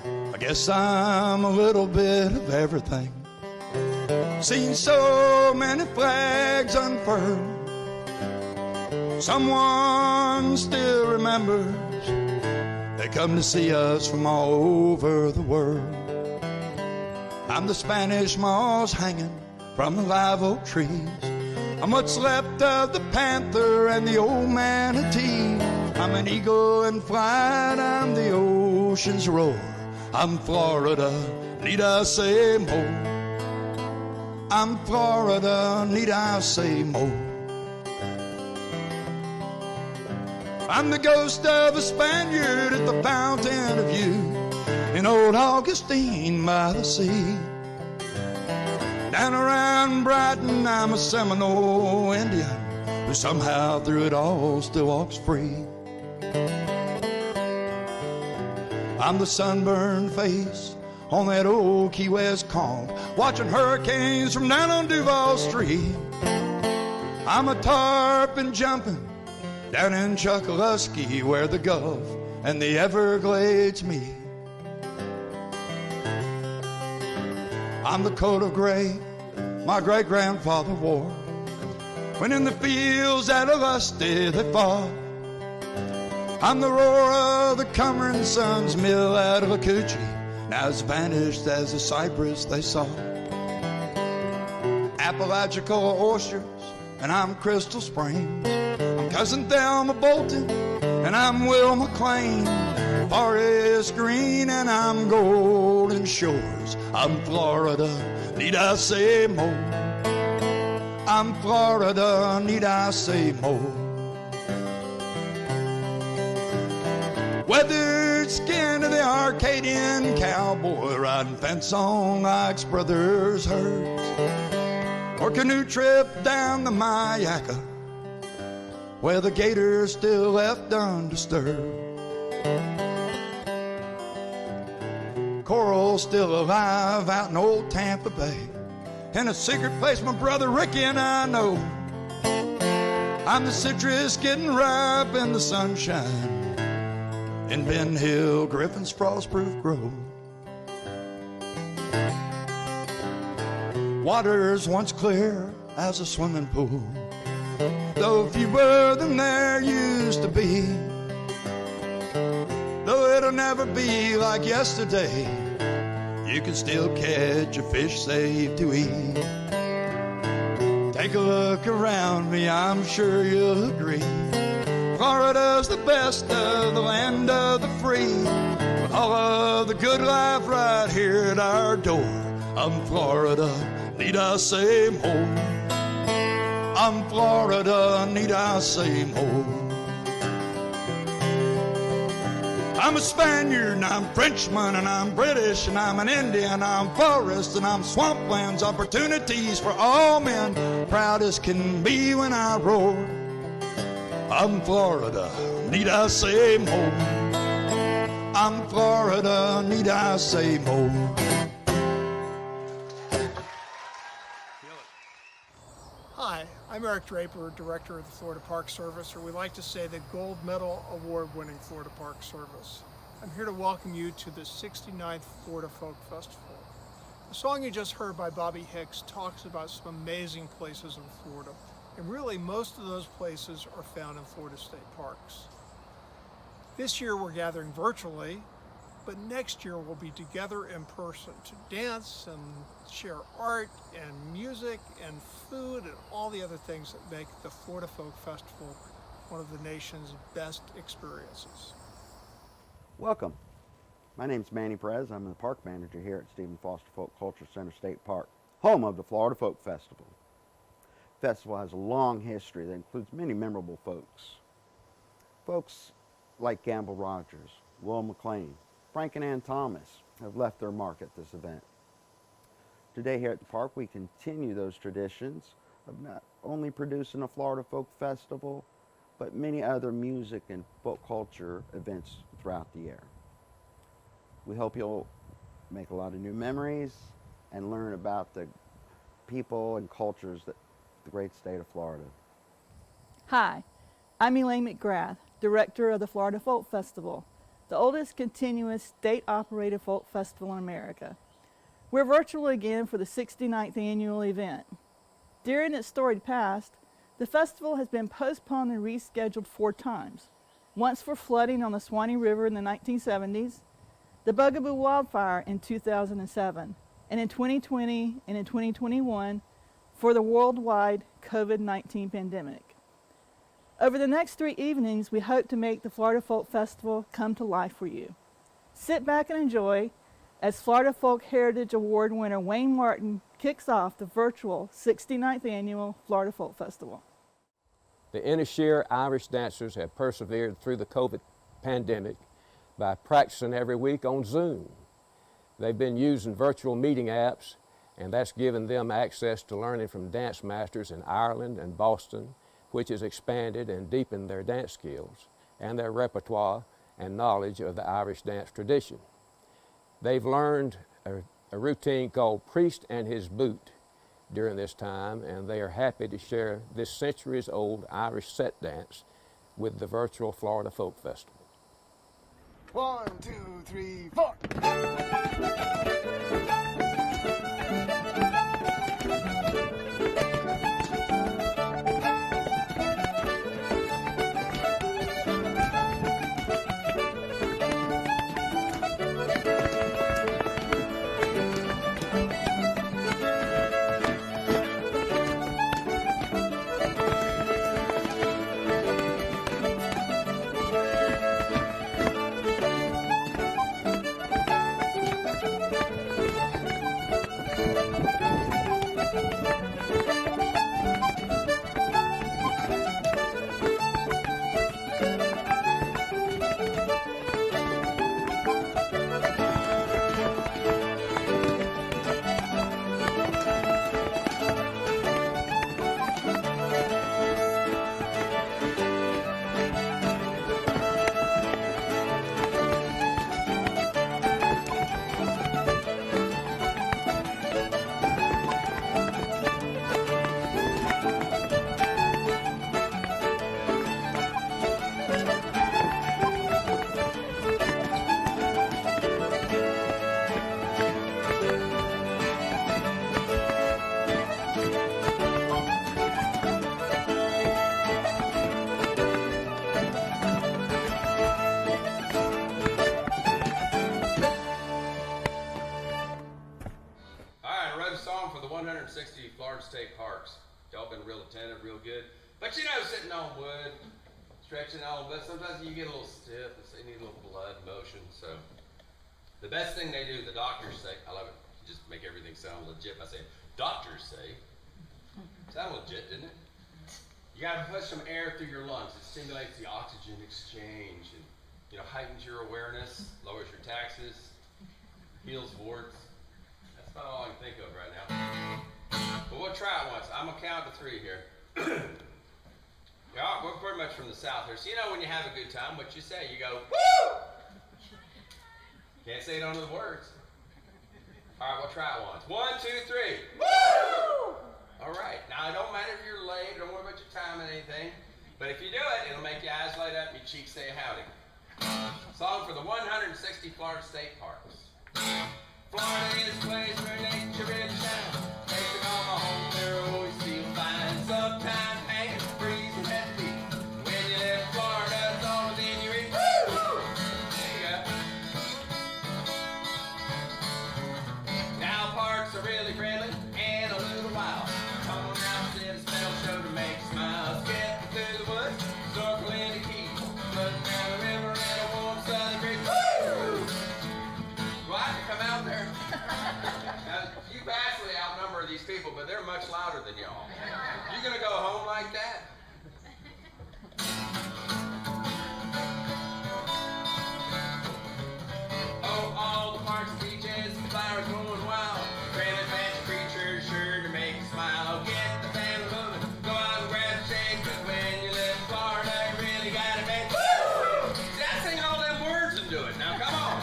I guess I'm a little bit of everything. Seen so many flags unfurled. Someone still remembers. They come to see us from all over the world. I'm the Spanish moss hanging from the live oak trees. I'm what's left of the panther and the old manatee. I'm an eagle in flight, I'm the ocean's roar. I'm Florida, need I say more? I'm Florida, need I say more? I'm the ghost of a Spaniard at the fountain of youth in old Augustine by the sea. Down around Brighton, I'm a Seminole Indian who somehow through it all still walks free. I'm the sunburned face on that old Key West calm, watching hurricanes from down on Duval Street. I'm a tarpon jumping down in Chokoloskee where the Gulf and the Everglades meet. I'm the coat of gray my great-grandfather wore when in the fields at Augusta they fought. I'm the roar of the Cumberland Sons mill at Lacucci, now as vanished as the cypress they saw. Apalachicola oysters, and I'm Crystal Springs. I'm Cousin Thelma Bolton, and I'm Will McLean. Forest Green, and I'm Golden Shores. I'm Florida, need I say more? I'm Florida, need I say more? Weathered skin of the Arcadian cowboy, riding fence on Ike's brother's herds, or canoe trip down the Mayaka, where the gator's still left undisturbed. Coral still alive out in old Tampa Bay, in a secret place my brother Ricky and I know. I'm the citrus getting ripe in the sunshine in Ben Hill, Griffin's frostproof grove. Water's once clear as a swimming pool, though fewer than there used to be. Though it'll never be like yesterday, you can still catch a fish safe to eat. Take a look around me, I'm sure you'll agree. Florida's the best of the land of the free, with all of the good life right here at our door. I'm Florida, need I say more? I'm Florida, need I say more? I'm a Spaniard, and I'm Frenchman, and I'm British, and I'm an Indian, I'm forest, and I'm swamplands, opportunities for all men, proud as can be when I roar. I'm Florida, need I say more? I'm Florida, need I say more? Hi, I'm Eric Draper, Director of the Florida Park Service, or we like to say the Gold Medal Award-winning Florida Park Service. I'm here to welcome you to the 69th Florida Folk Festival. The song you just heard by Bobby Hicks talks about some amazing places in Florida, and really most of those places are found in Florida state parks. This year we're gathering virtually, but next year we'll be together in person to dance and share art and music and food and all the other things that make the Florida Folk Festival one of the nation's best experiences. Welcome. My name's Manny Perez. I'm the park manager here at Stephen Foster Folk Culture Center State Park, home of the Florida Folk Festival. The festival has a long history that includes many memorable folks. Folks like Gamble Rogers, Will McLean, Frank and Ann Thomas have left their mark at this event. Today here at the park, we continue those traditions of not only producing a Florida Folk Festival, but many other music and folk culture events throughout the year. We hope you'll make a lot of new memories and learn about the people and cultures that the great state of Florida. Hi, I'm Elaine McGrath, Director of the Florida Folk Festival. the oldest continuous state-operated folk festival in America. We're virtual again for the 69th annual event. During its storied past, the festival has been postponed and rescheduled 4 times. Once for flooding on the Swanee River in the 1970s, the Bugaboo wildfire in 2007, and in 2020 and in 2021 for the worldwide COVID-19 pandemic. Over the next 3 evenings, we hope to make the Florida Folk Festival come to life for you. Sit back and enjoy as Florida Folk Heritage Award winner Wayne Martin kicks off the virtual 69th annual Florida Folk Festival. The Inisheer Irish dancers have persevered through the COVID pandemic by practicing every week on Zoom. They've been using virtual meeting apps, and that's given them access to learning from dance masters in Ireland and Boston, which has expanded and deepened their dance skills and their repertoire and knowledge of the Irish dance tradition. They've learned a routine called Priest and His Boot during this time, and they are happy to share this centuries-old Irish set dance with the virtual Florida Folk Festival. 1, 2, 3, 4. State parks. Y'all been real attentive, real good. But you know, sitting on wood, stretching out a little bit, sometimes you get a little stiff, so you need a little blood motion. So the best thing they do, the doctors say, I love it, you just make everything sound legit by saying, doctors say. Sound legit, didn't it? You gotta push some air through your lungs. It stimulates the oxygen exchange and, you know, heightens your awareness, lowers your taxes, heals warts. That's about all I can think of right now. But we'll try it once. I'm gonna count to 3 here. Yeah, we're pretty much from the south here. So you know when you have a good time, what you say, you go, woo! Can't say it under the words. All right, we'll try it once. 1, 2, 3. Woo! All right, now it don't matter if you're late, don't worry about your time or anything. But if you do it, it'll make your eyes light up and your cheeks say howdy. Song for the 160 Florida state parks. Florida is a place where nature really shines. Makes it all my home, there always feel fine. Sometimes hanging, freezing at the feet. When you live in Florida, it's all within your reach. Woo! There you go. Now parks are really friendly and a little wild. Come on out, sit a spell show to make you smile. Skip through the woods, snorkel in the keys. Look down the river and a warm southern breeze. Woo! Do I have to come out there? Now, you vastly outnumber these people, but they're much louder than y'all. You gonna go home like that? Oh, all the parks, beaches, flowers going wild. Grand adventure creatures sure to make you smile. Get the family moving, go out and grab a shake. 'Cause when you live in Florida, you really gotta make. Woo! See, I sing all them words and do it. Now, come on.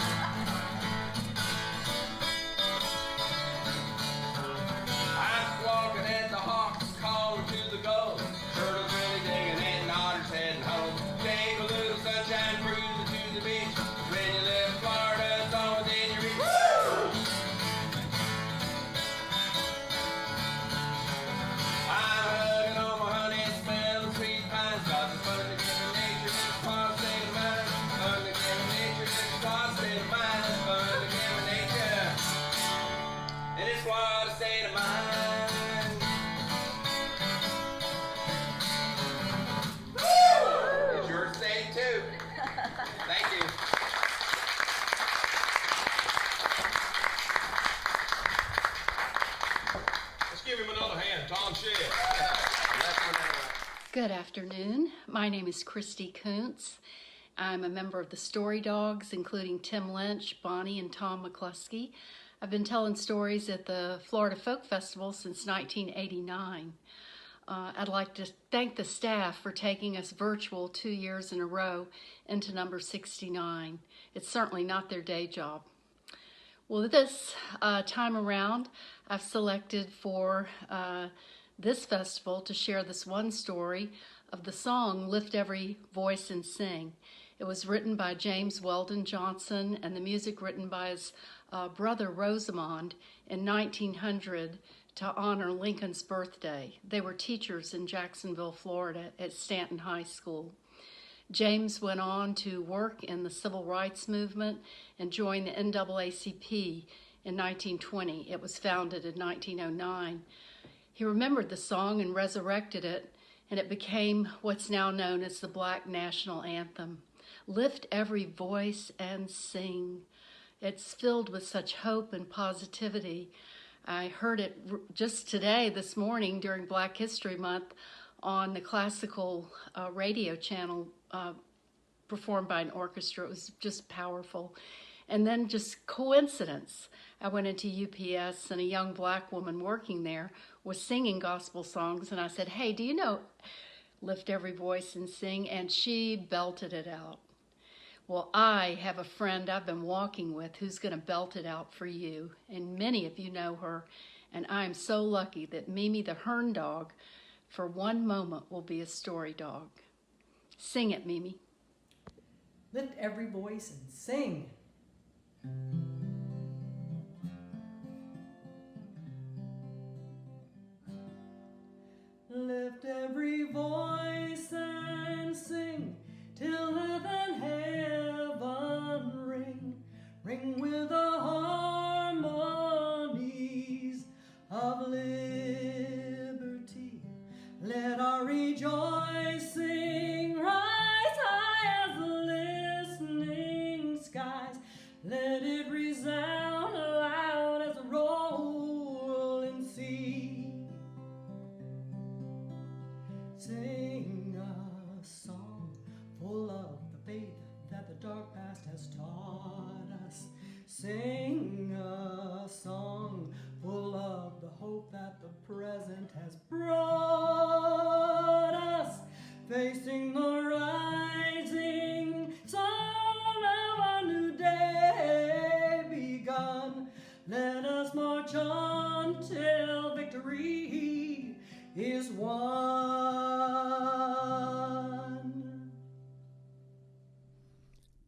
Walking at the hawks, calling to the gulls. Sure just what I say to mine. Woo! It's your state too. Thank you. Let's give him another hand, Tom Shedd. Good afternoon. My name is Christy Kuntz. I'm a member of the Story Dogs, including Tim Lynch, Bonnie, and Tom McCluskey. I've been telling stories at the Florida Folk Festival since 1989. I'd like to thank the staff for taking us virtual 2 years in a row into number 69. It's certainly not their day job. Well, this time around, I've selected for this festival to share this one story of the song Lift Every Voice and Sing. It was written by James Weldon Johnson and the music written by his brother Rosamond in 1900 to honor Lincoln's birthday. They were teachers in Jacksonville, Florida at Stanton High School. James went on to work in the civil rights movement and joined the NAACP in 1920. It was founded in 1909. He remembered the song and resurrected it, and it became what's now known as the Black National Anthem. Lift every voice and sing. It's filled with such hope and positivity. I heard it just today, this morning, during Black History Month on the classical radio channel performed by an orchestra. It was just powerful. And then just coincidence, I went into UPS and a young black woman working there was singing gospel songs, and I said, hey, do you know Lift Every Voice and Sing? And she belted it out. Well, I have a friend I've been walking with who's going to belt it out for you, and many of you know her, and I'm so lucky that Mimi the Hern dog for one moment will be a story dog. Sing it, Mimi. Lift every voice and sing. Lift every voice and sing till earth and heaven ring, ring with the harmonies of liberty. Let our rejoicing rise high as the listening skies. Let it resound loud as a rolling sea. Sing a song full of the faith that the dark past has taught us. Sing a song full of the hope that the present has brought us. Facing the rising sun of a new day begun. Let us march on till victory is won.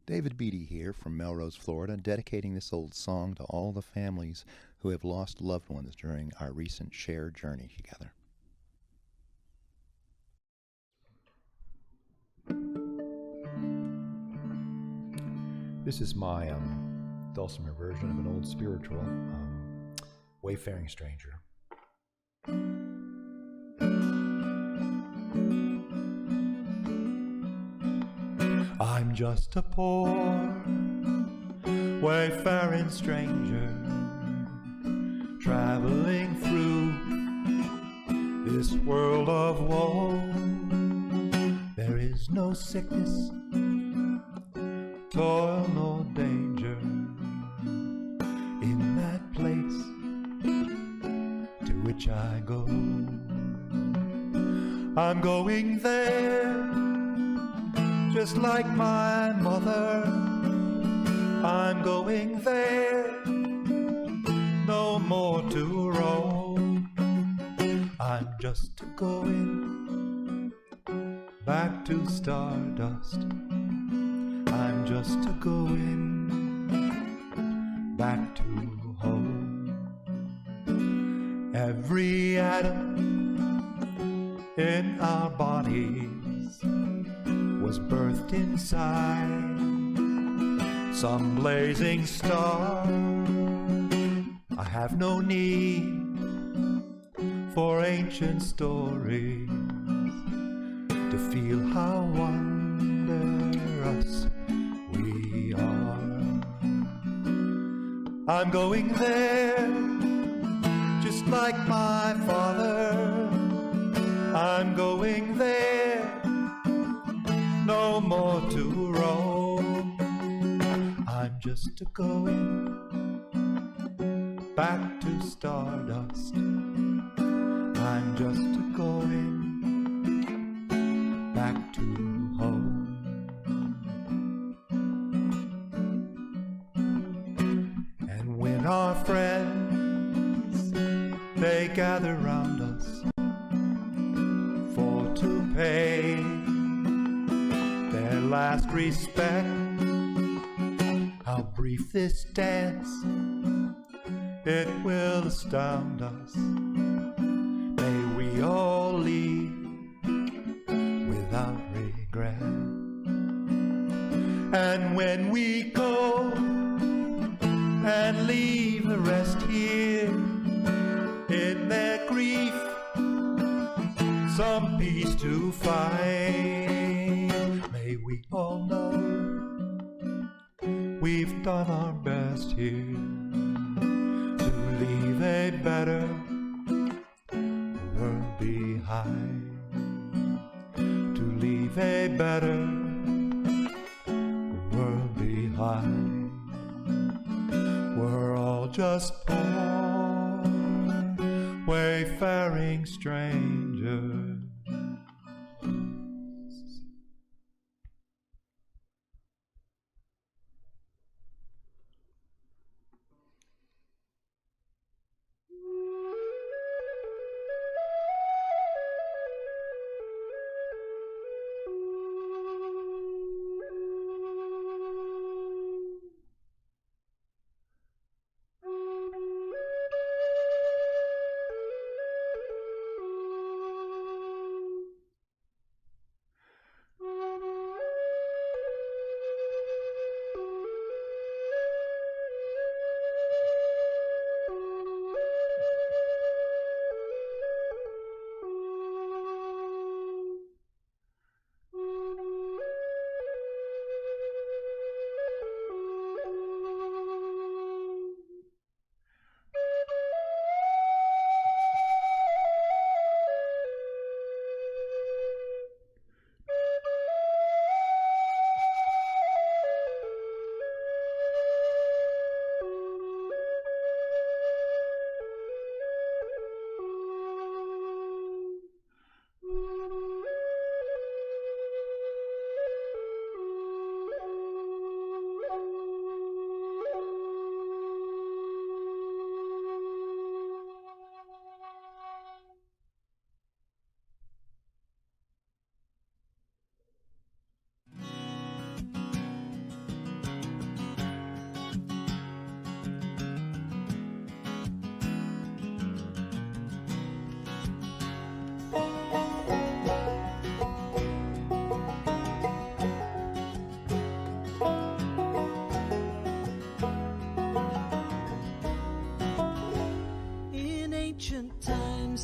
David Beatty here from Melrose, Florida, dedicating this old song to all the families who have lost loved ones during our recent shared journey together. This is my dulcimer version of an old spiritual, Wayfaring Stranger. I'm just a poor wayfaring stranger, traveling through this world of woe. There is no sickness, toil, nor danger in that place to which I go. I'm going there just like my mother. I'm going there, no more to roam. I'm just going back to stardust. I'm just going back to home. Every atom in our bodies was birthed inside some blazing star. I have no need for ancient stories to feel how wondrous we are. I'm going there, just like my father. I'm going there, no more to roam. I'm just a-going back to stardust. I'm just a-going back to home. And when our friends, they gather round us for to pay their last respect, how brief this dance, it will astound us. May we all leave without regret. And when we go and leave the rest here in their grief, some peace to find, may we all know we've done our best here to leave a better world behind, to leave a better world behind. We're all just poor wayfaring strangers.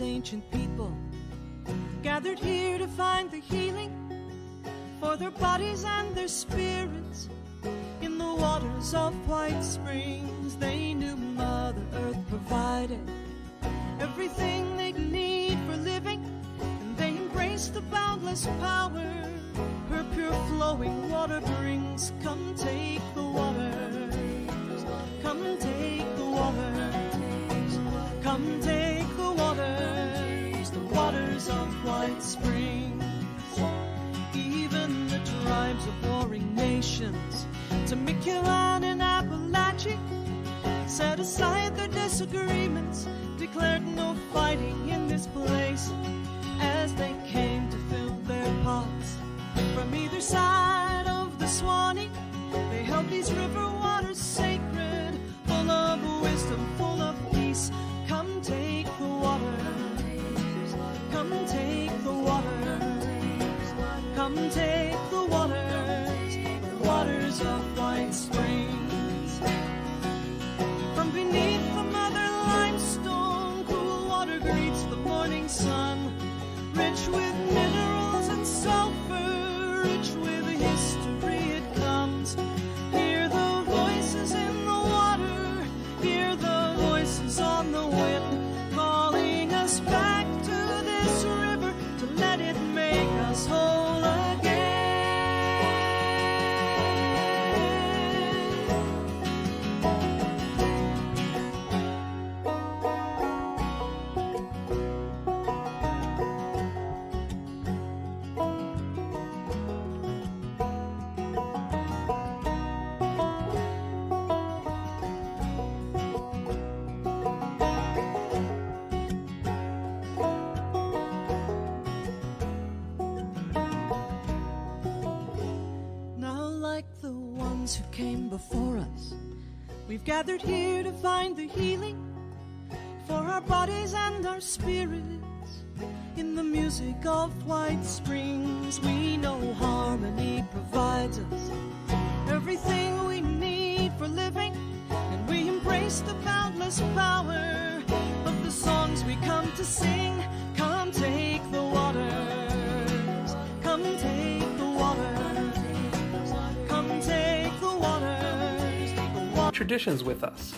Ancient people gathered here to find the healing for their bodies and their spirits. In the waters of White Springs, they knew Mother Earth provided everything they'd need for living, and they embraced the boundless power her pure flowing water brings. Come take the waters, come take the waters, come take the waters of White Springs. Even the tribes of warring nations, Temecula and Appalachia, set aside their disagreements, declared no fighting in this place, as they came to fill their pots from either side of the Swanee. They held these river waters sacred, full of wisdom, full of peace. Come take the waters, come take the waters, come take the waters of White Springs. From beneath the mother ones who came before us. We've gathered here to find the healing for our bodies and our spirits. In the music of White Springs, we know harmony provides us everything we need for living, and we embrace the boundless power of the songs we come to sing. Come take the waters, come take the waters, come take the waters. Traditions with us.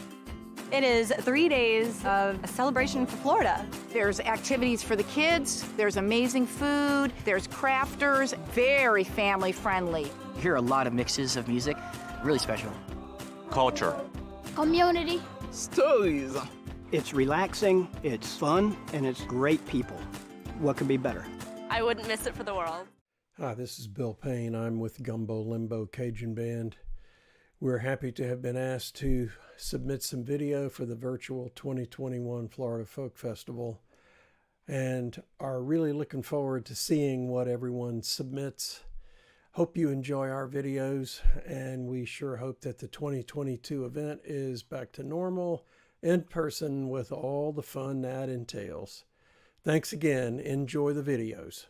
It is 3 days of a celebration for Florida. There's activities for the kids, there's amazing food, there's crafters, very family friendly. You hear a lot of mixes of music, really special. Culture. Community. Stories. It's relaxing, it's fun, and it's great people. What could be better? I wouldn't miss it for the world. Hi, this is Bill Payne. I'm with Gumbo Limbo Cajun Band. We're happy to have been asked to submit some video for the virtual 2021 Florida Folk Festival and are really looking forward to seeing what everyone submits. Hope you enjoy our videos, and we sure hope that the 2022 event is back to normal, in person, with all the fun that entails. Thanks again. Enjoy the videos.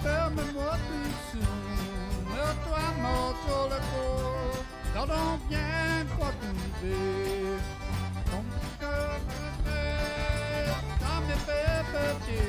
Permets-moi plus soon, sur le corps, t'entends bien quoi tomber. Ton cœur me fait, ça me fait petit.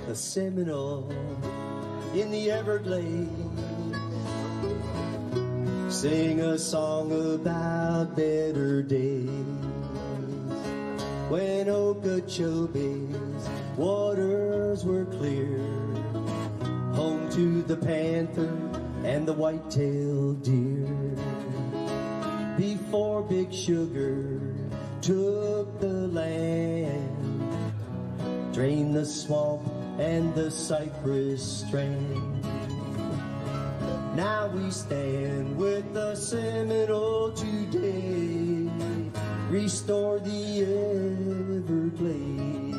A Seminole in the Everglades, sing a song about better days when Okeechobee's waters were clear, home to the panther and the white-tailed deer. Before Big Sugar took the land, drained the swamp and the cypress strand. Now we stand with the Seminole today, restore the Everglades.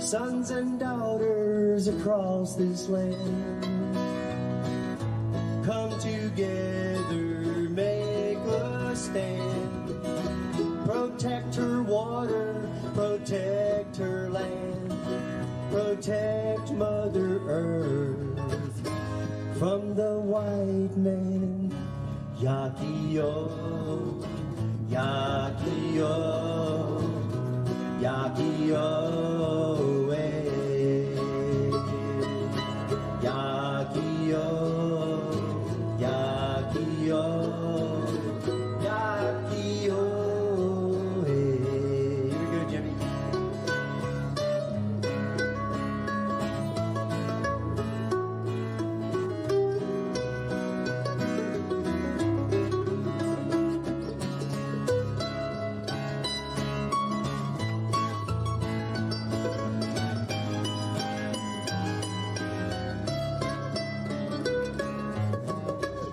Sons and daughters across this land, come together, make a stand. Protect her water, protect her land, protect Mother Earth from the white man. Yaki-yo, Yaki-yo, Yaki-yo, eh. Yaki-yo, Yaki-yo, Yaki-yo, eh. Here we go, Jimmy.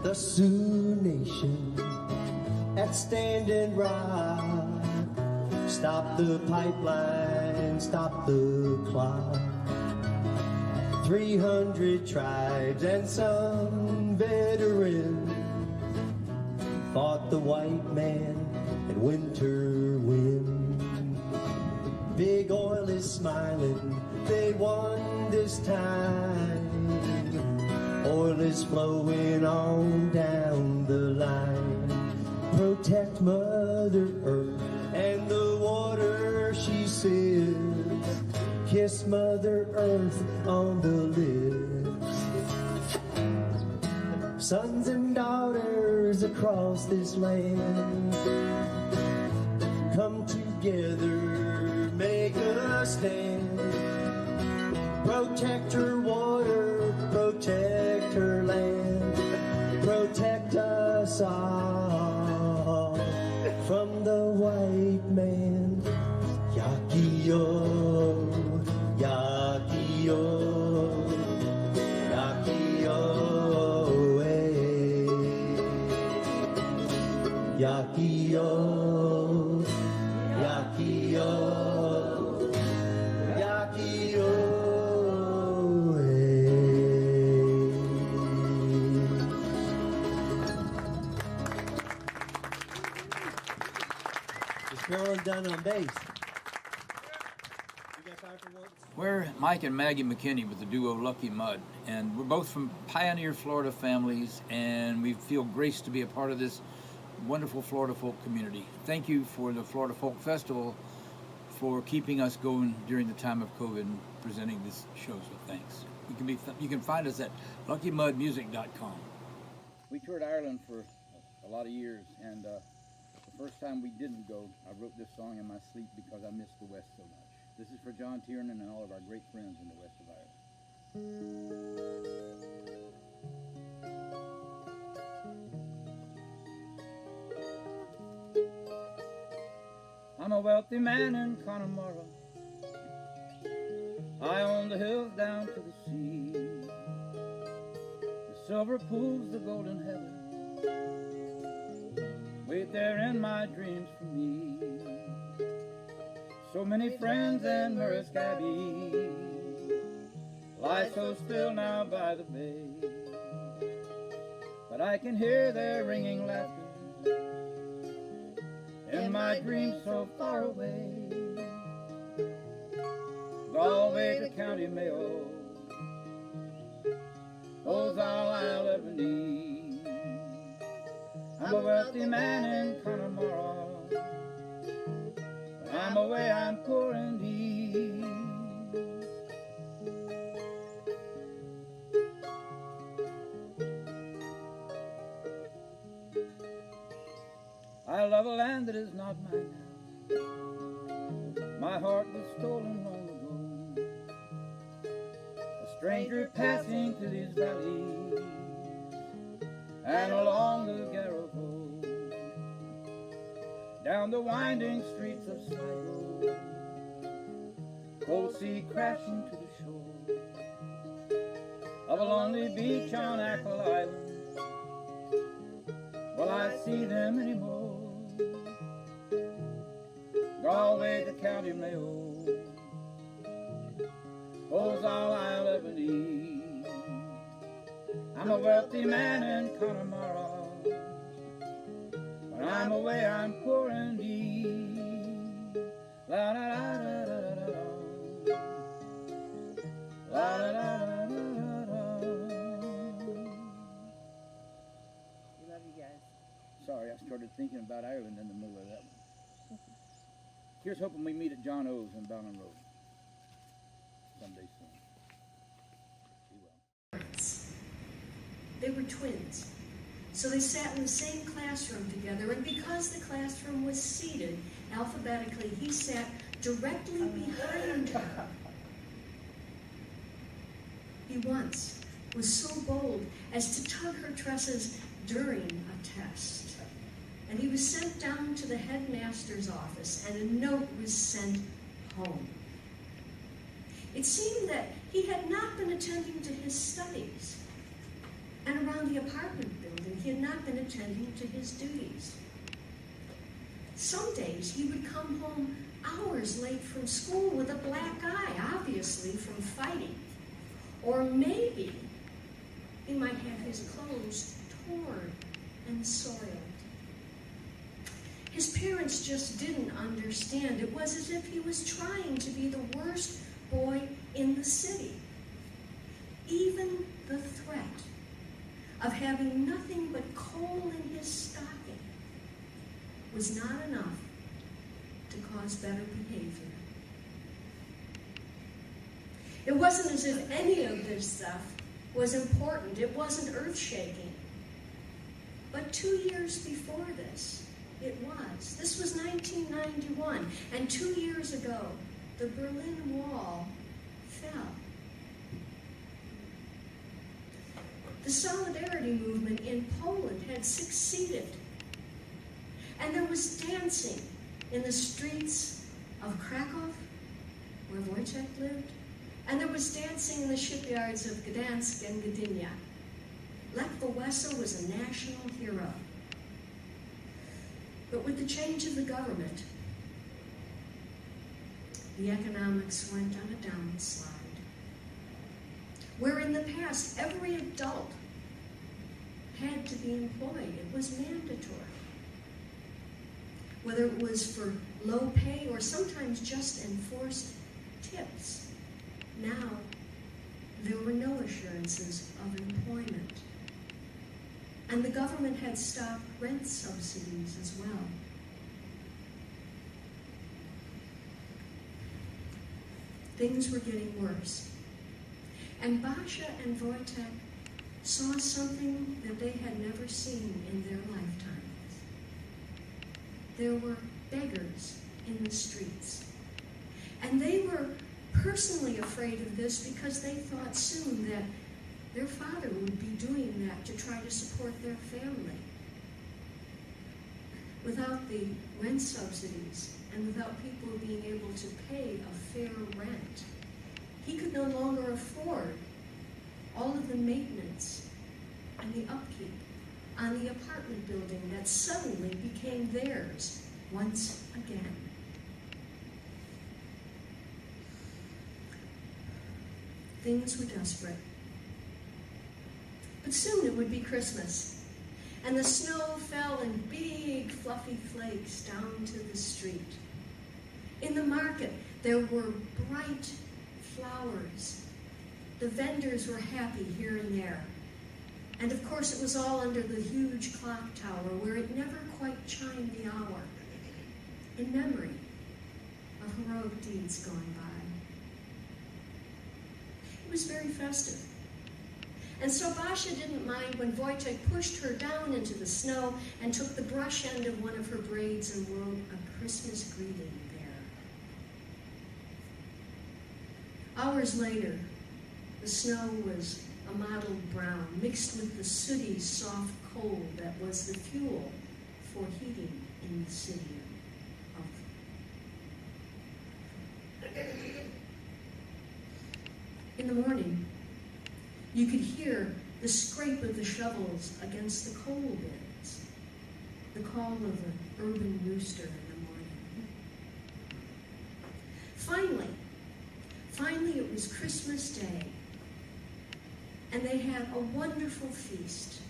The Sioux Nation at Standing Rock, stop the pipeline, stop the clock. 300 tribes and some veterans fought the white man and winter wind. Big Oil is smiling, they won this time. Oil is flowing on down the line. Protect Mother Earth and the water she sips. Kiss Mother Earth on the lips. Sons and daughters across this land, come together, make a stand. Protect her water, protect her land, protect us all from the white man. Yaki-yo, Yaki-yo, Yaki-yo, eh. Yaki-yo, Yaki-yo, Yaki-yo. Carolyn Dunn on bass. You got time for one? We're Mike and Maggie McKinney with the duo Lucky Mud, and we're both from Pioneer, Florida families, and we feel graced to be a part of this wonderful Florida folk community. Thank you for the Florida Folk Festival for keeping us going during the time of COVID and presenting this show, so thanks. You can find us at luckymudmusic.com. We toured Ireland for a lot of years, and the first time we didn't go, I wrote this song in my sleep because I missed the West so much. This is for John Tiernan and all of our great friends in the west of Ireland. I'm a wealthy man in Connemara. I own the hills down to the sea. The silver pools, the golden heaven, wait there in my dreams for me. So many friends in Murrisk Abbey lie so still now by the bay, but I can hear their ringing laughter in my dreams so far away. Galway to County Mayo, all's all I'll ever need. I'm a wealthy man in Connemara. I'm away, I'm poor indeed. I love a land that is not mine now. My heart was stolen long ago. A stranger passing through these valleys and along the Garrow, down the winding streets of Sligo, cold sea crashing to the shore of a lonely beach on Achill Island. Will I see them anymore? Galway to County Mayo, all's all I'll ever need. I'm a wealthy man in Connemara. When I'm away, I'm poor indeed. La la la la la la la la la la la. We love you guys. Sorry, I started thinking about Ireland in the middle of that one. Here's hoping we meet at John O's on Boundon Road someday soon. Be well. They were twins. So they sat in the same classroom together, and because the classroom was seated alphabetically, he sat directly behind her. He once was so bold as to tug her tresses during a test. And he was sent down to the headmaster's office, and a note was sent home. It seemed that he had not been attending to his studies, and around the apartment building, he had not been attending to his duties. Some days he would come home hours late from school with a black eye, obviously from fighting. Or maybe he might have his clothes torn and soiled. His parents just didn't understand. It was as if he was trying to be the worst boy in the city. Even the threat of having nothing but coal in his stocking was not enough to cause better behavior. It wasn't as if any of this stuff was important. It wasn't earth-shaking. But 2 years before this, it was. This was 1991, and 2 years ago, the Berlin Wall fell. The Solidarity movement in Poland had succeeded, and there was dancing in the streets of Krakow, where Wojciech lived, and there was dancing in the shipyards of Gdansk and Gdynia. Lech Wałęsa was a national hero. But with the change of the government, the economics went on a downslide. Where in the past, every adult had to be employed. It was mandatory. Whether it was for low pay or sometimes just enforced tips. now there were no assurances of employment. And the government had stopped rent subsidies as well. Things were getting worse. And Basha and Wojtek saw something that they had never seen in their lifetimes. There were beggars in the streets. And they were personally afraid of this because they thought soon that their father would be doing that to try to support their family. Without the rent subsidies and without people being able to pay a fair rent, he could no longer afford all of the maintenance and the upkeep on the apartment building that suddenly became theirs once again. Things were desperate. But soon it would be Christmas, and the snow fell in big fluffy flakes down to the street. In the market, there were bright flowers. The vendors were happy here and there. And of course, it was all under the huge clock tower where it never quite chimed the hour, in memory of heroic deeds gone by. It was very festive. And so Basha didn't mind when Wojtek pushed her down into the snow and took the brush end of one of her braids and wrote a Christmas greeting there. Hours later, the snow was a mottled brown, mixed with the sooty, soft coal that was the fuel for heating in the city of. In the morning, you could hear the scrape of the shovels against the coal bins, the call of an urban rooster in the morning. Finally it was Christmas Day, and they had a wonderful feast.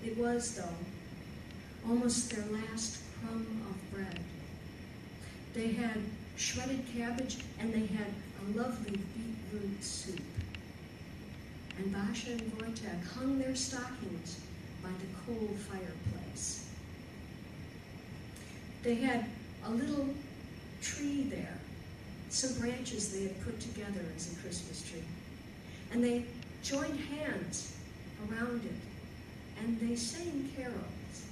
It was, though, almost their last crumb of bread. They had shredded cabbage, and they had a lovely beetroot soup. And Basha and Wojtek hung their stockings by the coal fireplace. They had a little tree there, some branches they had put together as a Christmas tree. And they joined hands around it, and they sang carols.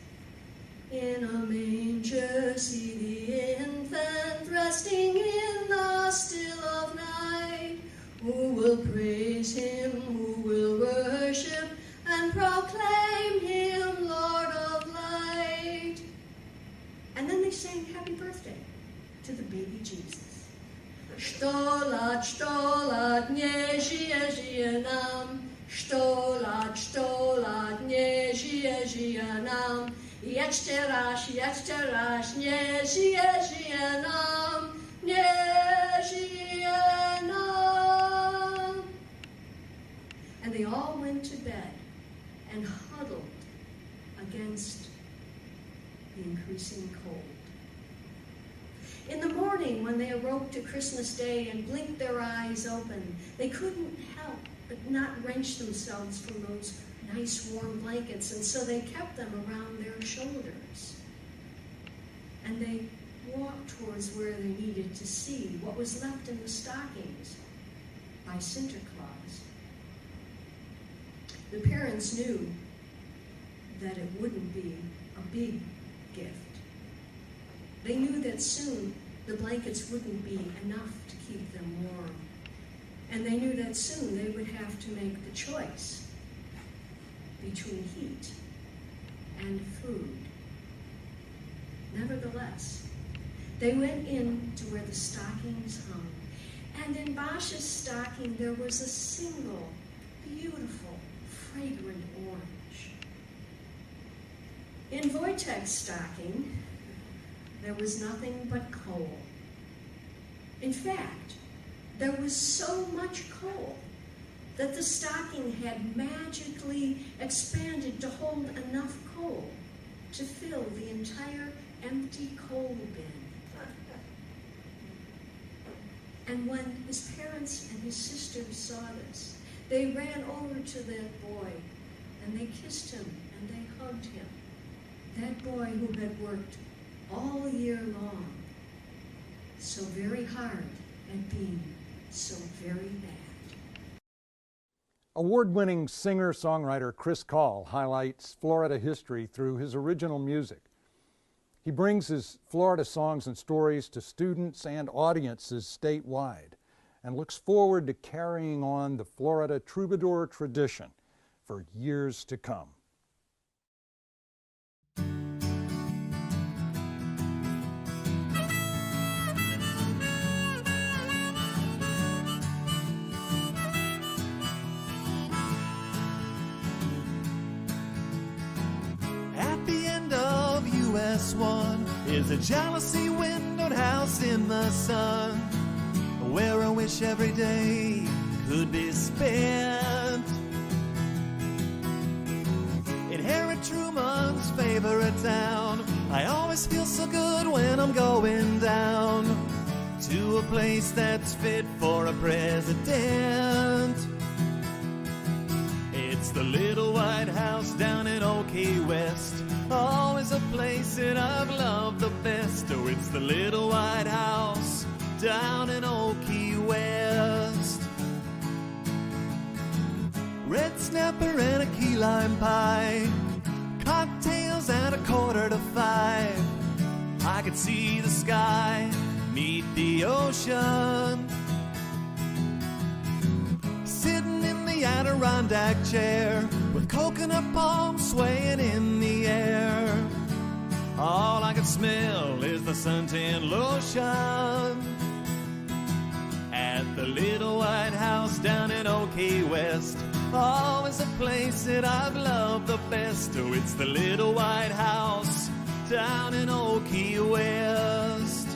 In a manger see the infant resting in the still of night. Who will praise him, who will worship and proclaim him Lord of light? And then they sang happy birthday to the baby Jesus. Sto lat, nie żyje, żyje nam. Sto lat, nie żyje, żyje nam. Jeszcze raz, nie żyje, żyje nam. Nie żyje nam. And they all went to bed and huddled against the increasing cold. In the morning, when they awoke to Christmas Day and blinked their eyes open, they couldn't help but not wrench themselves from those nice warm blankets, and so they kept them around their shoulders. And they walked towards where they needed to see what was left in the stockings by Santa Claus. The parents knew that it wouldn't be a big gift. They knew that soon the blankets wouldn't be enough to keep them warm. And they knew that soon they would have to make the choice between heat and food. Nevertheless, they went in to where the stockings hung. And in Basha's stocking there was a single, beautiful, fragrant orange. In Wojtek's stocking, there was nothing but coal. In fact, there was so much coal that the stocking had magically expanded to hold enough coal to fill the entire empty coal bin. And when his parents and his sisters saw this, they ran over to that boy and they kissed him and they hugged him. That boy who had worked all year long so very hard at being so very bad. Award-winning singer-songwriter Chris Call highlights Florida history through his original music. He brings his Florida songs and stories to students and audiences statewide and looks forward to carrying on the Florida troubadour tradition for years to come. At the end of US 1 is a jealousy windowed house in the sun, where I wish every day could be spent. In Harry Truman's favorite town, I always feel so good when I'm going down to a place that's fit for a president. It's the little white house down in Old Key West, always a place that I've loved the best. Oh, it's the little white house down in Old Key West. Red snapper and a key lime pie, cocktails at 4:45. I could see the sky meet the ocean, sitting in the Adirondack chair with coconut palms swaying in the air. All I can smell is the suntan lotion at the little white house down in Old Key West, always a place that I've loved the best. Oh, it's the little white house down in Old Key West.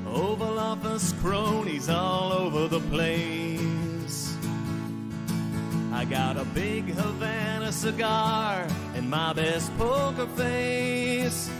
Oval Office cronies all over the place. I got a big Havana cigar and my best poker face.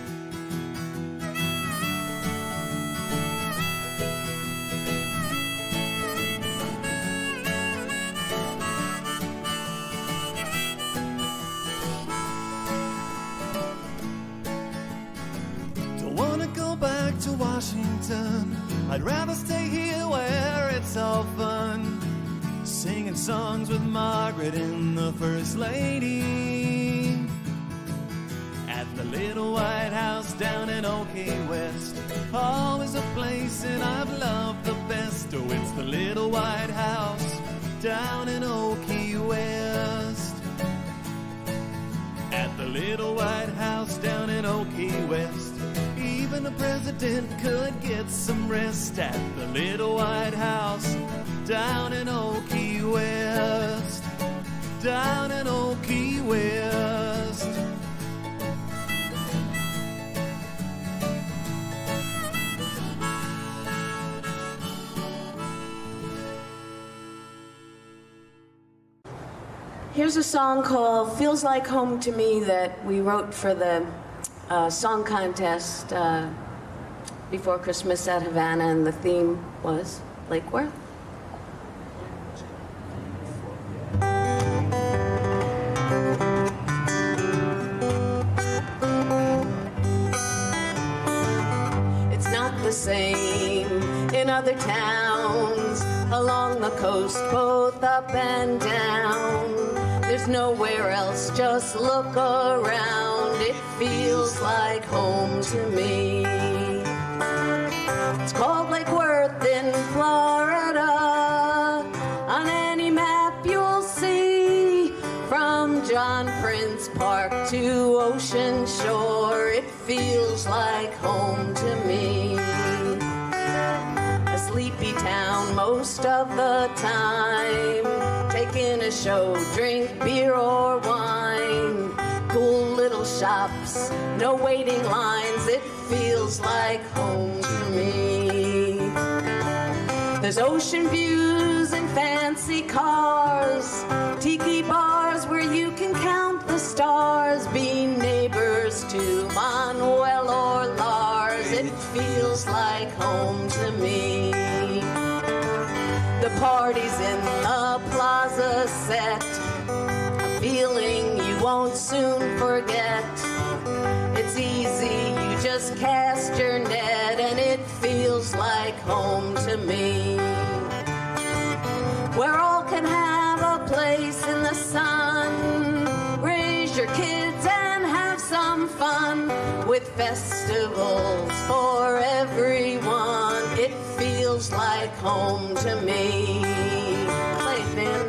Don't wanna go back to Washington, I'd rather stay here where it's all fun, singing songs with Margaret and the First Lady at the little white house down in Old Key West, always a place that I've loved the best. Oh, it's the little white house down in Old Key West, at the little white house down in Old Key West. Even the president could get some rest at the little white house down in Old Key West, down in Old Key West. Here's a song called Feels Like Home to Me that we wrote for the song contest before Christmas at Havana, and the theme was Lake Worth. It's not the same in other towns along the coast, both up and down. There's nowhere else, just look around. It feels like home to me. It's called Lake Worth in Florida. On any map you'll see, from John Prince Park to Ocean Shore, it feels like home to me. A sleepy town most of the time, taking a show, drink beer or wine. Cool little shops, no waiting lines, it feels like home to me. There's ocean views and fancy cars, tiki bars where you can count the stars, be neighbors to Manuel or Lars. It feels feels like home to me. The parties in the plaza set, a feeling you won't soon forget. It's easy, you just cast your net and it feels like home to me. Where all can have a place in the sun, raise your kids and have some fun, with festivals for everyone. It feels like home to me. Play it, Ben.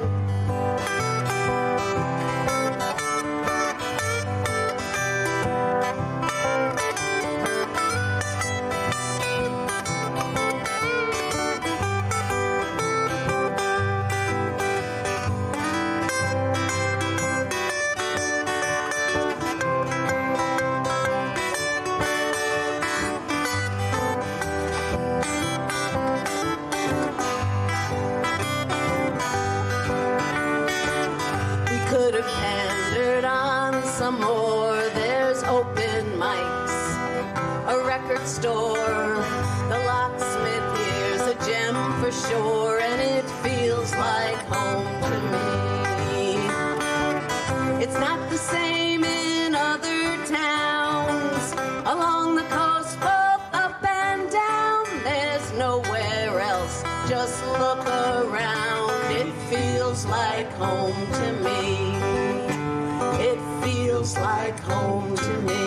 Could have pandered on some more. There's open mics, a record store, the locksmith here's a gem for sure, and it feels like home to me. It's not the same in other towns along the coast, both up and down. There's nowhere else, just look around. It feels like home to me. It feels like home to me.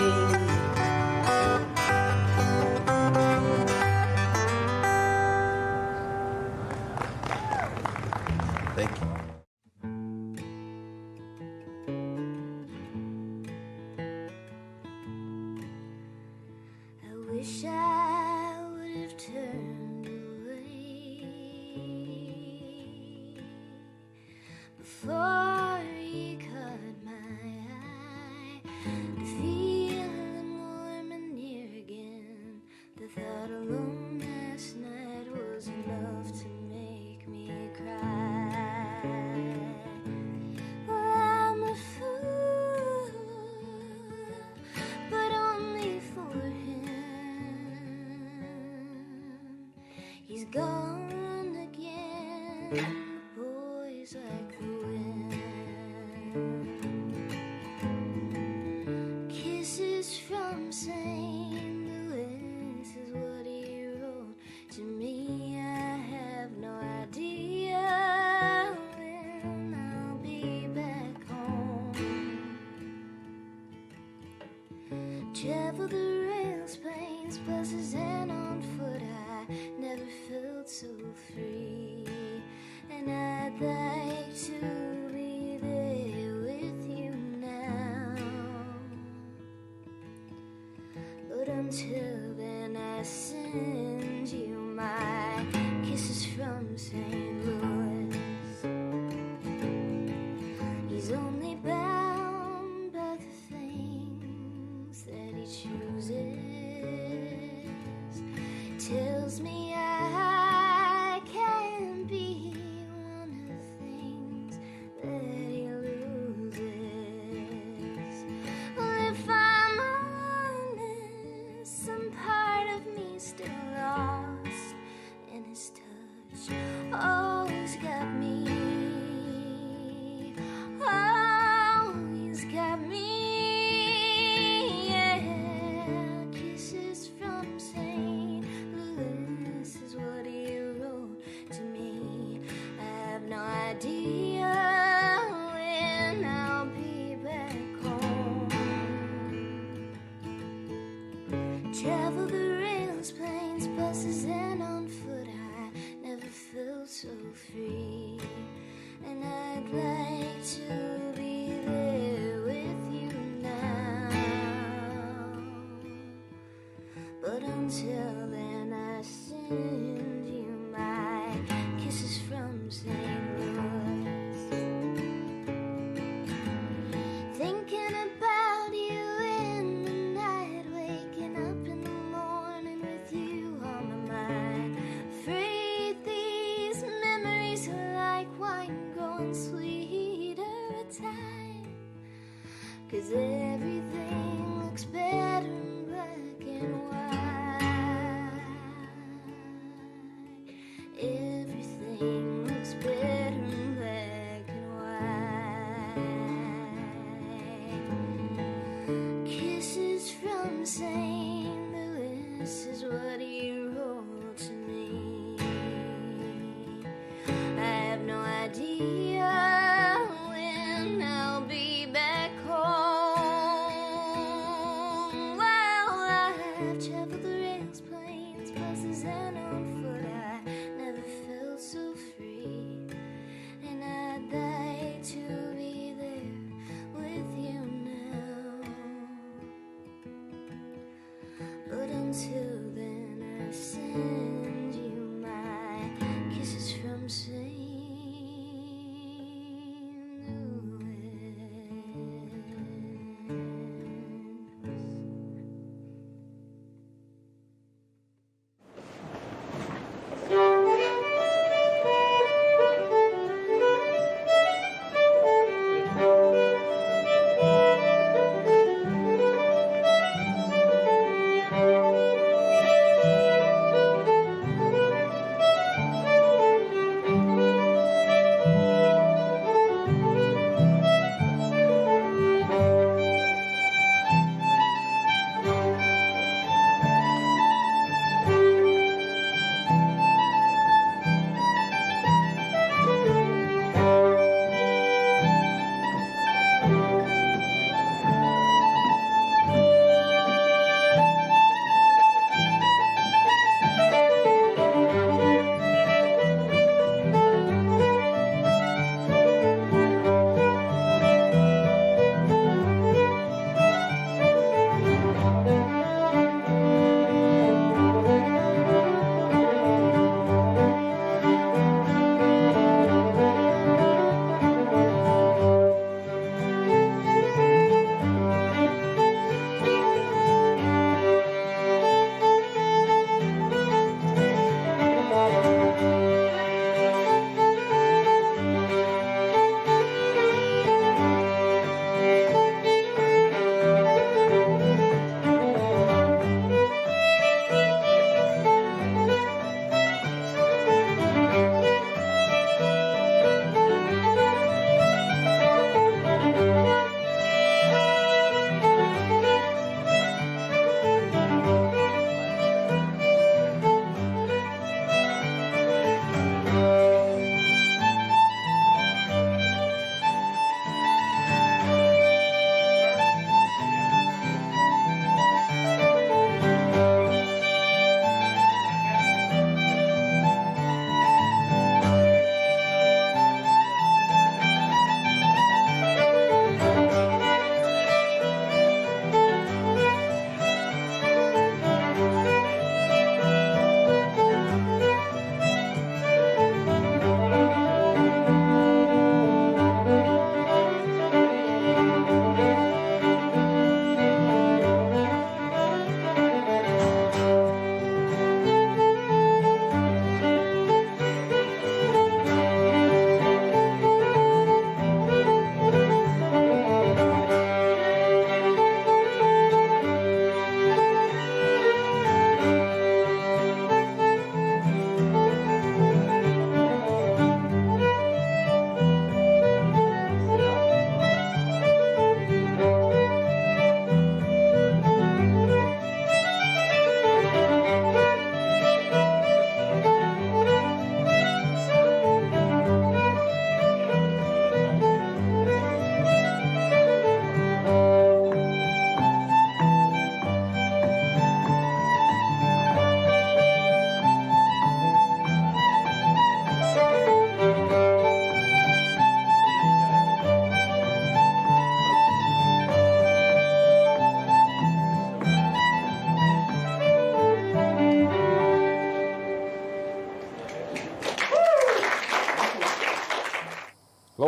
Thank you. I wish I would have turned away before you caught my eye. To feel them warm and near again. The thought alone last night was enough to make me cry. Well, I'm a fool, but only for him. He's gone again. Boys like the wind. Kisses from St. Louis is what he wrote to me. I have no idea when I'll be back home. Travel the rails, planes, buses, and on foot. I never felt so free, and I'd like to be there with you now. But until then, I send you my kisses from St. Louis. He's only bound by the things that he chooses. Tells me I can be one of the things that he loses. Well, if I'm honest, some part of me still lost in his touch. Oh, he's got me. Oh, he's got me. Yeah, kisses from St. Louis is what he wrote to me. I have no idea when I'll be back home. Travel the rails, planes, buses, and on foot. I never felt so free, and I'd like to be there with you now. But until then, I send you my kisses from St. Louis. Thinking about you in the night, waking up in the morning with you on my mind. Afraid these memories are like wine, growing sweeter at time. 'Cause everything looks better in black and white.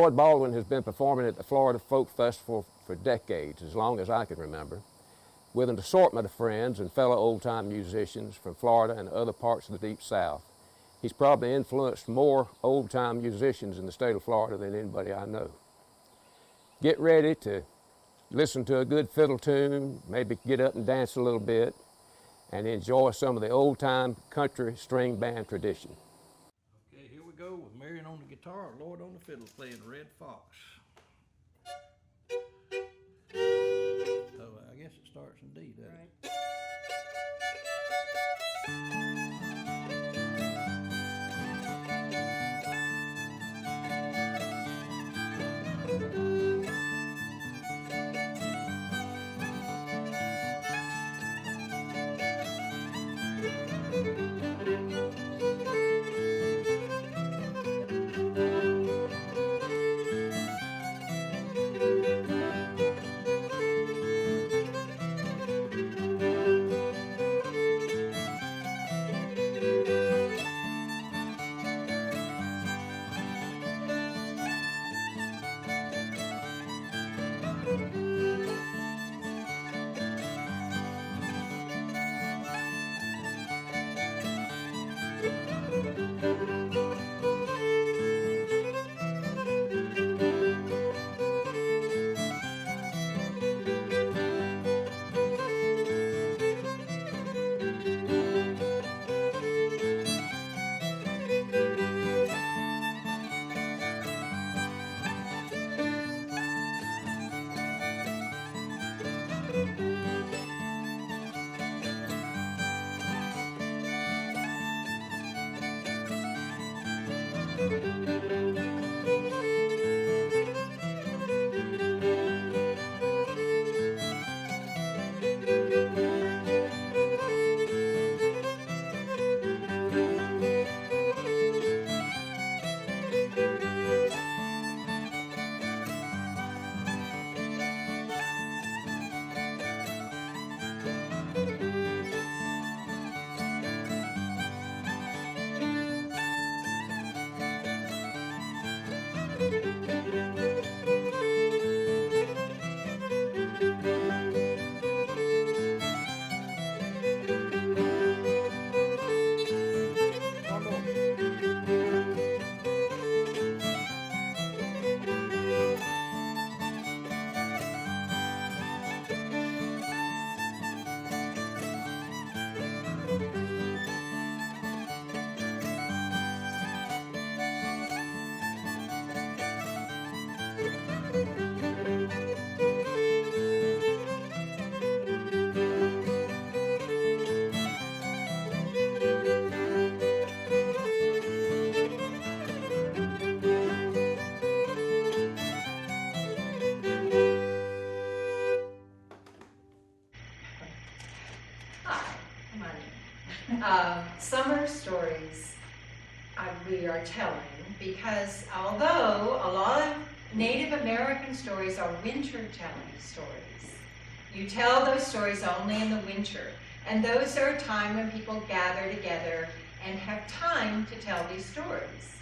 Floyd Baldwin has been performing at the Florida Folk Festival for decades, as long as I can remember, with an assortment of friends and fellow old-time musicians from Florida and other parts of the Deep South. He's probably influenced more old-time musicians in the state of Florida than anybody I know. Get ready to listen to a good fiddle tune, maybe get up and dance a little bit, and enjoy some of the old-time country string band tradition. Okay, here we go with Marion on the guitar, Lloyd on the fiddle, playing Red Fox. So I guess it starts in D, doesn't it? Summer stories we are telling, because although a lot of Native American stories are winter telling stories, you tell those stories only in the winter, and those are a time when people gather together and have time to tell these stories.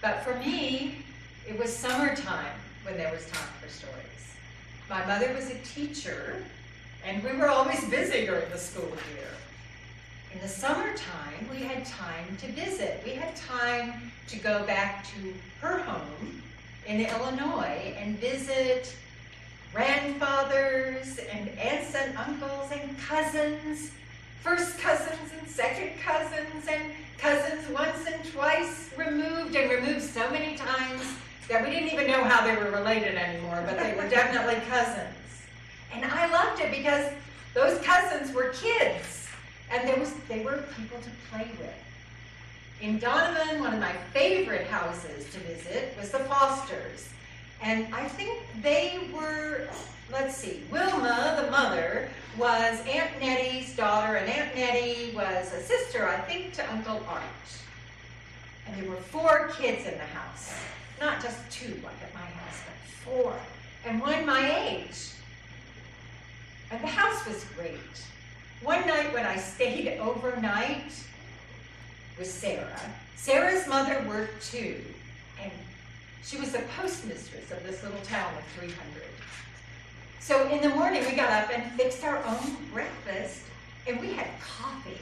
But for me, it was summertime when there was time for stories. My mother was a teacher, and we were always busy during the school year. In the summertime, we had time to visit. We had time to go back to her home in Illinois and visit grandfathers and aunts and uncles and cousins, first cousins and second cousins and cousins once and twice removed, and removed so many times that we didn't even know how they were related anymore, but they were definitely cousins. And I loved it because those cousins were kids. And they were people to play with. In Donovan, one of my favorite houses to visit was the Fosters. And I think they were, let's see, Wilma, the mother, was Aunt Nettie's daughter, and Aunt Nettie was a sister, I think, to Uncle Art. And there were 4 kids in the house. Not just 2 like at my house, but 4. And one my age. And the house was great. One night when I stayed overnight with Sarah, Sarah's mother worked too, and She was the postmistress of this little town of 300. So in the morning, we got up and fixed our own breakfast, and we had coffee,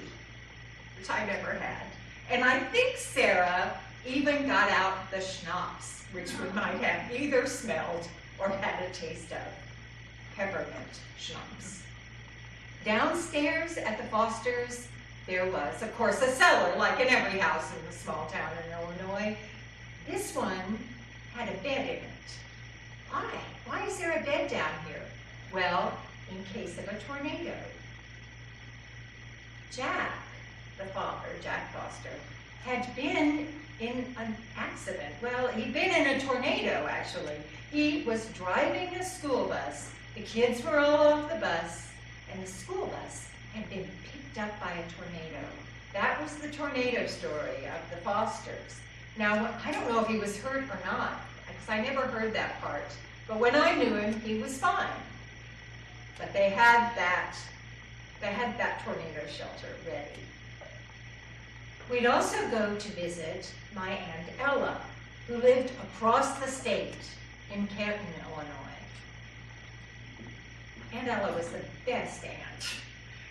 which I never had. And I think Sarah even got out the schnapps, which we might have either smelled or had a taste of. Peppermint schnapps. Downstairs at the Fosters, there was, of course, a cellar, like in every house in the small town in Illinois. This one had a bed in it. Why? Why is there a bed down here? Well, in case of a tornado. Jack, the father, Jack Foster, had been in an accident. Well, he'd been in a tornado, actually. He was driving a school bus. The kids were all off the bus, and the school bus had been picked up by a tornado. That was the tornado story of the Fosters. Now, I don't know if he was hurt or not, because I never heard that part. But when I knew him, he was fine. But they had that tornado shelter ready. We'd also go to visit my Aunt Ella, who lived across the state in Canton, Illinois. Aunt Ella was the best aunt.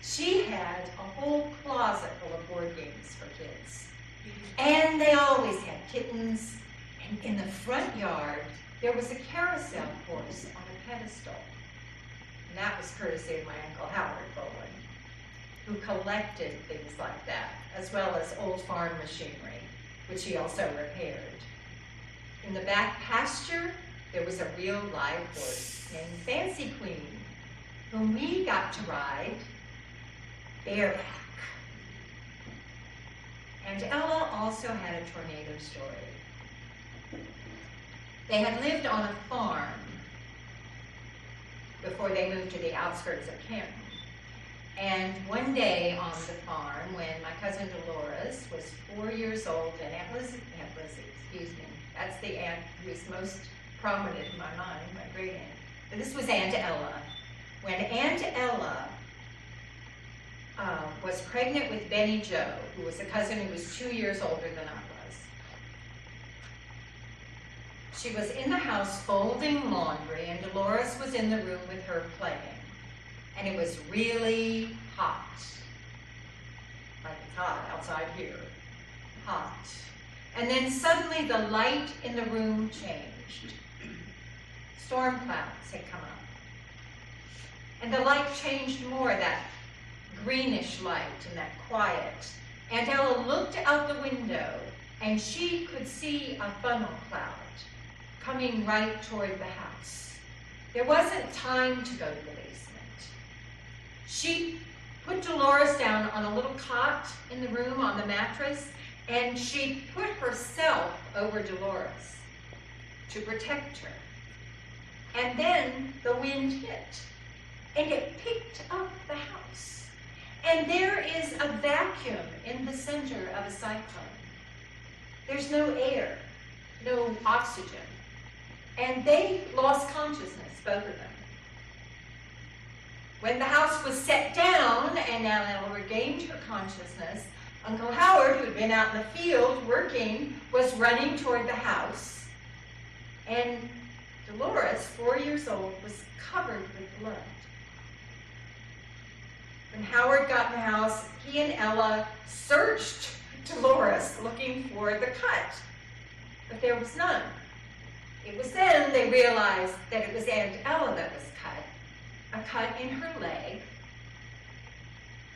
She had a whole closet full of board games for kids. And they always had kittens. And in the front yard, there was a carousel horse on a pedestal. And that was courtesy of my Uncle Howard Bowen, who collected things like that, as well as old farm machinery, which he also repaired. In the back pasture, there was a real live horse named Fancy Queen, whom we got to ride bareback. And Ella also had a tornado story. They had lived on a farm before they moved to the outskirts of Canton. And one day on the farm, when my cousin Dolores was 4 years old, and Aunt Lizzie, excuse me, that's the aunt who is most prominent in my mind, my great aunt. But this was Aunt Ella. When Aunt Ella was pregnant with Benny Joe, who was a cousin who was 2 years older than I was, she was in the house folding laundry, and Dolores was in the room with her playing. And it was really hot, like it's hot outside here, hot. And then suddenly the light in the room changed. Storm clouds had come up. And the light changed more, that greenish light and that quiet. Aunt Ella looked out the window and she could see a funnel cloud coming right toward the house. There wasn't time to go to the basement. She put Dolores down on a little cot in the room on the mattress, and she put herself over Dolores to protect her. And then the wind hit, and it picked up the house. And there is a vacuum in the center of a cyclone. There's no air, no oxygen. And they lost consciousness, both of them. When the house was set down and Aunt Ella regained her consciousness, Uncle Howard, who'd been out in the field working, was running toward the house. And Dolores, 4 years old, was covered with blood. When Howard got in the house, he and Ella searched Dolores looking for the cut, but there was none. It was then they realized that it was Aunt Ella that was cut, a cut in her leg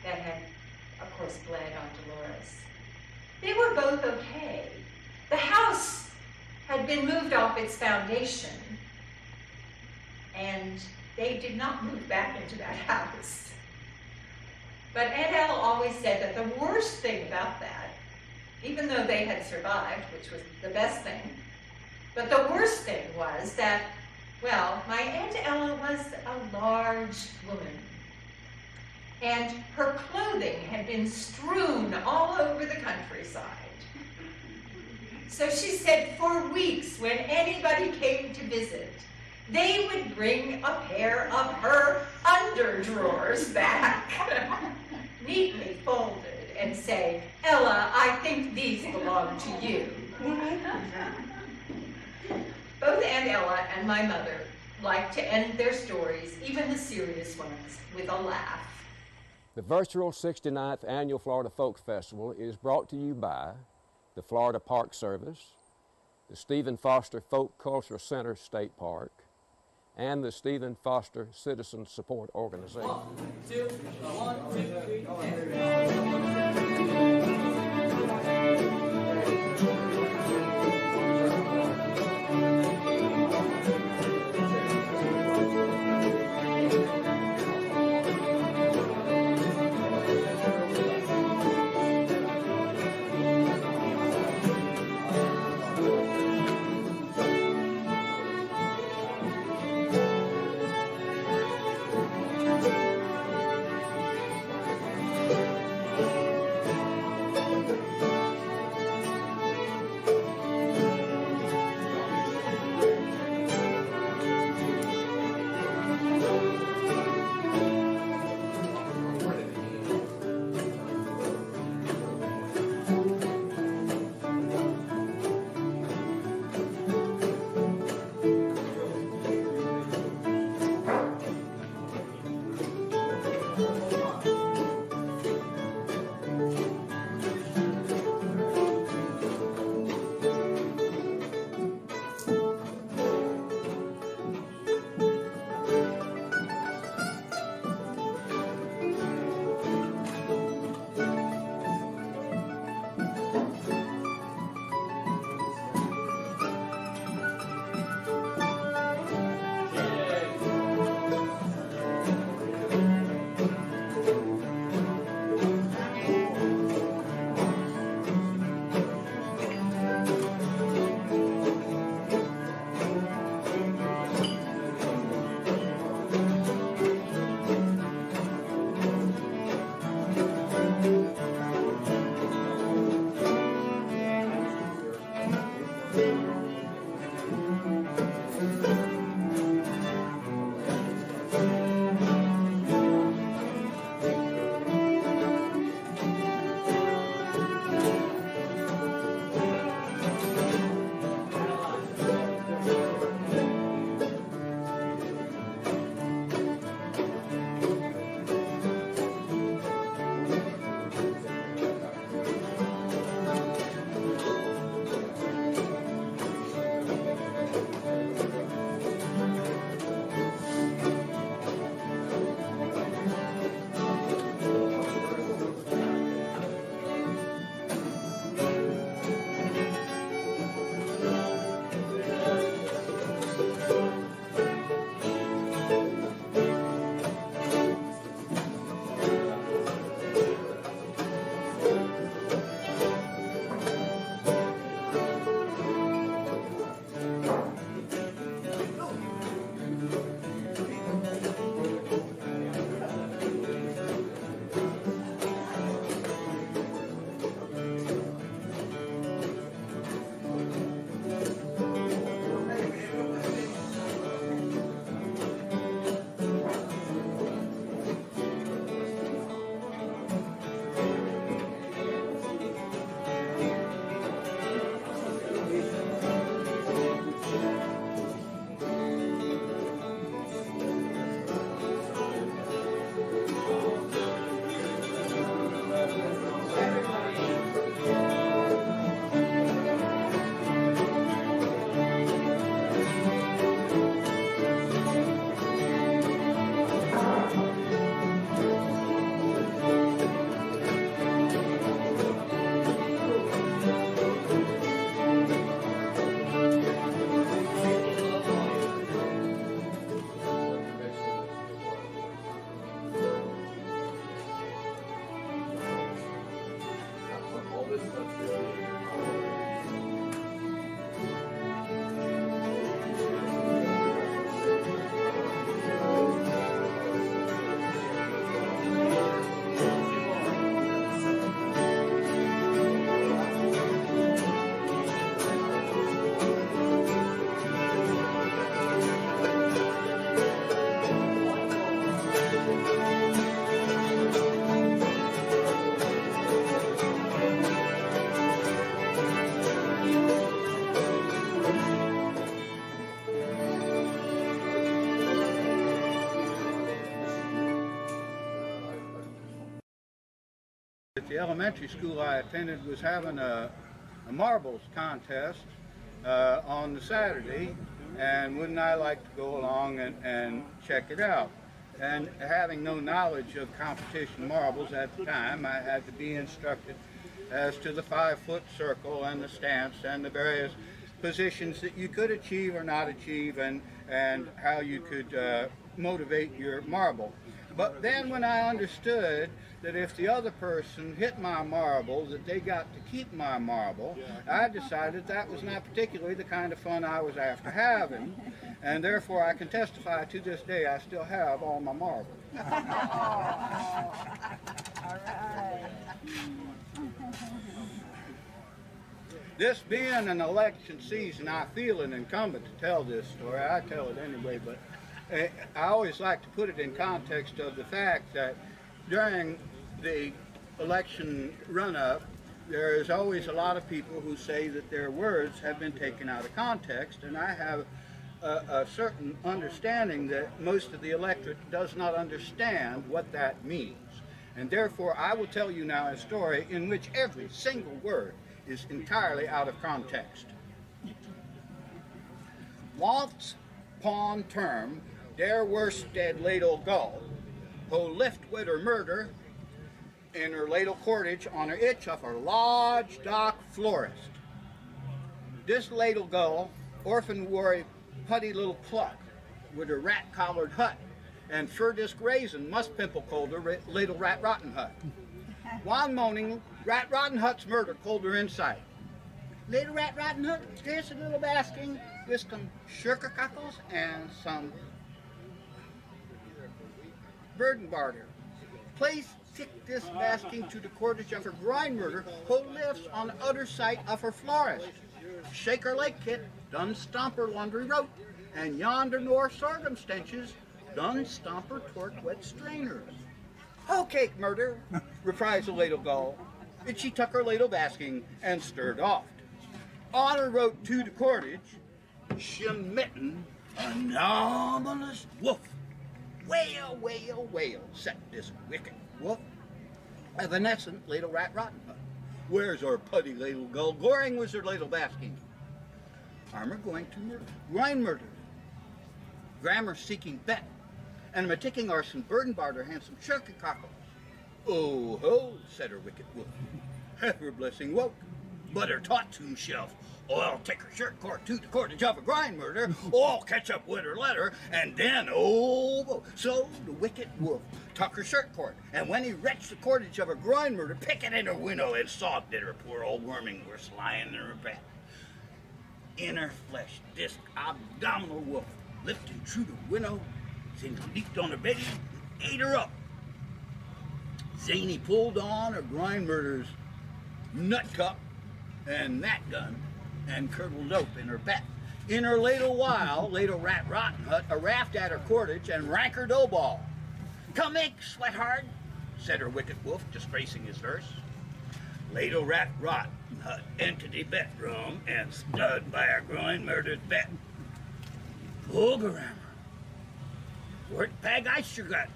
that had, of course, bled on Dolores. They were both okay. The house had been moved off its foundation, and they did not move back into that house. But Aunt Ella always said that the worst thing about that, even though they had survived, which was the best thing, but the worst thing was that, well, my Aunt Ella was a large woman, and her clothing had been strewn all over the countryside. So she said for weeks, when anybody came to visit, they would bring a pair of her underdrawers back, neatly folded, and say, "Ella, I think these belong to you." Both Aunt Ella and my mother like to end their stories, even the serious ones, with a laugh. The virtual 69th Annual Florida Folk Festival is brought to you by the Florida Park Service, the Stephen Foster Folk Culture Center State Park, and the Stephen Foster Citizen Support Organization. 1, 2, 3, The elementary school I attended was having a marbles contest on the Saturday, and wouldn't I like to go along and check it out? And having no knowledge of competition marbles at the time, I had to be instructed as to the 5-foot circle and the stance and the various positions that you could achieve or not achieve, and how you could motivate your marble. But then when I understood that if the other person hit my marble, that they got to keep my marble, I decided that was not particularly the kind of fun I was after having, and therefore I can testify to this day I still have all my marbles. All right. This being an election season, I feel it incumbent to tell this story. I tell it anyway, but I always like to put it in context of the fact that during the election run-up, there is always a lot of people who say that their words have been taken out of context, and I have a certain understanding that most of the electorate does not understand what that means. And therefore, I will tell you now a story in which every single word is entirely out of context. Once upon term, there worsted ladle gull, who lift with her murder in her ladle cordage on her itch of her large dark florist. This ladle gull orphan wore a putty little pluck with her rat-collared hut, and fur disc raisin must pimple cold her ladle rat rotten hut. One morning, Rat Rotten Hut's murder called her inside. Little Rat Rotten Hut, there's a little basking with some sugar cockles and some bird and barter. Please stick this basking to the cordage of her grind murder, who lives on the other side of her florist. Shake her leg kit, done stomp her laundry rope, and yonder nor sorghum stenches, done stomp her torque wet strainers. Okay, murder, reprised the ladle gull, and she took her ladle basking and stirred off. On her road to the cordage, she mitten anomalous wolf. Wail, wail, wail, said this wicked wolf. Evanescent ladle rat rotten hut. Where's our putty ladle gull? Goring was her ladle basking. Armor going to murder, grind murder. Grammar seeking bet. And a ticking arson burden barter handsome shirky cockles. Oh ho, said her wicked wolf. Her blessing woke, but her taught to himself. Oh, I'll take her shirt cord to the cordage of a grind murder. Oh, I'll catch up with her letter, and then oh, so the wicked wolf took her shirt cord, and when he wrenched the cordage of a grind murder, pick it in her window and sobbed at her poor old worming worse lying in her bed. In her flesh, this abdominal wolf lifted through the window. Then he leaped on her bed and ate her up. Then he pulled on her grind murder's nut cup and that gun and curdled up in her back. In her ladle while, ladle rat rotten hut, a raft at her cordage and rank her dough ball. Come make, sweatheart, said her wicked wolf, disgracing his verse. Ladle rat rotten hut entered the bedroom and stood by her grind murder's bed. Overhammer. What bag ice you got?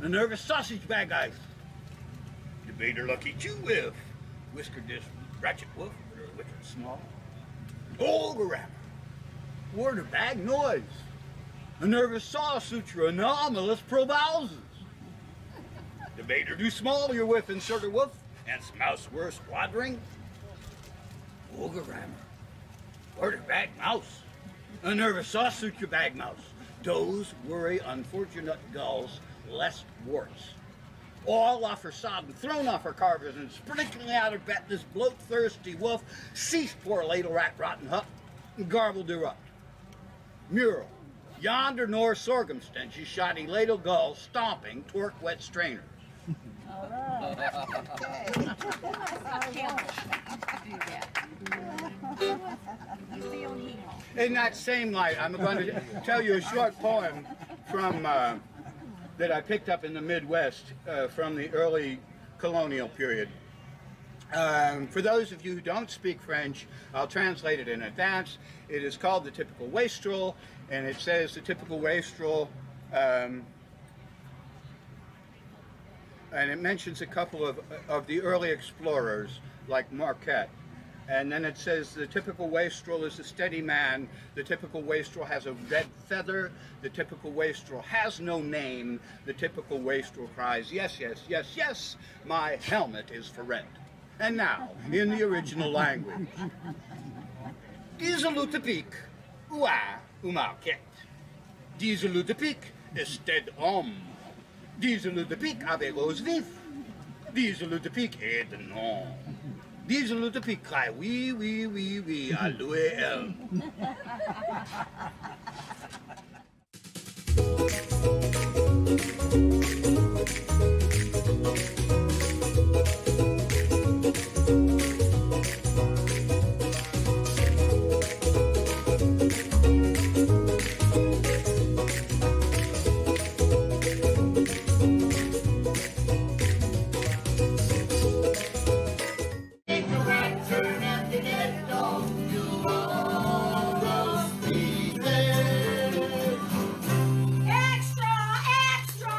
A nervous sausage bag ice. You made her lucky chew with. Whiskered this ratchet wolf with her wicked small. Overhammer. Word her bag noise. A nervous saw suture anomalous probowsers. You made her do small your whiff and sort of wolf and mouse were squaddering. Overhammer. Word her bag mouse. A nervous saw suture bag mouse. Doze, worry, unfortunate gulls, lest warts. All off her sodden, thrown off her carvers, and sprinkling out her bet, this bloat-thirsty wolf ceased poor ladle rat rotten hut, and garbled her up. Mural, yonder nor sorghum stenches, shoddy ladle gull, stomping, torque wet strainers. All right. In that same light, I'm going to tell you a short poem from that I picked up in the Midwest from the early colonial period. For those of you who don't speak French, I'll translate it in advance. It is called The Typical Wastrel, and it says the typical wastrel and it mentions a couple of the early explorers like Marquette. And then it says the typical wastrel is a steady man. The typical wastrel has a red feather. The typical wastrel has no name. The typical wastrel cries, yes, yes, yes, yes, my helmet is for rent. And now, in the original language. Diesel de pic, oua, ou Marquette. Diesel de pic, ested homme. Diesel de pic avec rose vif. Diesel de pic est de nom. Diesel de pic crie oui, oui, oui, oui, à louer elle. Extra, extra,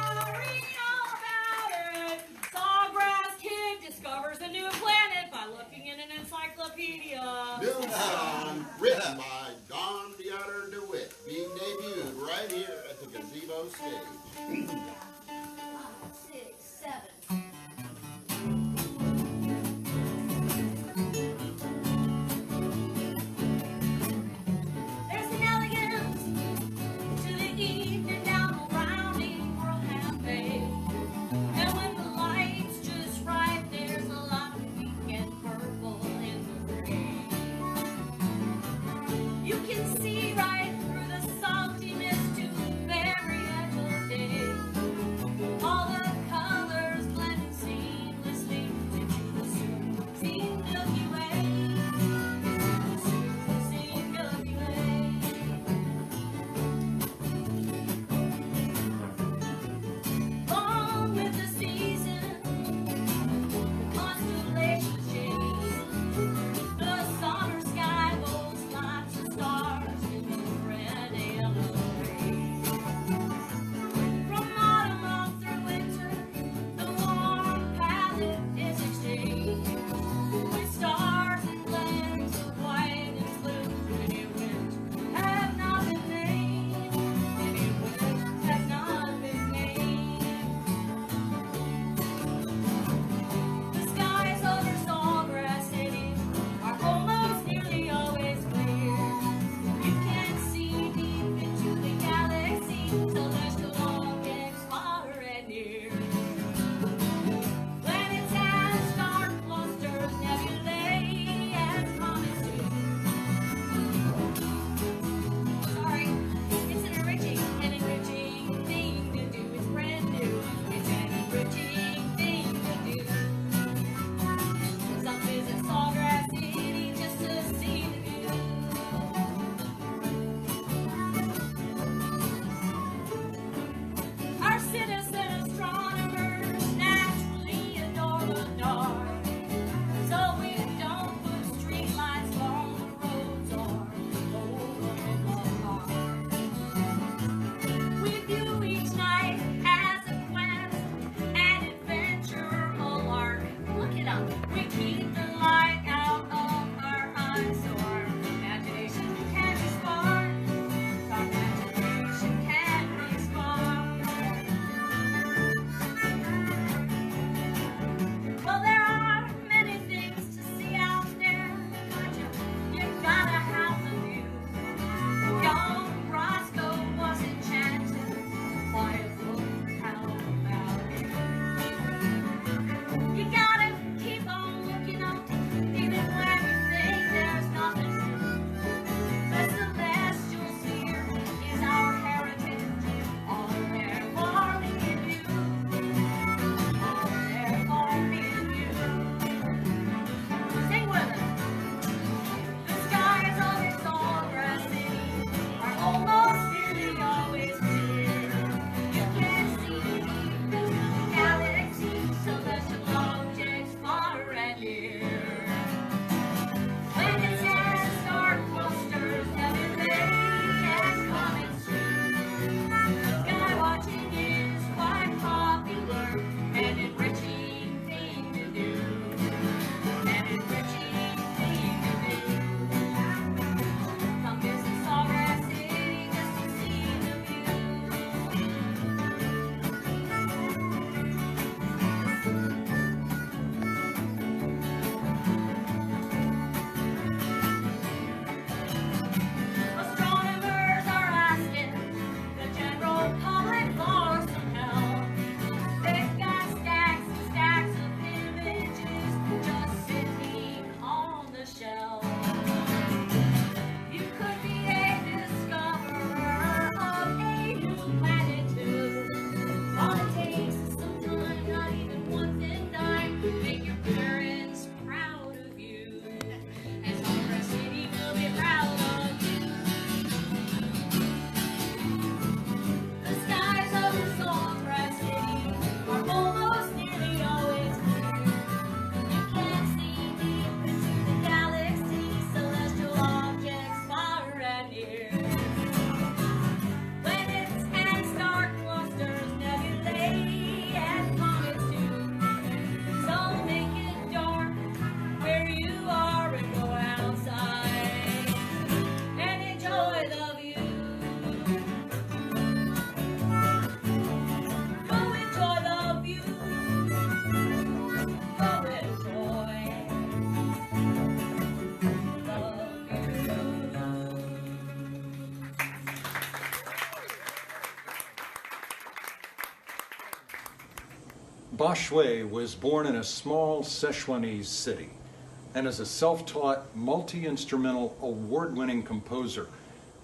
Ba Shui was born in a small Sichuanese city and is a self-taught, multi-instrumental, award-winning composer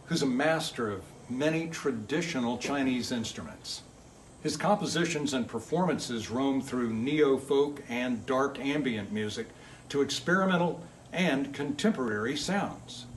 who's a master of many traditional Chinese instruments. His compositions and performances roam through neo-folk and dark ambient music to experimental and contemporary sounds.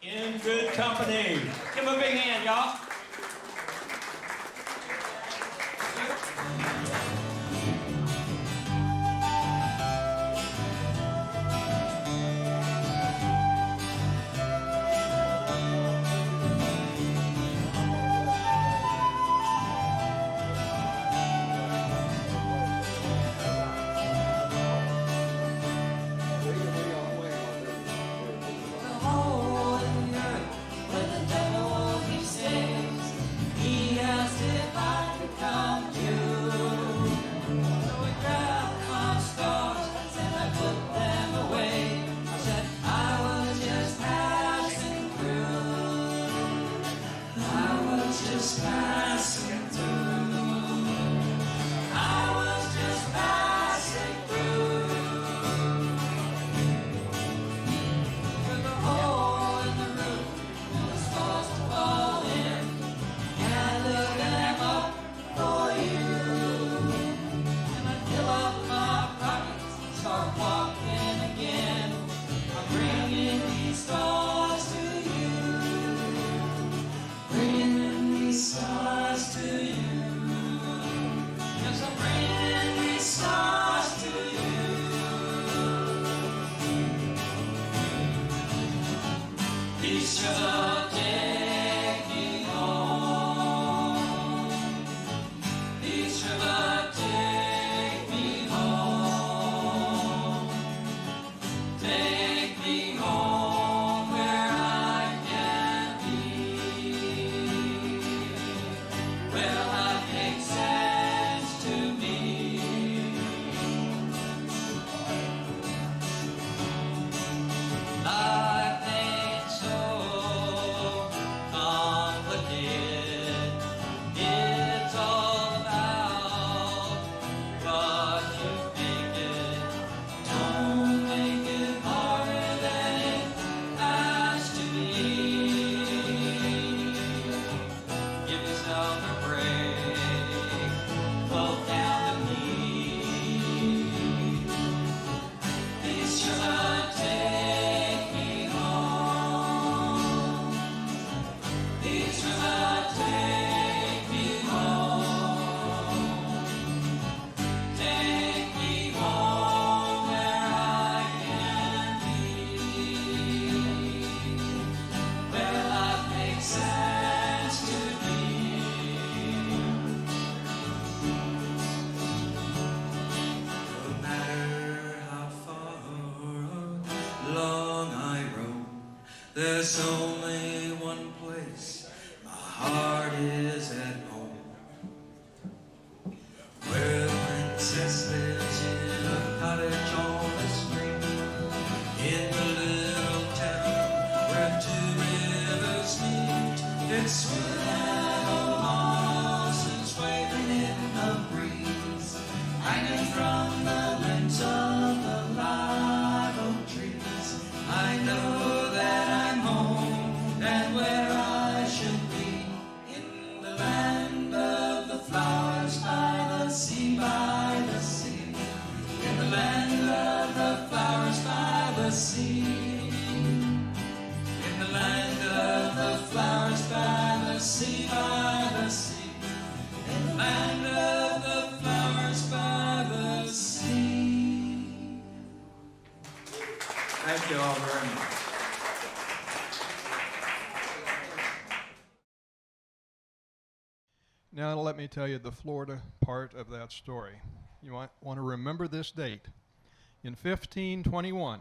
In good company. Give him a big hand, y'all. Life ain't so There's only one place my heart is at home, where the princess lives in a cottage on the stream, in the little town where two rivers meet. It's sweet and blossoms waving in the breeze, hanging from the limbs of the live oak trees. I know that I'm home and where I should be, in the land of the flowers by the sea, by the sea, in the land of the flowers by the sea, in the land of the flowers by the sea, by the sea, in the land of the flowers by the sea. Thank you all very much. Now let me tell you the Florida part of that story. You want to remember this date. In 1521,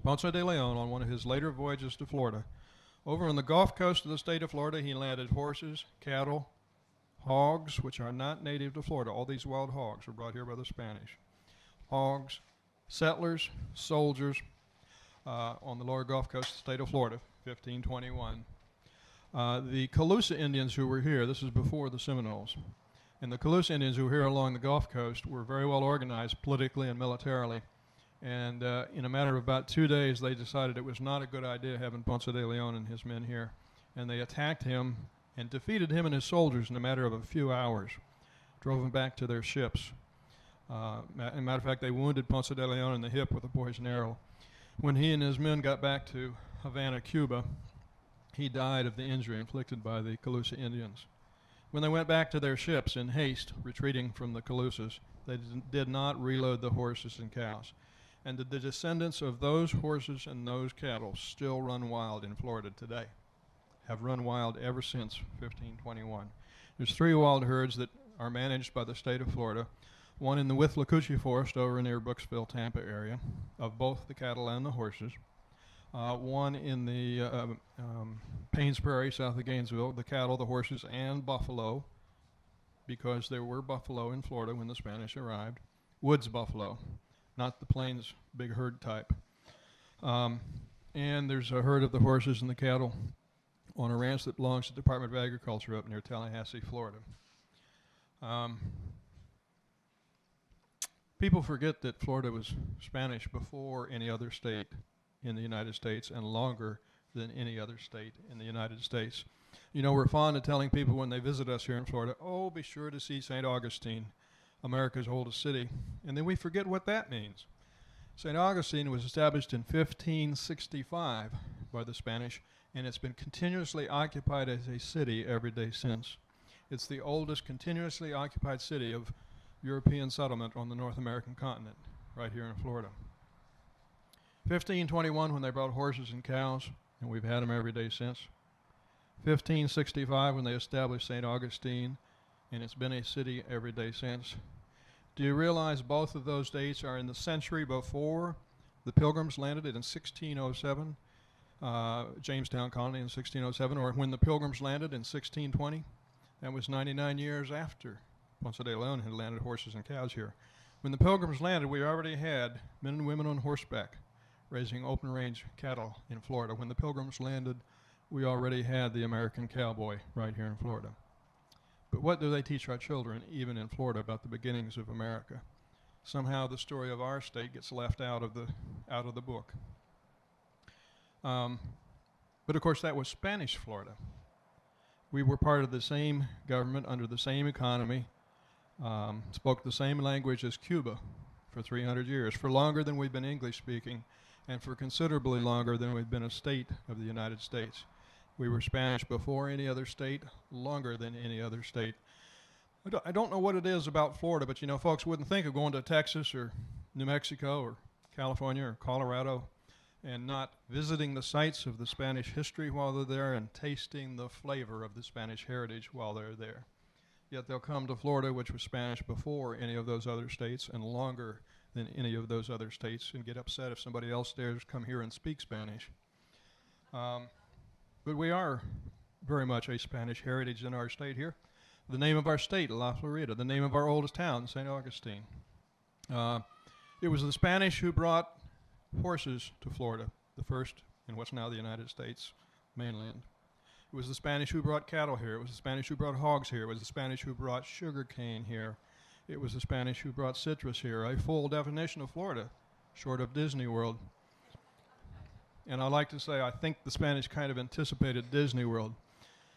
Ponce de Leon, on one of his later voyages to Florida, over on the Gulf Coast of the state of Florida, he landed horses, cattle, hogs, which are not native to Florida. All these wild hogs were brought here by the Spanish. Hogs, settlers, soldiers on the lower Gulf Coast of the state of Florida, 1521. The Calusa Indians who were here, this is before the Seminoles, and the Calusa Indians who were here along the Gulf Coast were very well organized politically and militarily. And in a matter of about 2 days, they decided it was not a good idea having Ponce de Leon and his men here. And they attacked him and defeated him and his soldiers in a matter of a few hours, drove them back to their ships. As a matter of fact, they wounded Ponce de Leon in the hip with a poisoned arrow. When he and his men got back to Havana, Cuba, he died of the injury inflicted by the Calusa Indians. When they went back to their ships in haste, retreating from the Calusas, they did not reload the horses and cows. And the descendants of those horses and those cattle still run wild in Florida today, have run wild ever since 1521. There's 3 wild herds that are managed by the state of Florida, one in the Withlacoochee Forest over near Brooksville, Tampa area, of both the cattle and the horses. One in the Paynes Prairie, south of Gainesville, the cattle, the horses, and buffalo, because there were buffalo in Florida when the Spanish arrived. Woods buffalo, not the plains big herd type. And there's a herd of the horses and the cattle on a ranch that belongs to the Department of Agriculture up near Tallahassee, Florida. People forget that Florida was Spanish before any other state in the United States and longer than any other state in the United States. You know, we're fond of telling people when they visit us here in Florida, oh, be sure to see St. Augustine, America's oldest city. And then we forget what that means. St. Augustine was established in 1565 by the Spanish, and it's been continuously occupied as a city every day since. It's the oldest continuously occupied city of European settlement on the North American continent, right here in Florida. 1521, when they brought horses and cows, and we've had them every day since. 1565, when they established St. Augustine, and it's been a city every day since. Do you realize both of those dates are in the century before the Pilgrims landed in 1607, Jamestown Colony in 1607, or when the Pilgrims landed in 1620? That was 99 years after Ponce de Leon had landed horses and cows here. When the Pilgrims landed, we already had men and women on horseback raising open range cattle in Florida. When the Pilgrims landed, we already had the American cowboy right here in Florida. But what do they teach our children, even in Florida, about the beginnings of America? Somehow the story of our state gets left out of the book. But of course that was Spanish Florida. We were part of the same government under the same economy, spoke the same language as Cuba for 300 years, for longer than we've been English speaking, and for considerably longer than we've been a state of the United States. We were Spanish before any other state, longer than any other state. I don't know what it is about Florida, but you know, folks wouldn't think of going to Texas or New Mexico or California or Colorado and not visiting the sites of the Spanish history while they're there and tasting the flavor of the Spanish heritage while they're there. Yet they'll come to Florida, which was Spanish before any of those other states and longer than any of those other states, and get upset if somebody else dares come here and speak Spanish. But we are very much a Spanish heritage in our state here. The name of our state, La Florida, the name of our oldest town, St. Augustine. It was the Spanish who brought horses to Florida, the first in what's now the United States mainland. It was the Spanish who brought cattle here. It was the Spanish who brought hogs here. It was the Spanish who brought sugar cane here. It was the Spanish who brought citrus here. A full definition of Florida, short of Disney World. And I like to say I think the Spanish kind of anticipated Disney World.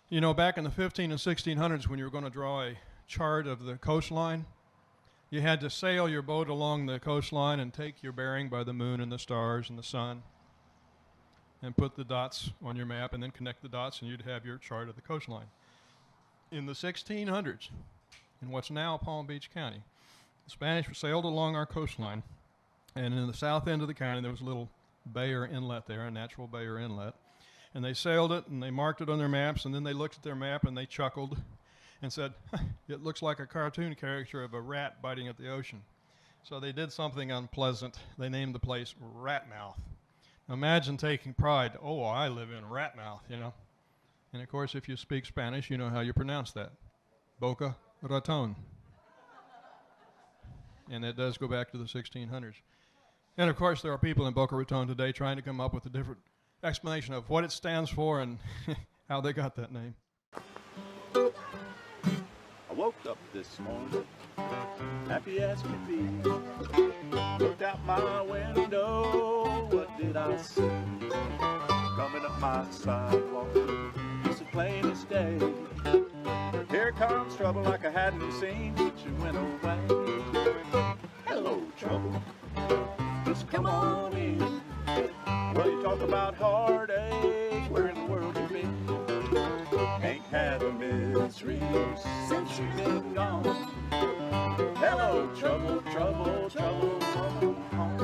You know, back in the 15 and 1600s, when you were going to draw a chart of the coastline, you had to sail your boat along the coastline and take your bearing by the moon and the stars and the sun and put the dots on your map and then connect the dots and you'd have your chart of the coastline. In the 1600s, in what's now Palm Beach County, the Spanish sailed along our coastline, and in the south end of the county there was a little bay or inlet there, a natural bay or inlet, and they sailed it and they marked it on their maps, and then they looked at their map and they chuckled and said, it looks like a cartoon character of a rat biting at the ocean. So they did something unpleasant. They named the place Ratmouth. Imagine taking pride, oh, I live in Ratmouth, you know. And of course, if you speak Spanish, you know how you pronounce that. Boca Raton. And that does go back to the 1600s. And of course, there are people in Boca Raton today trying to come up with a different explanation of what it stands for and how they got that name. I woke up this morning, happy as could be. Looked out my window, what did I see? Coming up my sidewalk, it's as plain as day. Here comes trouble like I hadn't seen since you went away. Hello, trouble, just come on in. Well, you talk about heartache, where in the world you been? Ain't had a misery since you've been gone. Hello, trouble, trouble, trouble, welcome home.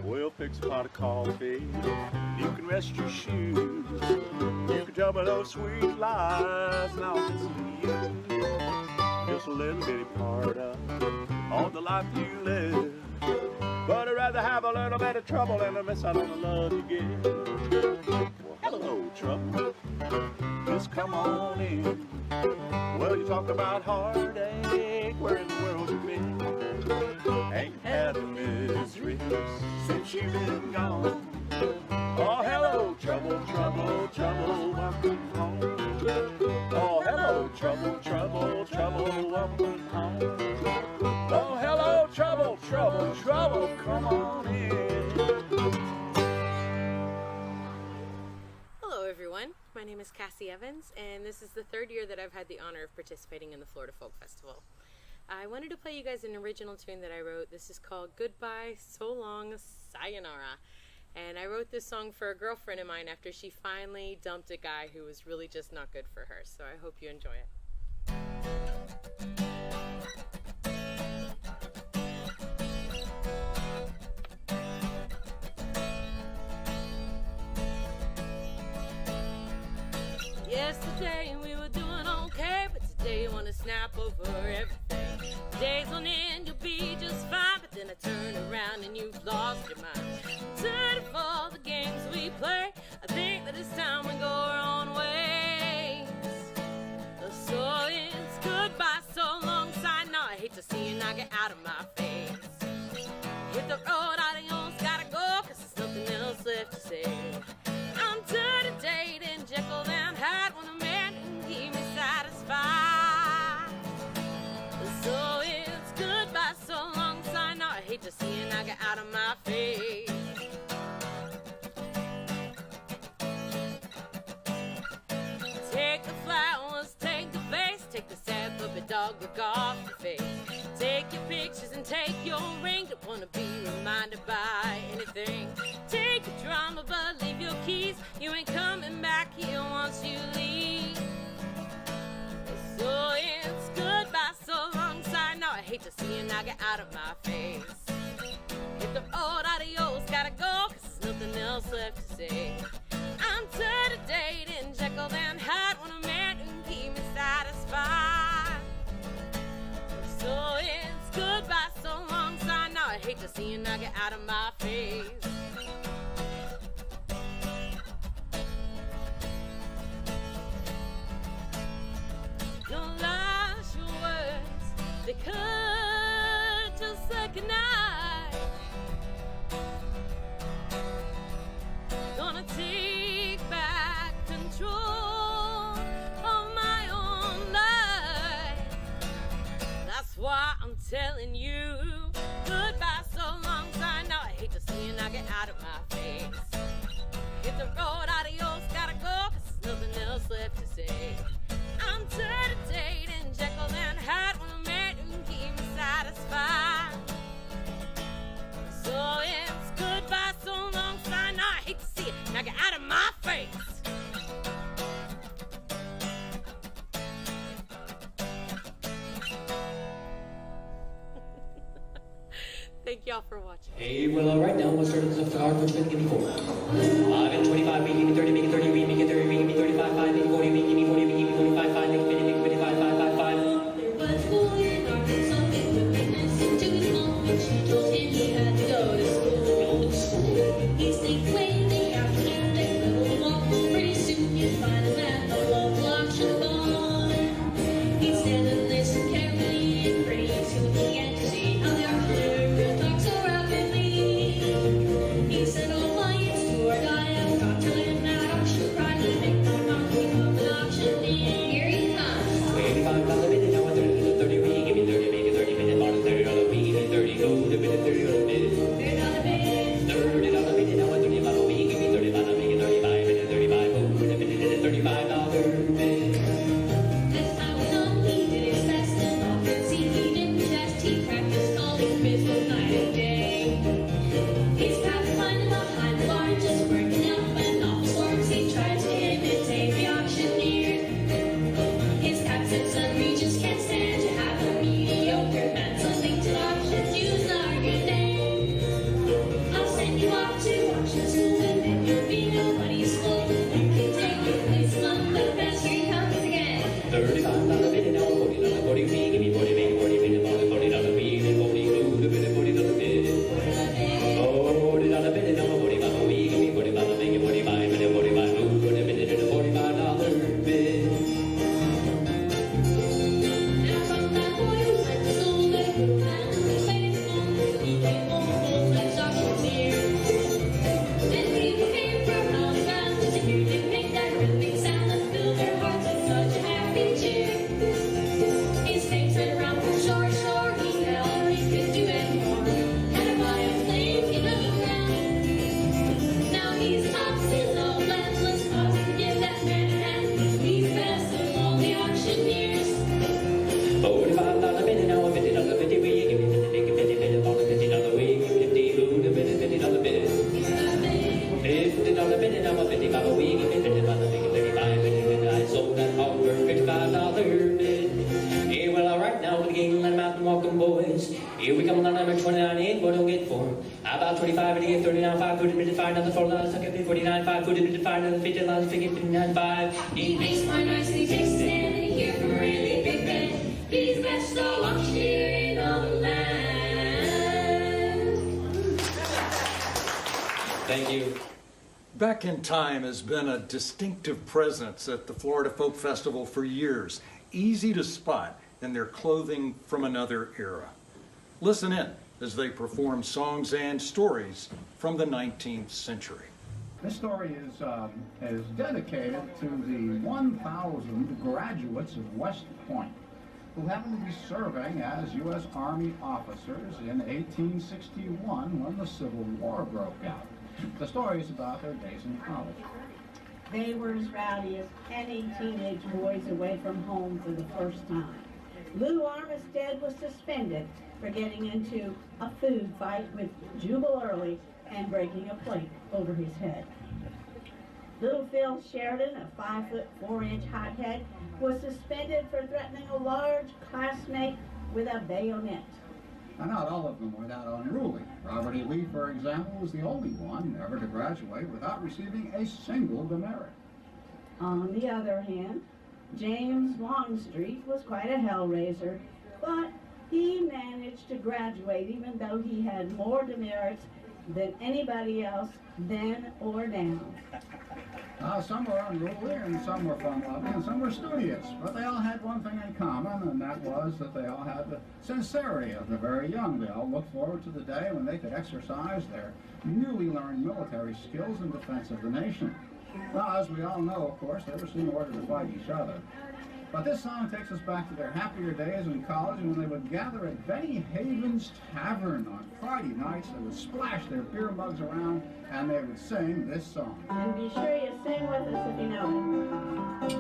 We'll fix a pot of coffee, you can rest your shoes. You can tell me those sweet lies, and I'll listen to you. Just a little bitty part of all the life you live. But I'd rather have a little bit of trouble than to miss out on the love you give. Well, hello, trouble, just come on in. Well, you talk about heartache, where in the world you been? Ain't had a misery since you've been gone. Oh, hello, trouble, trouble, trouble, welcome home. Oh, hello, trouble, trouble, trouble, welcome home. Oh, hello, trouble, trouble, trouble, come on in. Hello, everyone. My name is Cassie Evans, and this is the third year that I've had the honor of participating in the Florida Folk Festival. I wanted to play you guys an original tune that I wrote. This is called Goodbye, So Long, Sayonara. And I wrote this song for a girlfriend of mine after she finally dumped a guy who was really just not good for her. So I hope you enjoy it. Yesterday we were doing okay, but today you want to snap over everything. Days on end you'll be just fine, but then I turn around and you've lost your mind. I'm tired of all the games we play. I think that it's time we go our own ways. So it's goodbye, so long, sign. Now I hate to see you now get out of my face. Hit the road, adios, gotta go, cause there's nothing else left to say. I'm tired of dating Jekyll and Hyde when a man can keep me satisfied. So it's goodbye, so long, sign. Now I hate to see you now get out of my face. Take the flowers, take the vase, take the sad puppy dog look off your face. Take your pictures and take your ring. Don't wanna be reminded by anything. Take your drama but leave your keys. You ain't coming back here once you leave. So it's goodbye, so long, sign. Now I hate to see you now get out of my face. Hit the road, adios, see you knock it out of my face. Don't last your words, they cut just like a knife. Gonna take back control of my own life. That's why I'm telling you goodbye so long time. Now I hate to see you knock it out of my face. Hit the road, adios, gotta go, 'cause there's nothing else left to say. I'm tired of dating Jekyll and Hyde when a man who can keep me satisfied. So it's goodbye so long sign. Now I hate to see it, now get out of my face. Thank y'all for watching. Hey, well, all right, now let's start this off. What you give me 4? 5 and 25, make me 30, make it 30, make it 30, make me 35, 5, make it 40, make me 40, make me 45, 5, make it 50, make it 55, 5, 5, 5. There was a boy in Arkansas who took goodness to his mom when she told him he had to go to school. He sneaked away in the afternoon, they little walk. Pretty soon you'd find him at the local auction barn. He'd stand and listen carefully and pretty soon he began to see how the auctioneer could talk so rapidly. He said, "Oh, my, it's do or die. I've got to win that auction prize and make my mouth become an auctioneer." Here he comes. $85 bid, now a 30 to 30, we give me 30, make it 30, minute, bottom $30, we give me 30, go to bid, $30 bid. $30 bid, now a 30 bottle, we give me 30 bottle, make it 35, minute, 35, go to bid, $35 bid. That's how he done. He did his best and often see he didn't just. He practiced all his bids both night and day. His path climbing behind the barn, just working up and off his works. He tried to imitate the auctioneer. His captains and regents can't stand to have a mediocre man. So think to auctions, use our good name. I'll send you off to auction school and then you'll be nobody's fool. You can take your place among the best. Here he comes again. $35 bid, now $40, 40, we give me 40, make it 40, minute, bottom $40, we give me 40, go to bid, $40 bid. $40 bid, now a 40 bottle, we give me 40 bottle, make it 45, minute, 45, go to bid, $45 bid. Now from that boy who went to school, they grew and they played his song. He came home full as auctioneer. Then people came from all around just to hear him make that rhythmic sound that filled their hearts with such a happy cheer. His face went round from shore to shore. He had all he could do and more. Had to buy a plane, he looked around. Now he's tops in the landless cause he can give that man a hand. He's best of all the auctioneers. $45 bid, now a $50 bid, we give me 50, make it 50, minute, bottom $50, we give me 50, go to bid, $50 bid. $50 bid, now a 50 bottle, we give me 50 bottle, make it 35, minute, I sold that hog for $55 bid. Hey, well, all right, now with the game, let 'em out and walk 'em, boys. Here we come on number 29, 8, what don't get for 'em? How about 25, 88, 39, 5, put it in 5, another $4, suck it, 49, 5, put it in 5, another $50, figure 59, 5. He makes my nights and he takes a stand and he hear from a really big band. He's best of auctioneer in all the land. Thank you. Back in Time has been a distinctive presence at the Florida Folk Festival for years, easy to spot in their clothing from another era. Listen in as they perform songs and stories from the 19th century. This story is dedicated to the 1,000 graduates of West Point who happened to be serving as U.S. Army officers in 1861 when the Civil War broke out. The story is about their days in college. They were as rowdy as any teenage boys away from home for the first time. Lou Armistead was suspended for getting into a food fight with Jubal Early and breaking a plate over his head. Little Phil Sheridan, a 5'4" hothead, was suspended for threatening a large classmate with a bayonet. Now, not all of them were that unruly. Robert E. Lee, for example, was the only one ever to graduate without receiving a single demerit. On the other hand, James Longstreet was quite a hellraiser, but He managed to graduate even though he had more demerits than anybody else then or now. Some were unruly and some were fun-loving and some were studious, but they all had one thing in common, and that was that they all had the sincerity of the very young. They all looked forward to the day when they could exercise their newly learned military skills in defense of the nation. Well, as we all know, of course, they were soon ordered to fight each other. But this song takes us back to their happier days in college when they would gather at Benny Haven's Tavern on Friday nights. They would splash their beer mugs around and they would sing this song. And be sure you sing with us if you know it.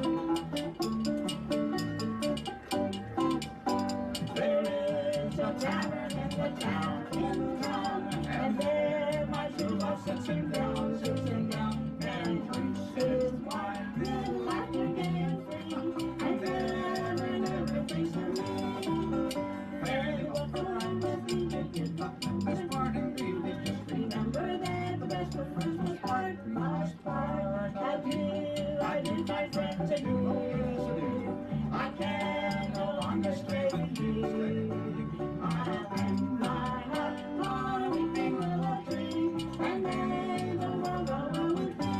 There is a tavern in the town, and there my true love sits him down, and he drinks his wine with laughter gay and free, and never thinks of me. Fairly well for I'm with me, this parting greed, just remember that the best of friends must part, must part. I do, my friends, adieu. I can no longer stay with you. I'll hang my hat on a weeping willow tree, and may the world go well with me.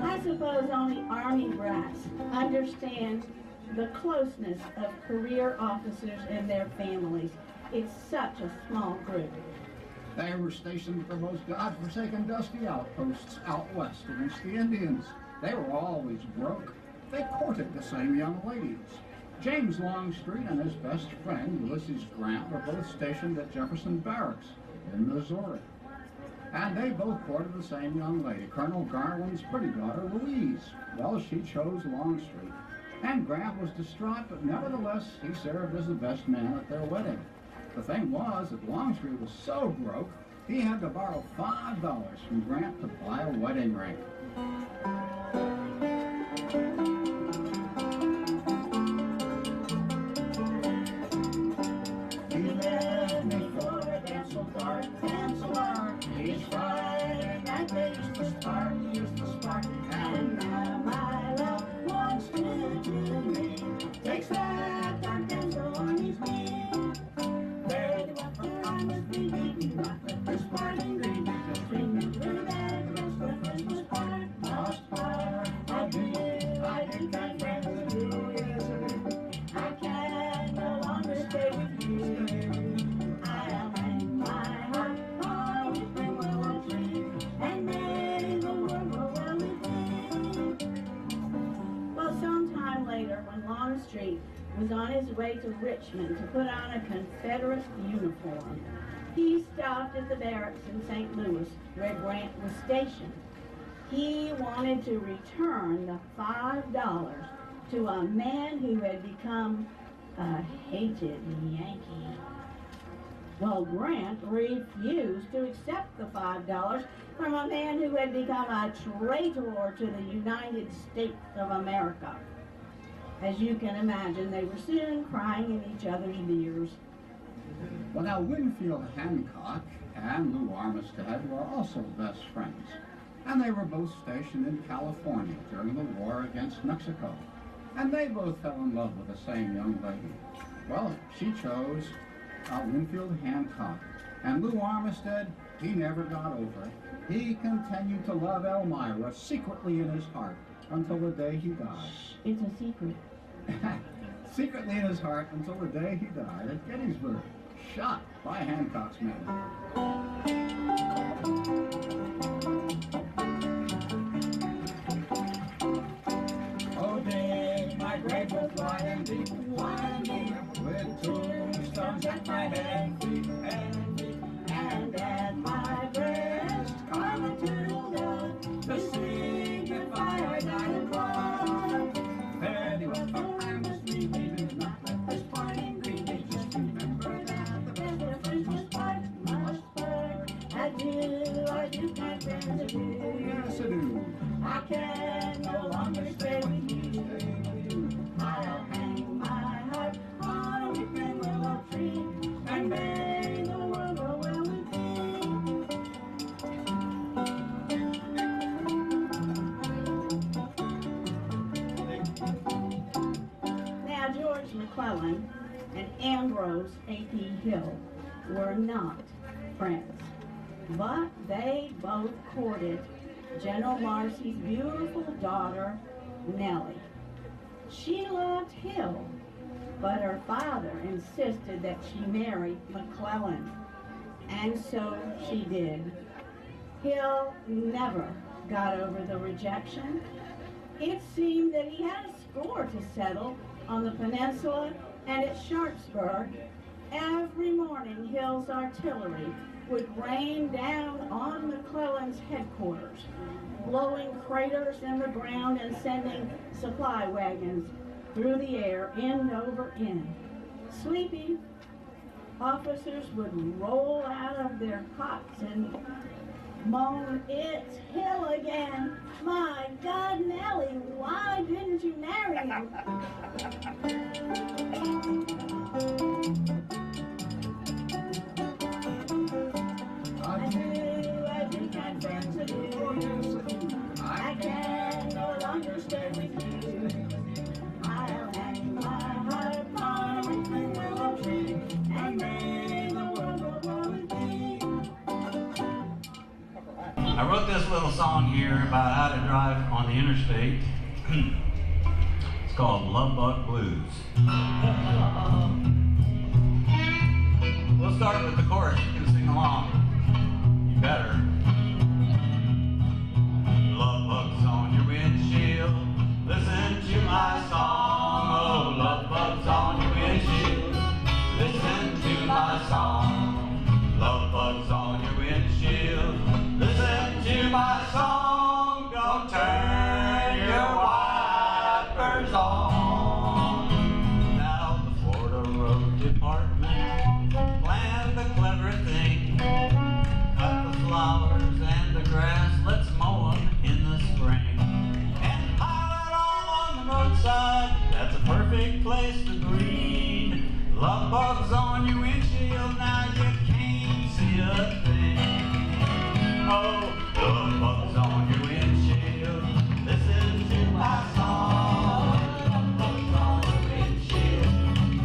I suppose only Army brats understand the closeness of career officers and their families. It's such a small group. They were stationed at the most godforsaken dusty outposts out west against the Indians. They were always broke. They courted the same young ladies. James Longstreet and his best friend, Ulysses Grant, were both stationed at Jefferson Barracks in Missouri. And they both courted the same young lady, Colonel Garland's pretty daughter, Louise. Well, she chose Longstreet. And Grant was distraught, but nevertheless, he served as the best man at their wedding. The thing was that Longstreet was so broke, he had to borrow $5 from Grant to buy a wedding ring. He led me for a dance so dark and so dark. Each Friday night they used to spark, and now my love wants to do me. Takes that dark damsel on his knee. Very well for promise be beaten, not let this parting grieve. Just remember that the rest of Christmas part must part. I do, kind friends, I do, yes I do. I can no longer stay with you. I'll hang my heart on a weeping willow tree, and may the world go well with me. Well, sometime later, when Longstreet was on his way to Richmond to put on a Confederate uniform, he stopped at the barracks in St. Louis, where Grant was stationed. He wanted to return the $5 to a man who had become a hated Yankee. Well, Grant refused to accept the $5 from a man who had become a traitor to the United States of America. As you can imagine, they were soon crying in each other's ears. Well, now, Winfield Hancock and Lou Armistead were also best friends, and they were both stationed in California during the war against Mexico, and they both fell in love with the same young lady. Well, she chose Winfield Hancock, and Lou Armistead, he never got over it. He continued to love Elmira secretly in his heart until the day he died. It's a secret. Secretly in his heart until the day he died at Gettysburg, shot by Hancock's men. Oh, day, my grave was wide and deep, with tombstones at my head and feet, and at my breast carved Matilda, to signify I died in blood. Very well, for I must leave me, do not let this parting grieve me. Just remember that the best of friends must part, must part. I do, my friends, adieu. Yes, I do. I can no longer stay with you. I'll hang my heart on a weeping willow tree, and may the world go well with me. Now, George McClellan and Ambrose A.P. Hill were not friends, but they both courted General Marcy's beautiful daughter, Nellie. She loved Hill, but her father insisted that she marry McClellan, and so she did. Hill never got over the rejection. It seemed that he had a score to settle on the peninsula and at Sharpsburg. Every morning, Hill's artillery would rain down on McClellan's headquarters, blowing craters in the ground and sending supply wagons through the air, end over end. Sleepy officers would roll out of their cots and moan, "It's Hill again. My God, Nellie, why didn't you marry him?" I do, can't bear to do. I can no longer stay with you. I'll hang my heart upon the willow tree, and then the world will grow with me. I wrote this little song here about how to drive on the interstate. It's called Love Bug Blues. We'll start with the chorus. You can sing along. You better. Love bugs on your windshield. Listen to my song. Oh, love bugs on your windshield. Listen to my song. Love bugs on your windshield. Listen to my song. Don't turn your wipers on. Now the Florida Road Department planned a clever thing. Cut the flowers and the grass. Let's mow them in the spring. And pile it all on the roadside. That's a perfect place to breed. Love bugs on your windshield. Now you can't see a thing. Oh, love bugs on your windshield. Listen to my song. Love bugs on your windshield.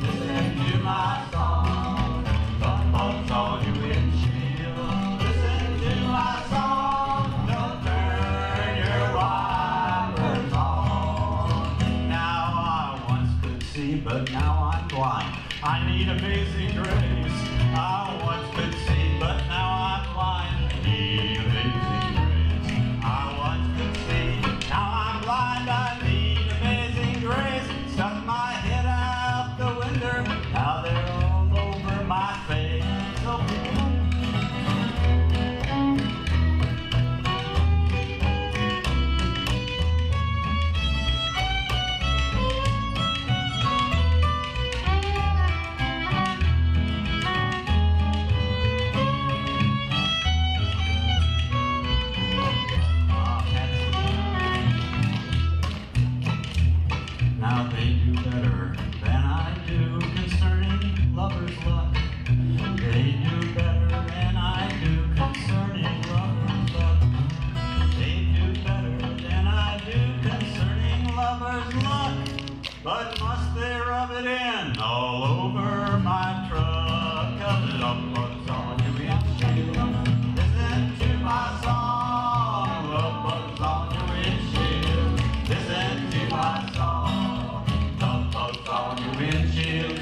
Listen to my song. Love bugs on your windshield. Listen to my song. Don't turn your wipers on. Now I once could see, but now I'm blind. I need amazing grace. I once could see, but now I'm blind. I need amazing grace. I once could see, now I'm blind. I need amazing grace. Stuck my head out the window. Now they're all over my face. So now they do better than I do concerning lovers' luck. They do better than I do concerning lovers' luck. They do better than I do concerning lovers' luck. But must they rub it in all over my truck? 'Cause love bugs on your windshield. Listen to my song. Love bugs on your windshield. Listen to my song. Love bugs on your windshield.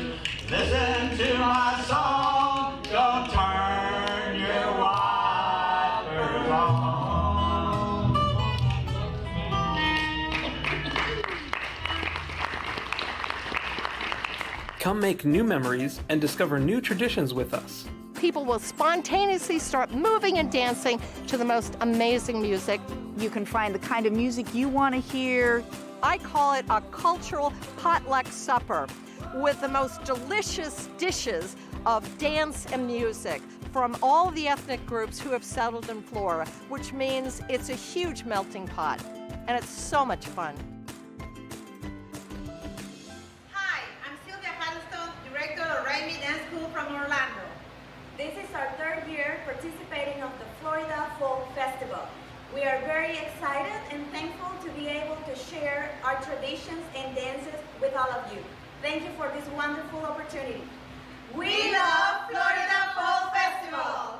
Listen to my song. Don't turn your wipers on. Come make new memories and discover new traditions with us. People will spontaneously start moving and dancing to the most amazing music. You can find the kind of music you want to hear. I call it a cultural potluck supper with the most delicious dishes of dance and music from all the ethnic groups who have settled in Florida, which means it's a huge melting pot, and it's so much fun. Hi, I'm Sylvia Huddleston, Director of Raimi Dance School from Orlando. This is our third year participating of the Florida Folk Festival. We are very excited and thankful to be able to share our traditions and dances with all of you. Thank you for this wonderful opportunity. We love Florida Folk Festival.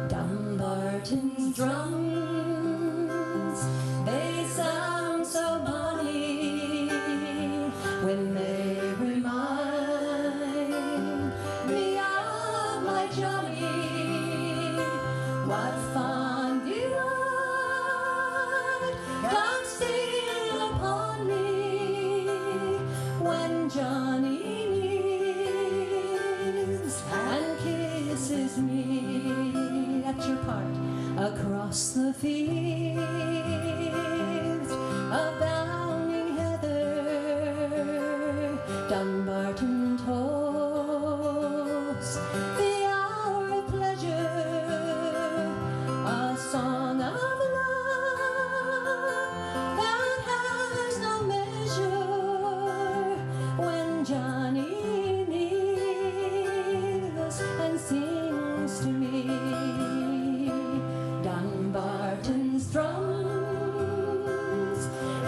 Dumbarton's drums, they sound so bonny when they remind me of my Johnny. What fun delight doth steal upon me when Johnny kneels and kisses me at your part across the fields of bounding heather. Dumbarton toasts the hour of pleasure, a song of love that has no measure when Johnny kneels and sings to me. Dumbarton's drums,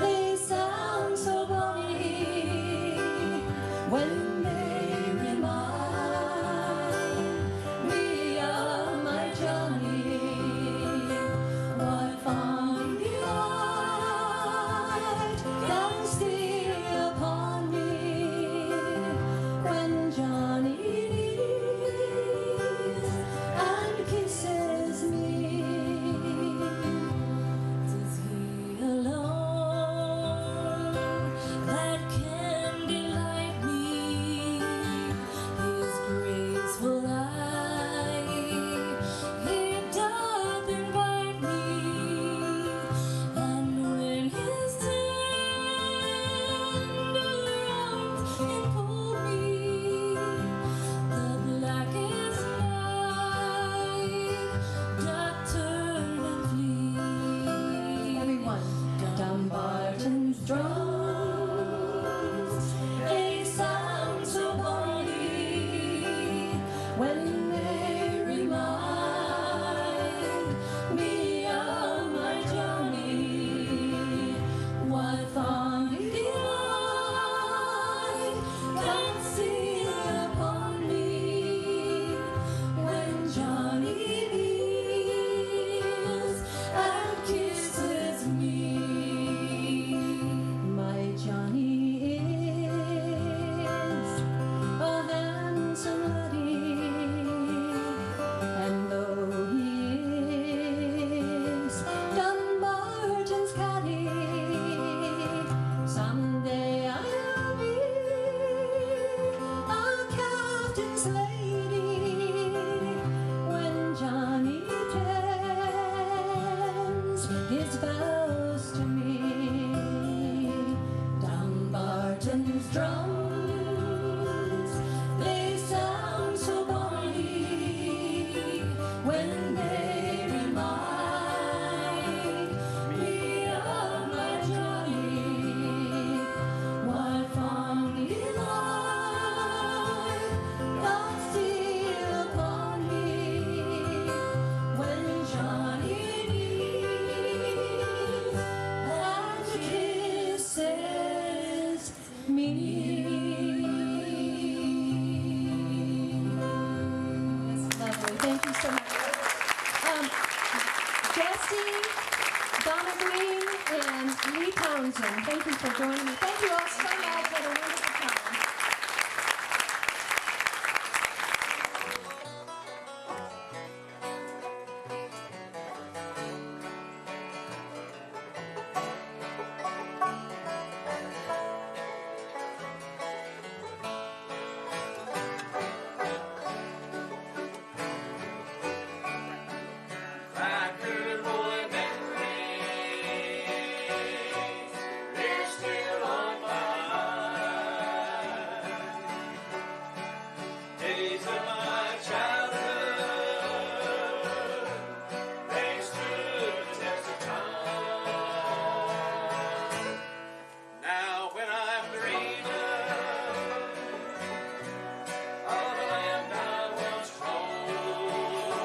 they sound so bonny when they remind me of my Johnny. What fun England's drums, they sound so bonny when they remind me of my Johnny. What fond delight doth steal upon me when Johnny kneels and kisses me. That's lovely. Thank you so much. Jesse, Donna Green, and Lee Townsend, thank you for joining me. Thank you all so much. What a wonderful time. Cracker boy memories, they're still on my mind. Days of my childhood, they stood the test of time. Now when I'm dreaming of the land I once roamed,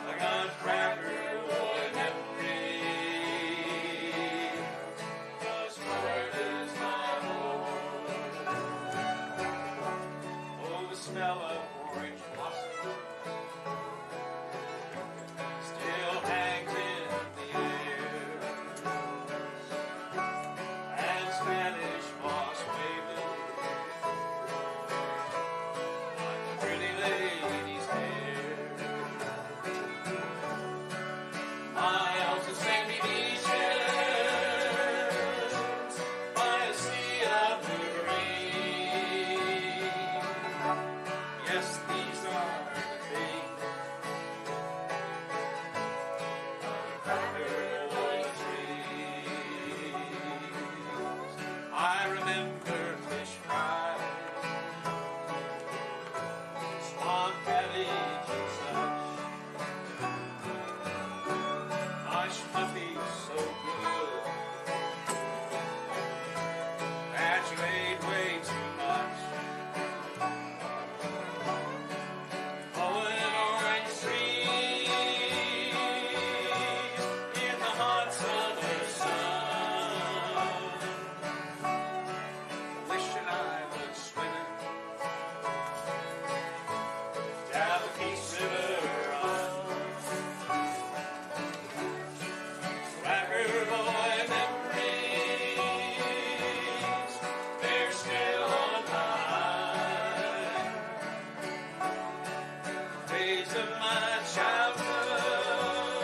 I got cracker boy memories, 'cause Florida's my home. Oh, the smell of orange blossom still hangs in the air, and Spanish moss waving like a pretty lady's hair. Miles of sandy beaches by a sea of blue green. Yes, these are the days of the cracker boy trees. I remember fish fries, swamp cabbage and such. Mush puppies so good that you ate way too much. Pulling orange trees in the hot summer sun. Wishing I was swimming down the Peace River on. Cracker boy memories, they're still on mine. Days of my childhood,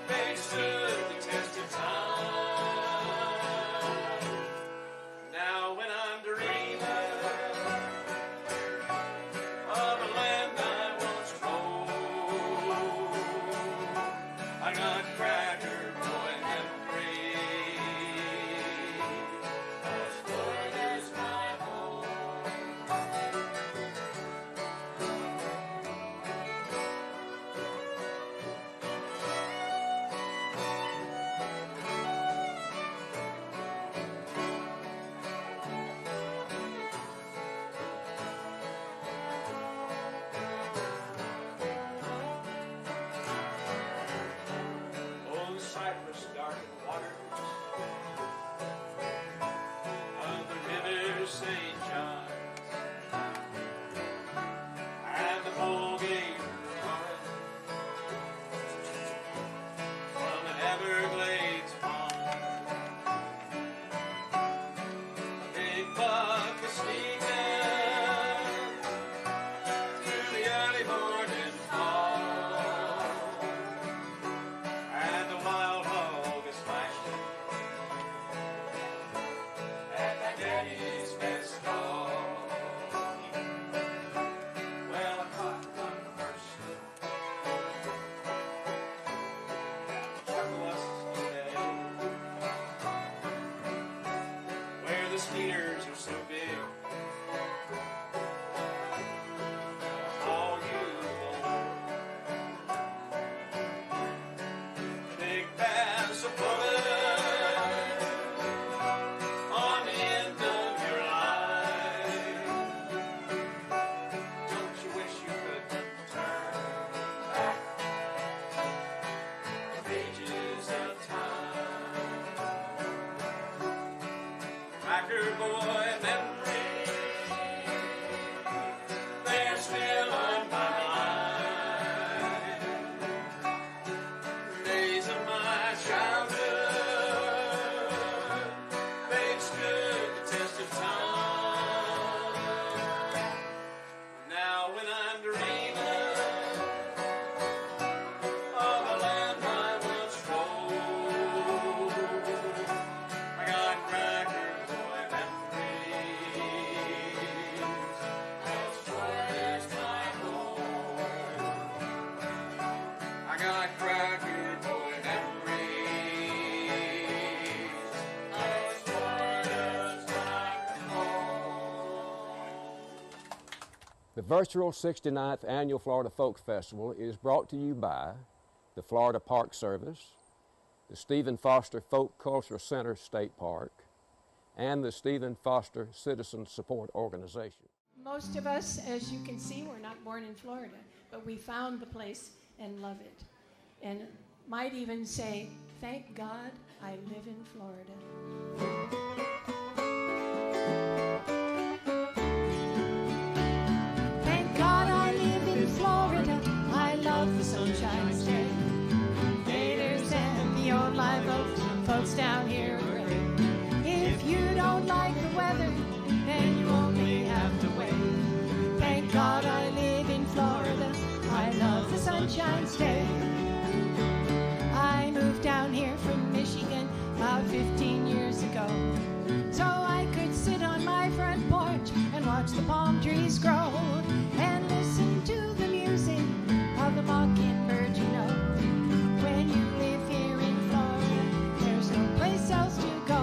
they stood the test of time. Now when I'm dreaming of a land I once roamed, I got cracker boy memories, 'cause Florida's my home. Oh, the cypress darkened waters of the river St. John, and the Mulgate Run from an Everglades pond. A big buck is sneaking through the early morning fog, and the wild hog is flashing at my daddy's best dog. Well, I caught one first, now chuckle us today. mosquitoes are so big. All you want, big bags of blood on the end of your eye. Don't you wish you could turn back the pages of time? Cracker boy memories, they're still on my mind. The days of my childhood, they've stood the test of time. Now when I'm dreaming of a land I once rode, I got cracker boy memories. That's where's my home. I got cracker boy memories. That's where's my home. The virtual 69th Annual Florida Folk Festival is brought to you by the Florida Park Service, the Stephen Foster Folk Cultural Center State Park, and the Stephen Foster Citizen Support Organization. Most of us, as you can see, were not born in Florida, but we found the place and love it. And might even say, thank God I live in Florida. Thank God I live in Florida. I love the Sunshine State. Gators and the old live oaks, folks down here are great. If you don't like the weather, then you only have to wait. Thank God I live in Florida. I love the Sunshine State. I moved down here from Michigan about 15 years ago, so I could sit on my front porch and watch the palm trees grow and listen to the music of the mockingbird, you know. When you live here in Florida, there's no place else to go.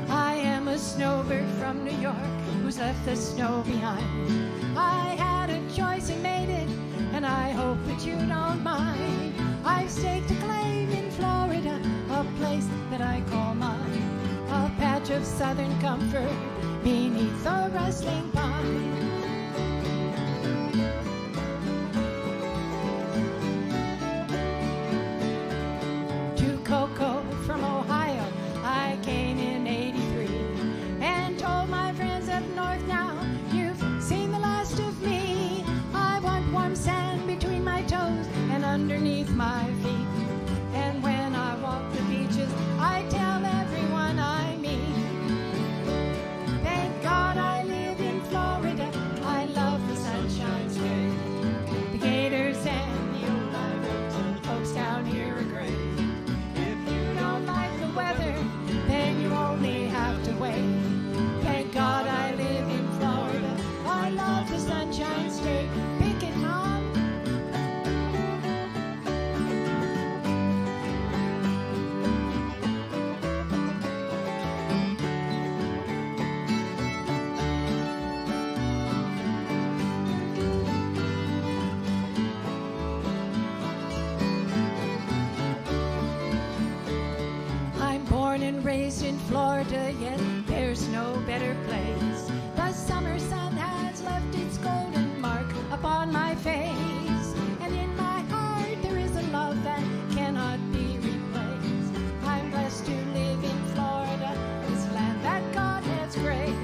I am a snowbird from New York who's left the snow behind. I had a choice and made it, and I hope that you don't mind. I've staked a claim in Florida, a place that I call mine, a patch of southern comfort beneath the rustling pine. To Cocoa from Ohio, I came in '83 and told my friends up north, now you've seen the last of me. I want warm sand between my toes and underneath my feet. And when I walk the beaches, I tell everyone I meet. Thank God I live in Florida. I love the Sunshine State. The gators and the old live oaks and the folks down here are great. If you don't like the weather, then you only have to wait. Thank God I live in Florida. I love the Sunshine State. Pick it, Mom. I'm born and raised in Florida, yet there's no better place. The summer sun has left its golden mark upon my face, and in my heart there is a love that cannot be replaced. I'm blessed to live in Florida, this land that God has graced.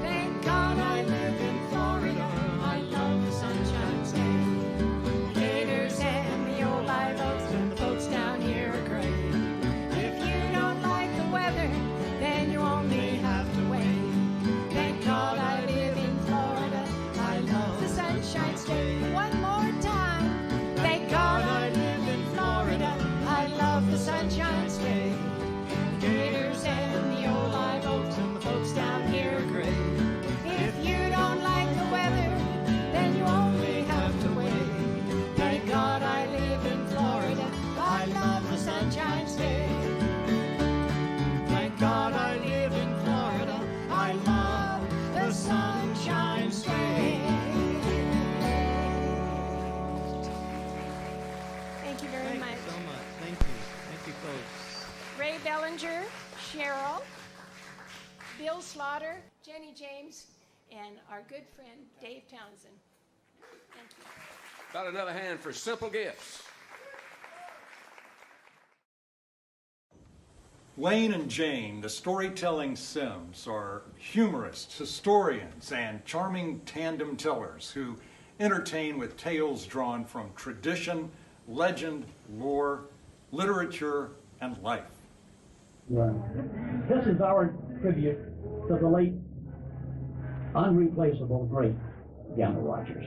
Thank God I live in Florida. I love the Sunshine State. Gators and the old live oaks and the folks down here are great. If you don't like the weather, then you only have to wait. Thank God I live in Florida. I love the Sunshine State. Thank you very much. Thank you so much. Thank you. Thank you, folks. Ray Bellinger, Cheryl, Bill Slaughter, Jenny James, and our good friend Dave Townsend. Thank you. About another hand for Simple Gifts. Lane and Jane, the storytelling Sims, are humorists, historians, and charming tandem tellers who entertain with tales drawn from tradition, legend, lore, literature, and life. This is our tribute to the late, unreplaceable, great Gamble Rogers.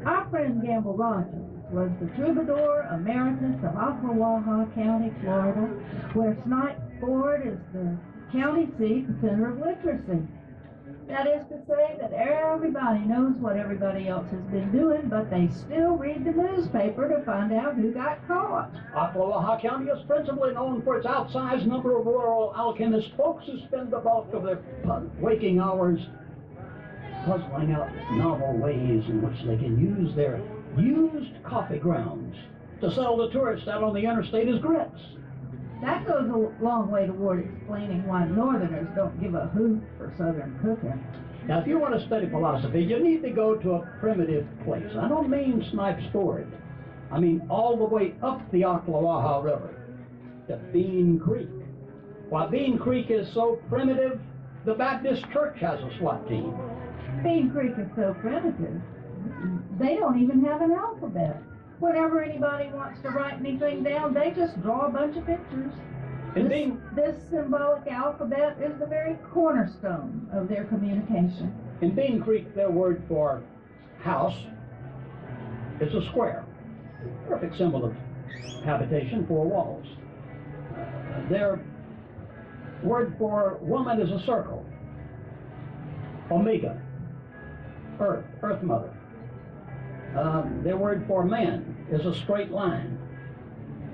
Our friend Gamble Rogers was the troubadour emeritus of Ocklawaha County, Florida, where Snipe Ford is the county seat and center of literacy. That is to say that everybody knows what everybody else has been doing, but they still read the newspaper to find out who got caught. Ocklawaha County is principally known for its outsized number of rural alchemist folks who spend the bulk of their waking hours puzzling out novel ways in which they can use their used coffee grounds to sell to tourists out on the interstate as grits. That goes a long way toward explaining why Northerners don't give a hoot for Southern cooking. Now, if you want to study philosophy, you need to go to a primitive place. I don't mean Snipes Ford. I mean all the way up the Ocklawaha River to Bean Creek. Why, Bean Creek is so primitive, the Baptist Church has a SWAT team. Bean Creek is so primitive, they don't even have an alphabet. Whenever anybody wants to write anything down, they just draw a bunch of pictures. This symbolic alphabet is the very cornerstone of their communication. In Bean Creek, their word for house is a square, perfect symbol of habitation, four walls. Their word for woman is a circle, omega, earth, earth mother. Their word for man is a straight line.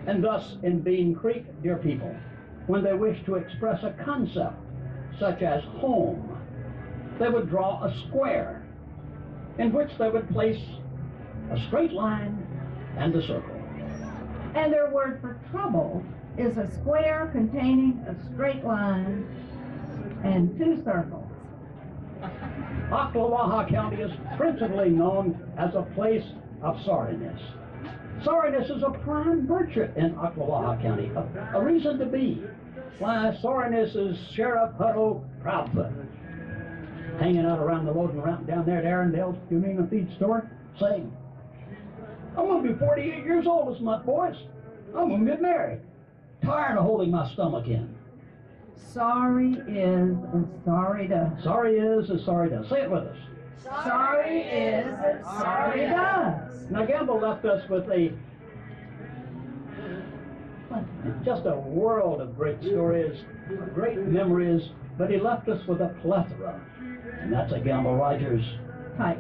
And thus, in Bean Creek, dear people, when they wish to express a concept, such as home, they would draw a square in which they would place a straight line and a circle. And their word for trouble is a square containing a straight line and two circles. Ocklawaha County is principally known as a place of sorriness. Sorriness is a prime virtue in Ocklawaha County, a reason to be. Why, sorriness is Sheriff Hutto Proudfoot, hanging out around the loading ramp down there at Arundale's Humane Feed store, saying, I'm going to be 48 years old this month, boys. I'm going to get married. Tired of holding my stomach in. Sorry is as sorry does. Sorry is as sorry does. Say it with us. Sorry is as sorry does. Now, Gamble left us with just a world of great stories, great memories, but he left us with a plethora. And that's a Gamble Rogers type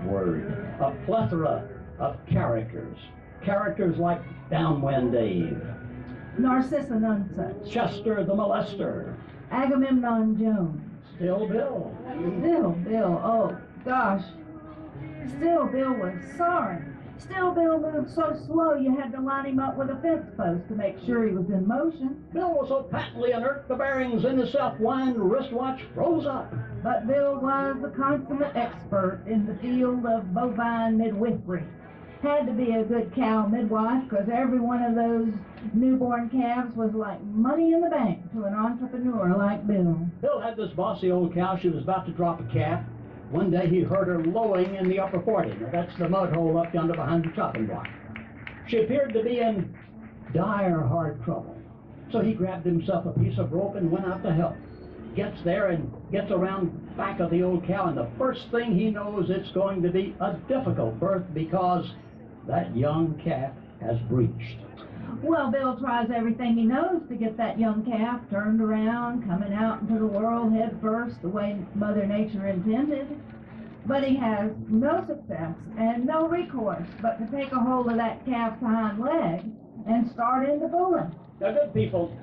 word. A plethora of characters. Characters like Downwind Dave, Narcissa Nunsuch, Chester the Molester, Agamemnon Jones, Still Bill. Still Bill, oh gosh. Still Bill was sorry. Still Bill moved so slow you had to line him up with a fence post to make sure he was in motion. Bill was so patently inert the bearings in his self-wind wristwatch froze up. But Bill was the consummate expert in the field of bovine midwifery. Had to be a good cow midwife because every one of those newborn calves was like money in the bank to an entrepreneur like Bill. Bill had this bossy old cow. She was about to drop a calf. One day he heard her lowing in the upper 40. Now that's the mud hole up yonder behind the chopping block. She appeared to be in dire hard trouble. So he grabbed himself a piece of rope and went out to help. Gets there and gets around back of the old cow, and the first thing he knows, it's going to be a difficult birth because that young calf has breached. Well, Bill tries everything he knows to get that young calf turned around, coming out into the world head first, the way Mother Nature intended. But he has no success and no recourse but to take a hold of that calf's hind leg and start into pulling. Now, good people,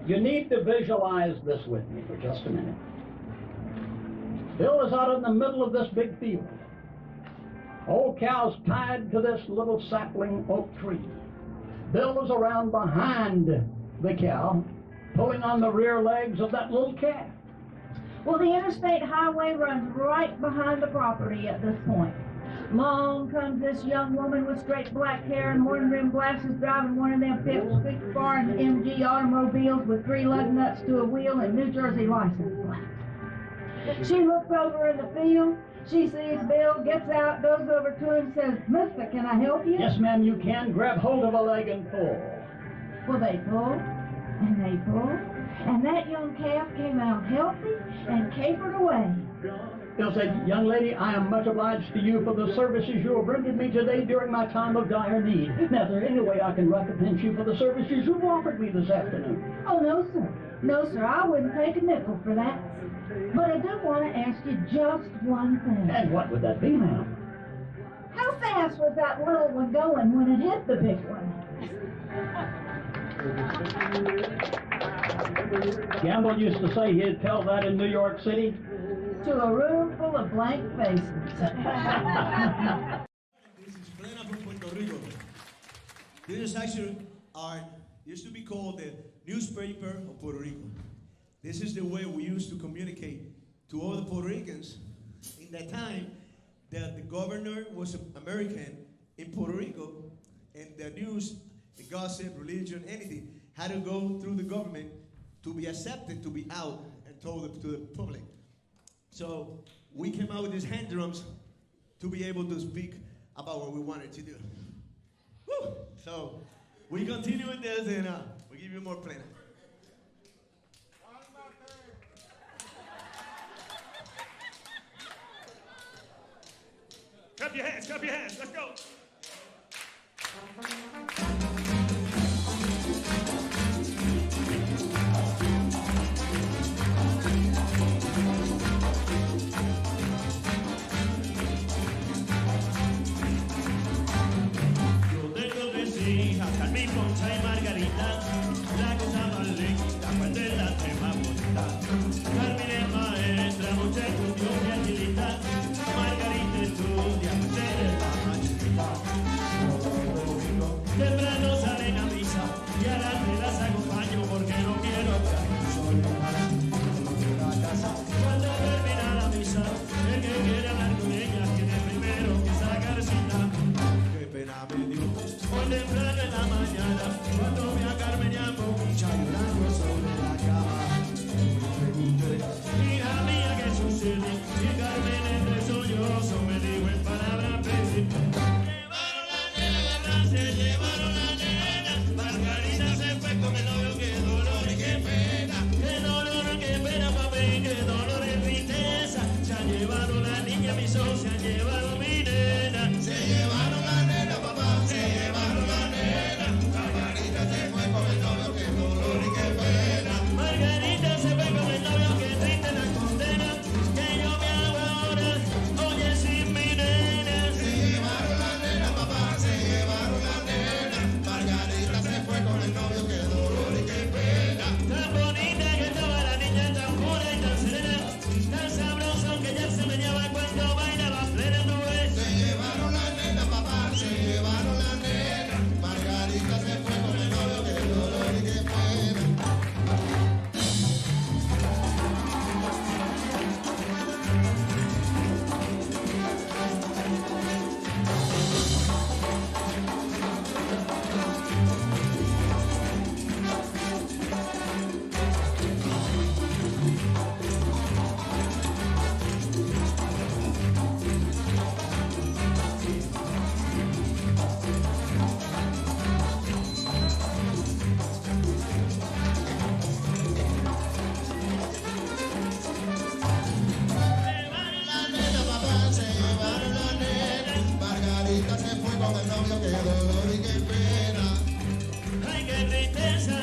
you need to visualize this with me for just a minute. Bill is out in the middle of this big field. Old Cal's tied to this little sapling oak tree. Bill was around behind the cow, pulling on the rear legs of that little calf. Well, the interstate highway runs right behind the property at this point. Along comes this young woman with straight black hair and horn-rimmed glasses, driving one of them big foreign MG automobiles with 3 lug nuts to a wheel and New Jersey license plates. She looks over in the field. She sees Bill, gets out, goes over to him and says, "Mister, can I help you?" Yes, ma'am, you can. Grab hold of a leg and pull. Well, they pulled, and they pulled, and that young calf came out healthy and capered away. Bill said, "Young lady, I am much obliged to you for the services you have rendered me today during my time of dire need. Now, is there any way I can recompense you for the services you've offered me this afternoon?" Oh, no, sir. No, sir, I wouldn't take a nickel for that. But I do want to ask you just one thing. And what would that be, ma'am? How fast was that little one going when it hit the big one? Gamble used to say he'd tell that in New York City. To a room full of blank faces. This is Plena from Puerto Rico. This is actually used to be called the newspaper of Puerto Rico. This is the way we used to communicate to all the Puerto Ricans. In that time, that the governor was American in Puerto Rico, and the news, the gossip, religion, anything, had to go through the government to be accepted, to be out and told to the public. So we came out with these hand drums to be able to speak about what we wanted to do. Woo! So we continue with this, and we'll give you more Plena. Clap your hands, let's go. Yo tengo 3 hijas, Carmen, Concha y Margarita. La cosa más linda, pues de la tema bonita. Carmen es maestra, mucha estudió y agilita. Margarita estudia, pues eres la más chiquita. Temprano salen a misa y a las 3 las acompaño porque no quiero estar solo. La casa, cuando termina la misa, el que quiere hablar con ella tiene primero que sacar cita. Qué pena me dio hoy temprano en la mañana cuando vi a Carmen y a Moncha llorando sobre la cama. Me pregunté, hija mía, ¿qué sucede? Y Carmen entre sollozos me dijo en palabras principales. Se llevaron la nena, Margarita se fue con el novio, qué dolor y qué pena, papi, qué dolor y tristeza. Se han llevado la niña, mis ojos, se han llevado mi nena. Se llevaron la nena, papá, se llevaron la nena. Margarita se fue con el novio, qué dolor y qué pena. Margarita se fue con el novio, qué triste la condena. Que yo me hago ahora, oye, sin mi nena. Se llevaron la nena, papá, se llevaron la nena. Margarita se fue con el novio, qué dolor y qué pena. Tan bonita que estaba la niña, tan pura y tan serena, tan sabroso que ya se meneaba cuando bailaba plena nube. Se llevaron la nena, papá, se llevaron la nena. Margarita se fue con el novio, qué dolor y qué pena. La nena, papá, se llevaron la nena. Margarita se fue con el novio, qué dolor y qué pena. Ay, qué tristeza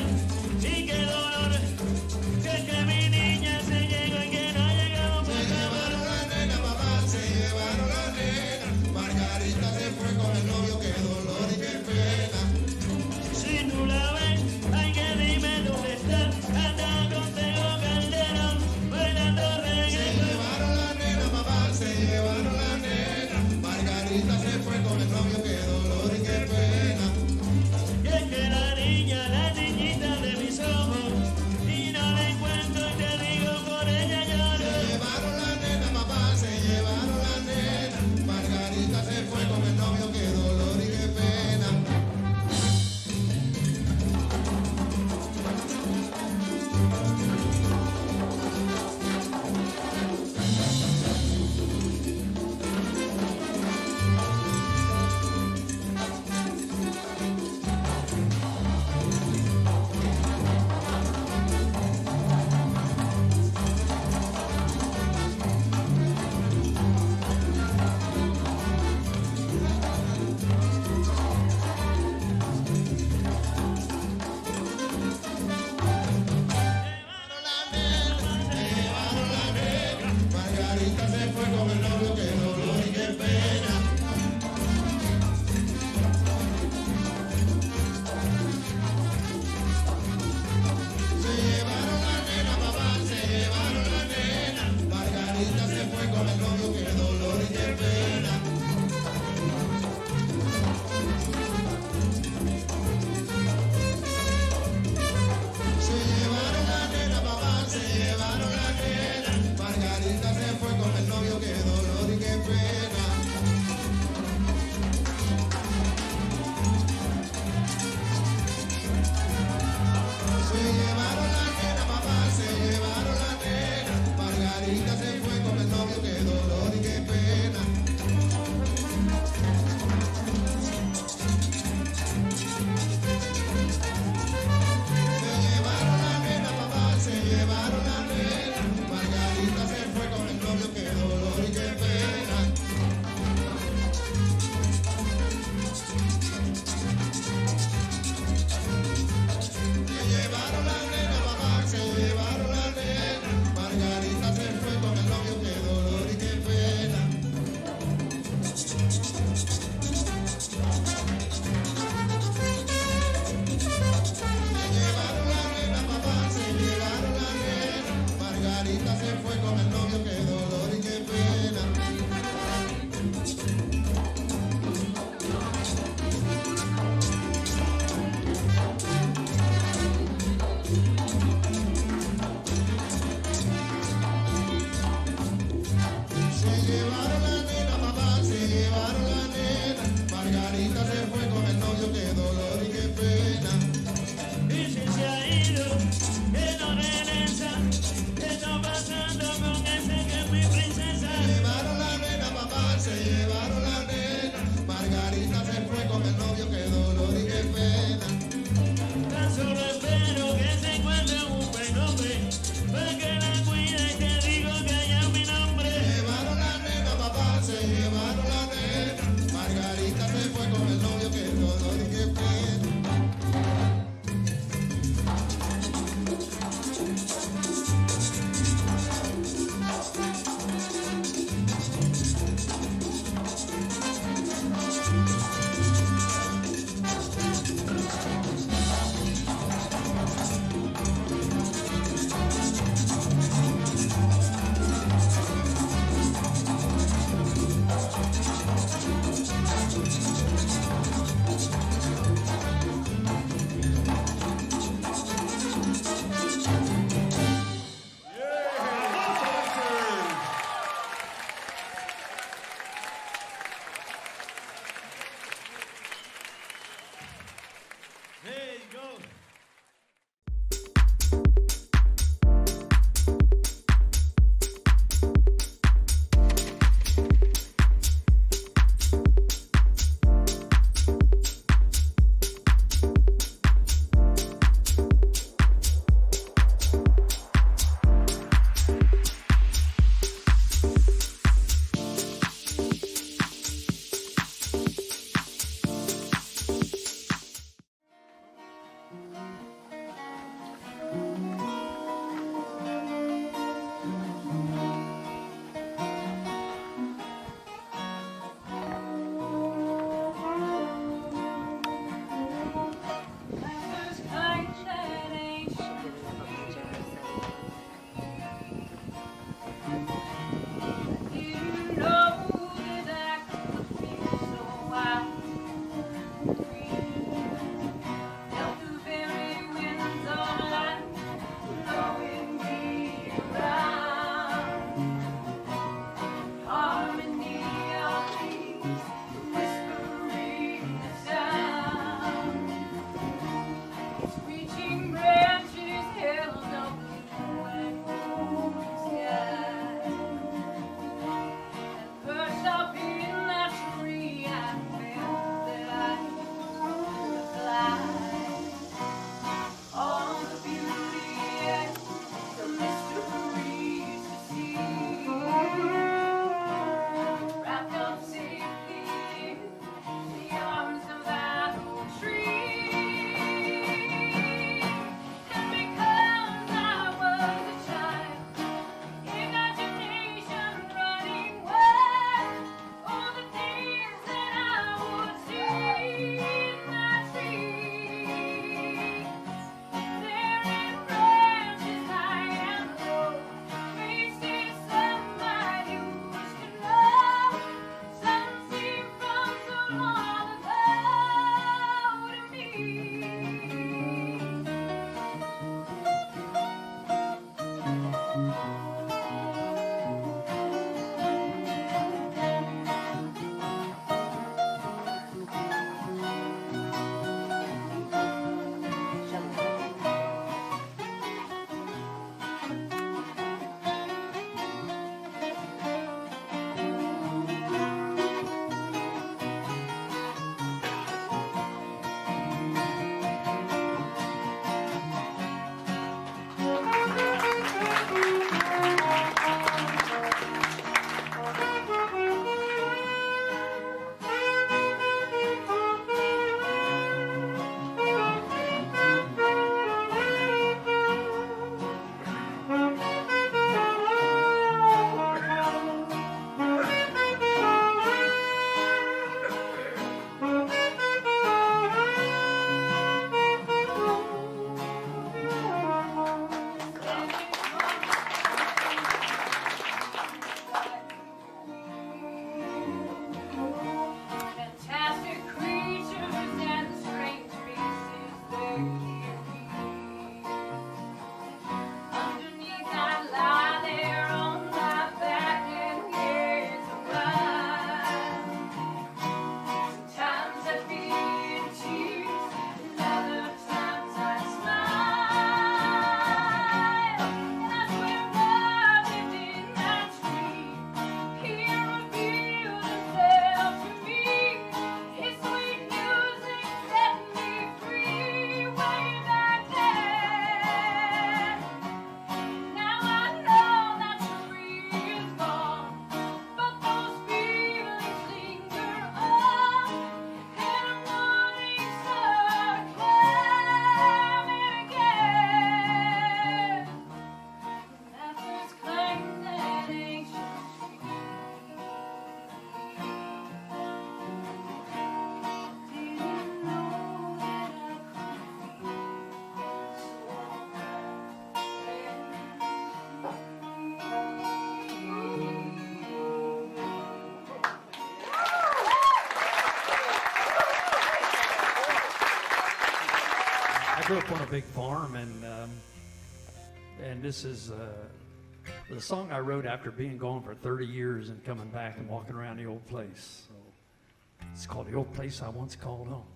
y qué dolor, que mi niña se llegó y que no ha llegado. Se llevaron la nena, papá, se llevaron la nena. Margarita se fue con el novio, qué dolor y qué pena. Si tú la ves, ay, que dime dónde está. Anda con Tego Calderón, bailando reggaetón. Se llevaron la nena, papá, se llevaron la nena. Margarita grew up on a big farm, and this is the song I wrote after being gone for 30 years and coming back and walking around the old place. So it's called The Old Place I Once Called Home.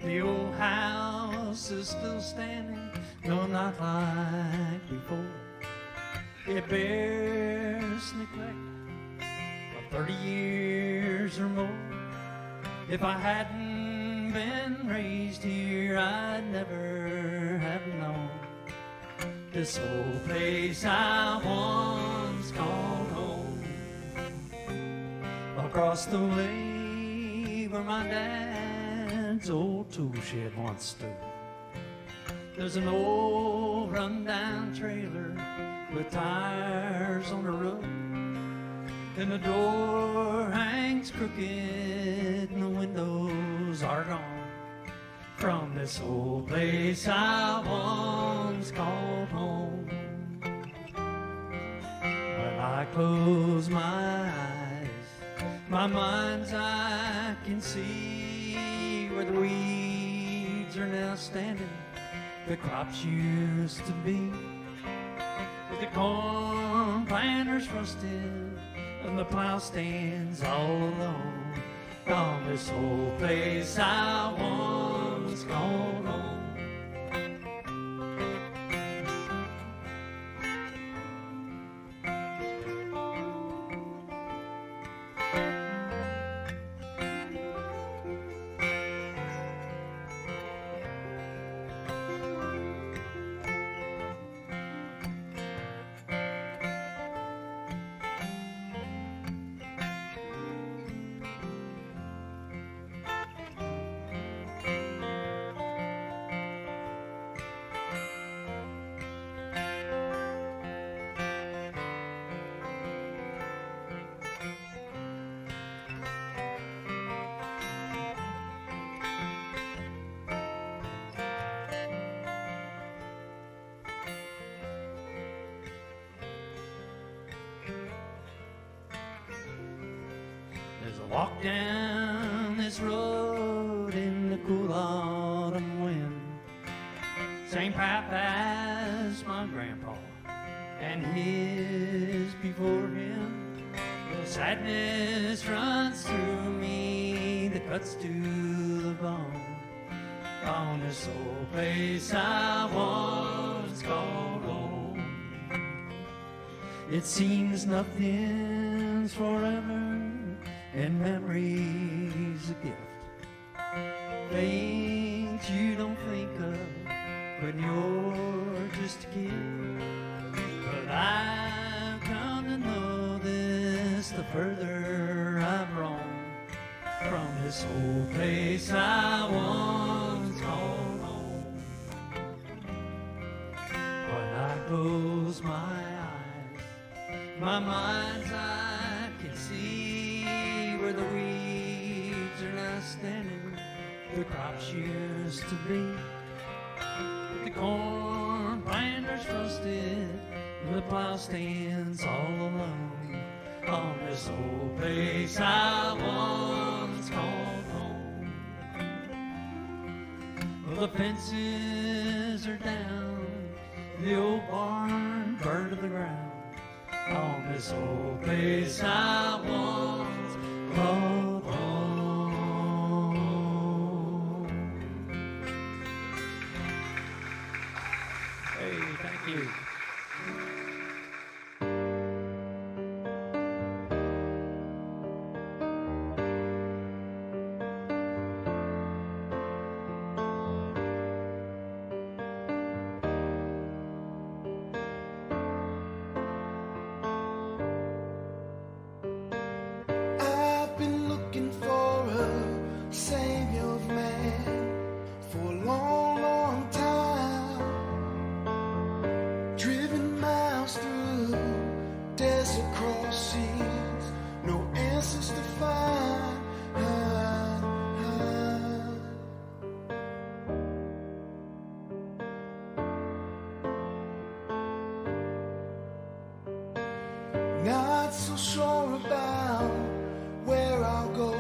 The old house is still standing, no, not like before. It bears neglect of 30 years or more. If I hadn't been raised here, I'd never have known this old place I once called home. Across the way where my dad's old tool shed once stood, there's an old run-down trailer with tires on the roof, and the door hangs crooked and the windows are gone from this old place I once called home. When I close my eyes, my mind's eye can see where the weeds are now standing, the crops used to be. With the corn planters rusted and the plow stands all alone on this old place I once called home. Walk down this road in the cool autumn wind, same path as my grandpa and his before him. The sadness runs through me that cuts to the bone on this old place I once called home. It seems nothing's forever and memory's a gift, things you don't think of when you're just a kid. But I've come to know this the further I've roamed from this old place I once called home. When I close my eyes, my mind's eye can see where the weeds are now standing, the crops used to be. The corn planters rusted, the plow stands all alone on this old place I once called home. Well, the fences are down, the old barn burned to the ground on this old place I once called home. Hey, thank you. I've been looking so sure about where I'll go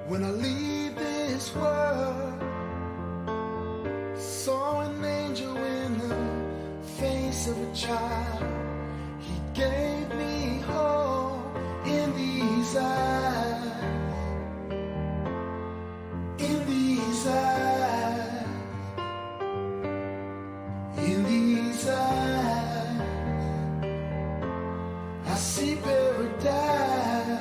when I leave this world. Saw an angel in the face of a child. He gave me hope in these eyes. In these eyes. In these eyes. I see paradise.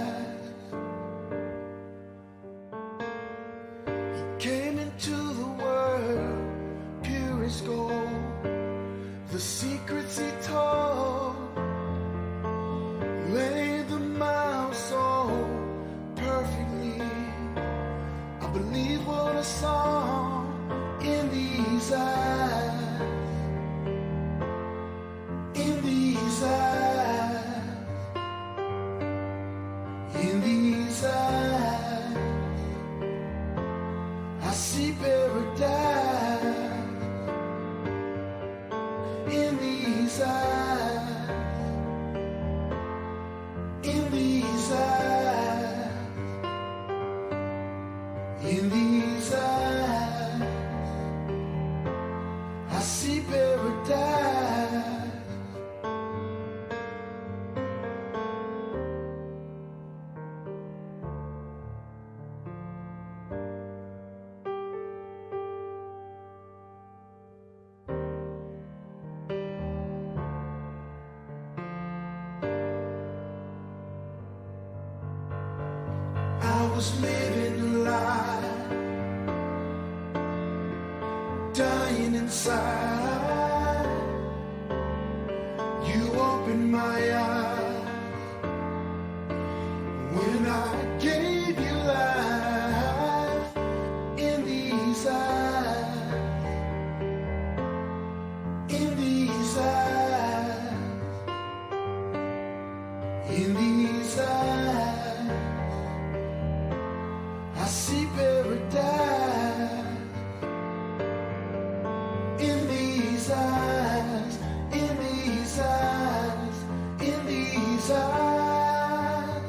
He came into the world pure as gold. The secrets he told laid them out so perfectly. I believe what I saw in these eyes. In these eyes. In these eyes. I see paradise. In these eyes. In these eyes. In these eyes. I see paradise. I was living a lie, dying inside. You opened my eyes when I gave you life. In these eyes. In these eyes. In these eyes. I see paradise. In these eyes. In these eyes. In these eyes.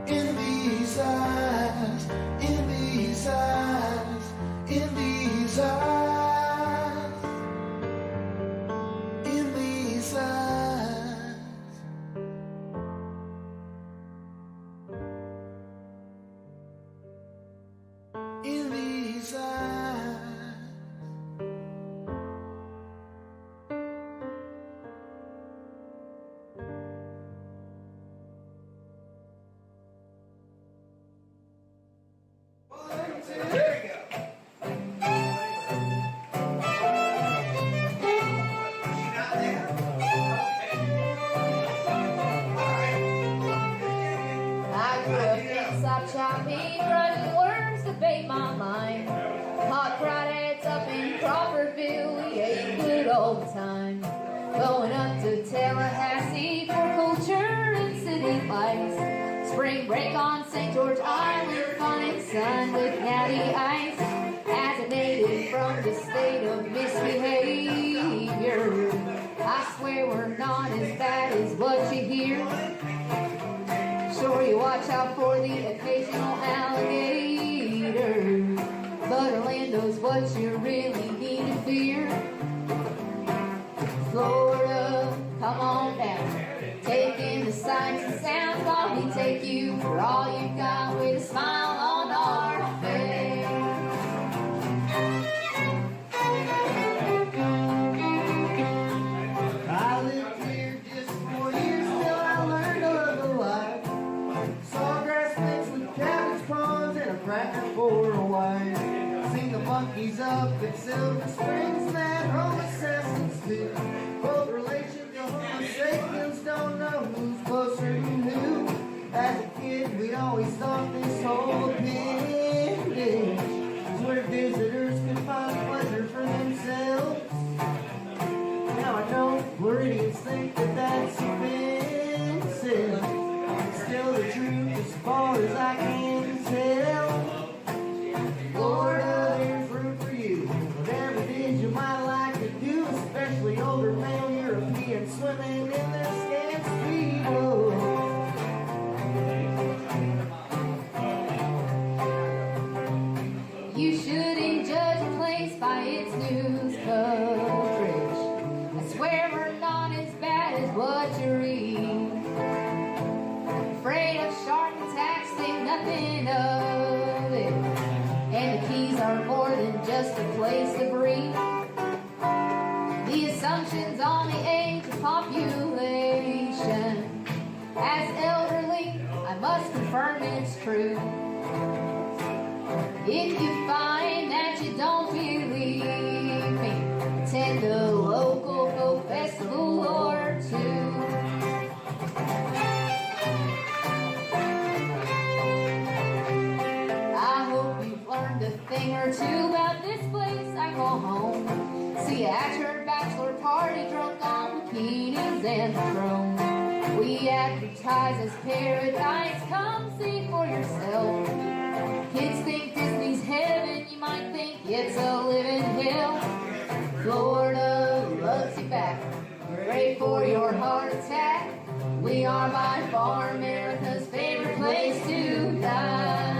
In these eyes. In these eyes. In these eyes. In these eyes. In these eyes. I grew up in South Chappie, grudging worms to bait my mind. Hot crawdads up in Crawfordville, we ate good all the time. Going up to Tallahassee for culture and city lights. Spring break on St. George Island, fine sun with natty ice. As a native from the state of misbehavior, I swear we're not as bad as what you hear. Sure, you watch out for the occasional alligator, but Orlando's what you really need to fear. Florida, come on down, take in the sights and sounds while we take you for all you've got with a smile on our face. I lived here just 4 years till I learned to love the life. Sawgrass mixed with cabbage prawns and a cracker for a wife. Seen the monkeys up at Silver Springs, that Homo sapiens do. Both relations to Homo sapiens, don't know who's closer to who. As a kid, we always thought this whole appendage was where visitors could find pleasure for themselves. Now I know Floridians think that that's offensive. Still the truth as far as I can tell. Florida, there's room for you. Whatever it is you might like to do, especially older male Europeans swimming in their scant butchery. Afraid of shark attacks, think nothing of it. And the keys are more than just a place to breathe. The assumptions on the age of population. As elderly, I must confirm it's true. If you find that you don't believe me, attend a local folk festival or two. I hope you've learned a thing or two about this place I call home. See, at your bachelor party, drunk on bikinis and Patron. We advertise as paradise, come see for yourself. Kids think Disney's heaven, you might think it's a living hell. Florida loves you back, great for your heart attack. We are by far America's favorite place to die.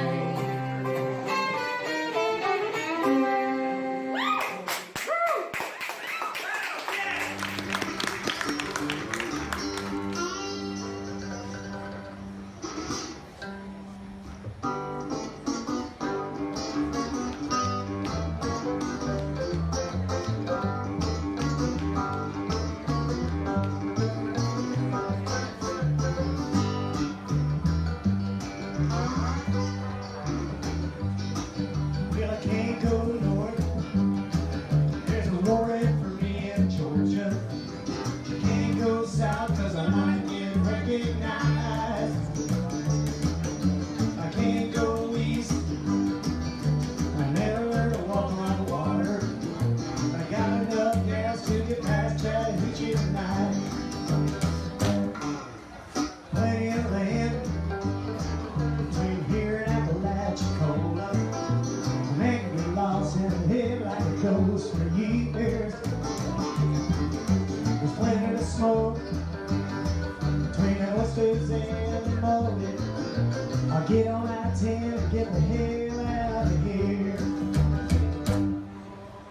Get on I-10 and get the hell out of here.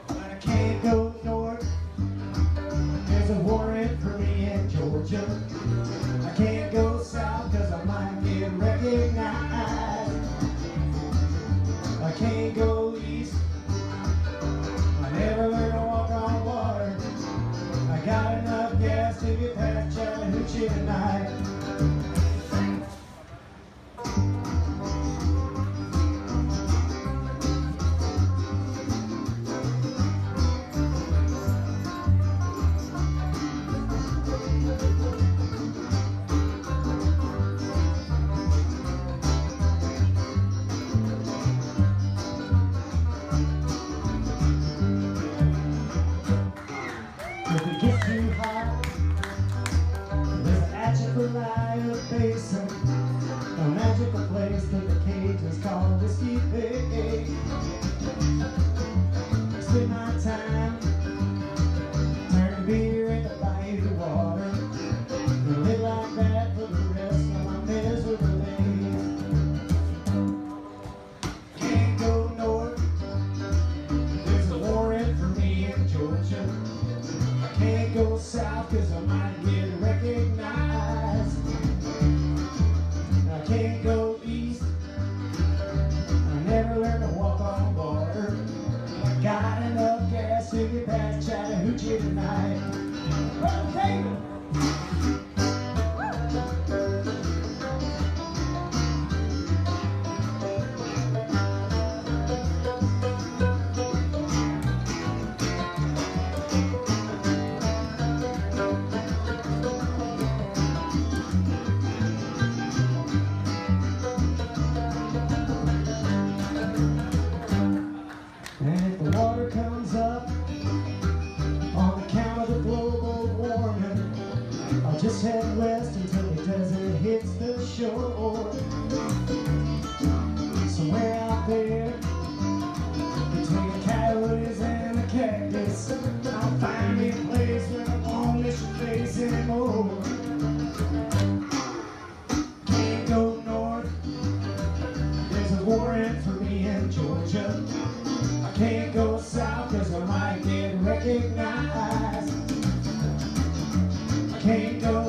But I can't go north. There's a warrant for me in Georgia. I can't go south cause I might get recognized. I can't go east. I never learned to walk on water. I got enough gas to get past Chattahoochee tonight. If it gets too hot, there's an Atchafalaya Basin, a magical place that the Cajuns call Whiskey Bay. Spend my time turning beer into bayou water, and live like that for the rest of my miserable days. Can't go north, there's a warrant for me in Georgia. Can't go south cause I might get recognized. I can't go east. I never learned to walk on water. I got enough gas to get past Chattahoochee tonight. Okay. And if the water comes up on account of the global warming, I'll just head west until the desert hits the shore. Somewhere out there, between the coyotes and the cactus, I'll find me a place where I won't miss your face anymore. Can't go north, there's a warrant for me in Georgia. I can't go south cause I might get recognized. I can't go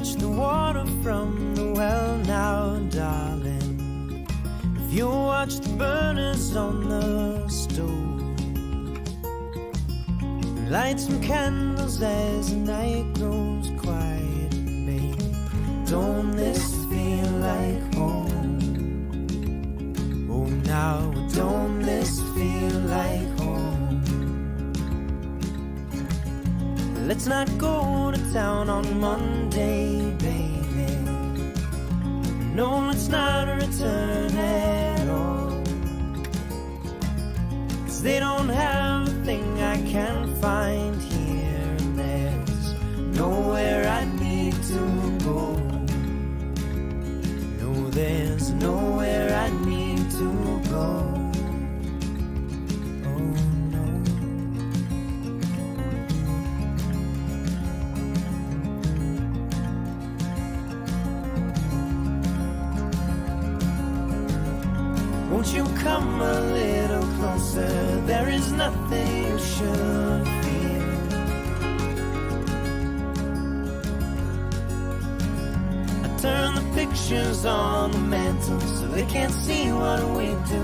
fetch the water from the well now, darling. If you watch the burners on the stove, light some candles as the night grows quiet, babe. Don't this feel like home? Oh, now don't this feel like home? Let's not go to town on Monday, baby. No, let's not return at all. 'Cause they don't have a thing I can find here, and there's nowhere I need to go. No, there's nowhere I need to go. Won't you come a little closer? There is nothing you should fear. I turn the pictures on the mantle so they can't see what we do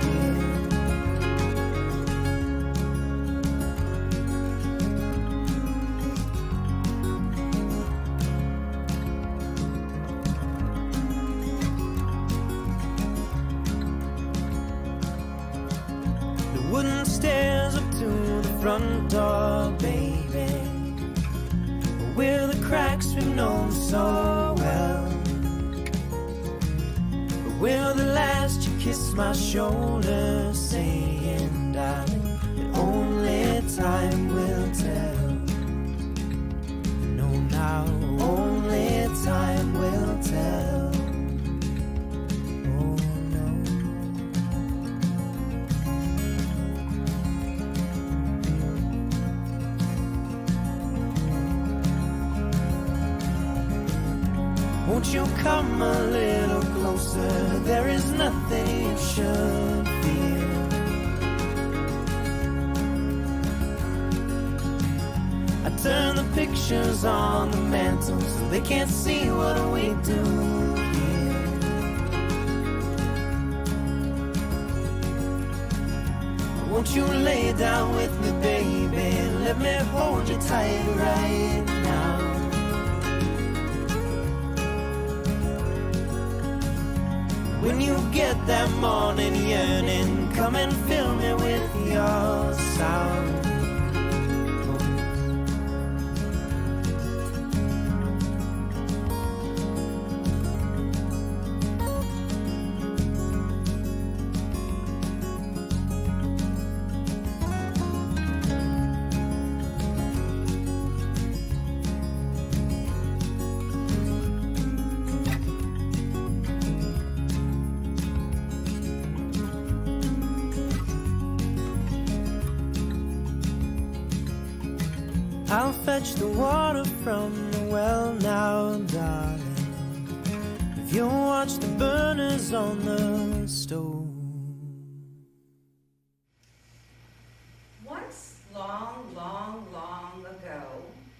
here. Wooden stairs up to the front door, baby, where the cracks we've known so well. But will the last you kiss my shoulder, saying, darling, that only time will tell. No, now only time will tell. Won't you come a little closer? There is nothing you should fear. I turn the pictures on the mantle so they can't see what we do here. Won't you lay down with me, baby? Let me hold you tight right now. When you get that morning yearning, come and fill me with your sound. I'll fetch the water from the well now, darling, if you'll watch the burners on the stove. Once, long, long, long ago,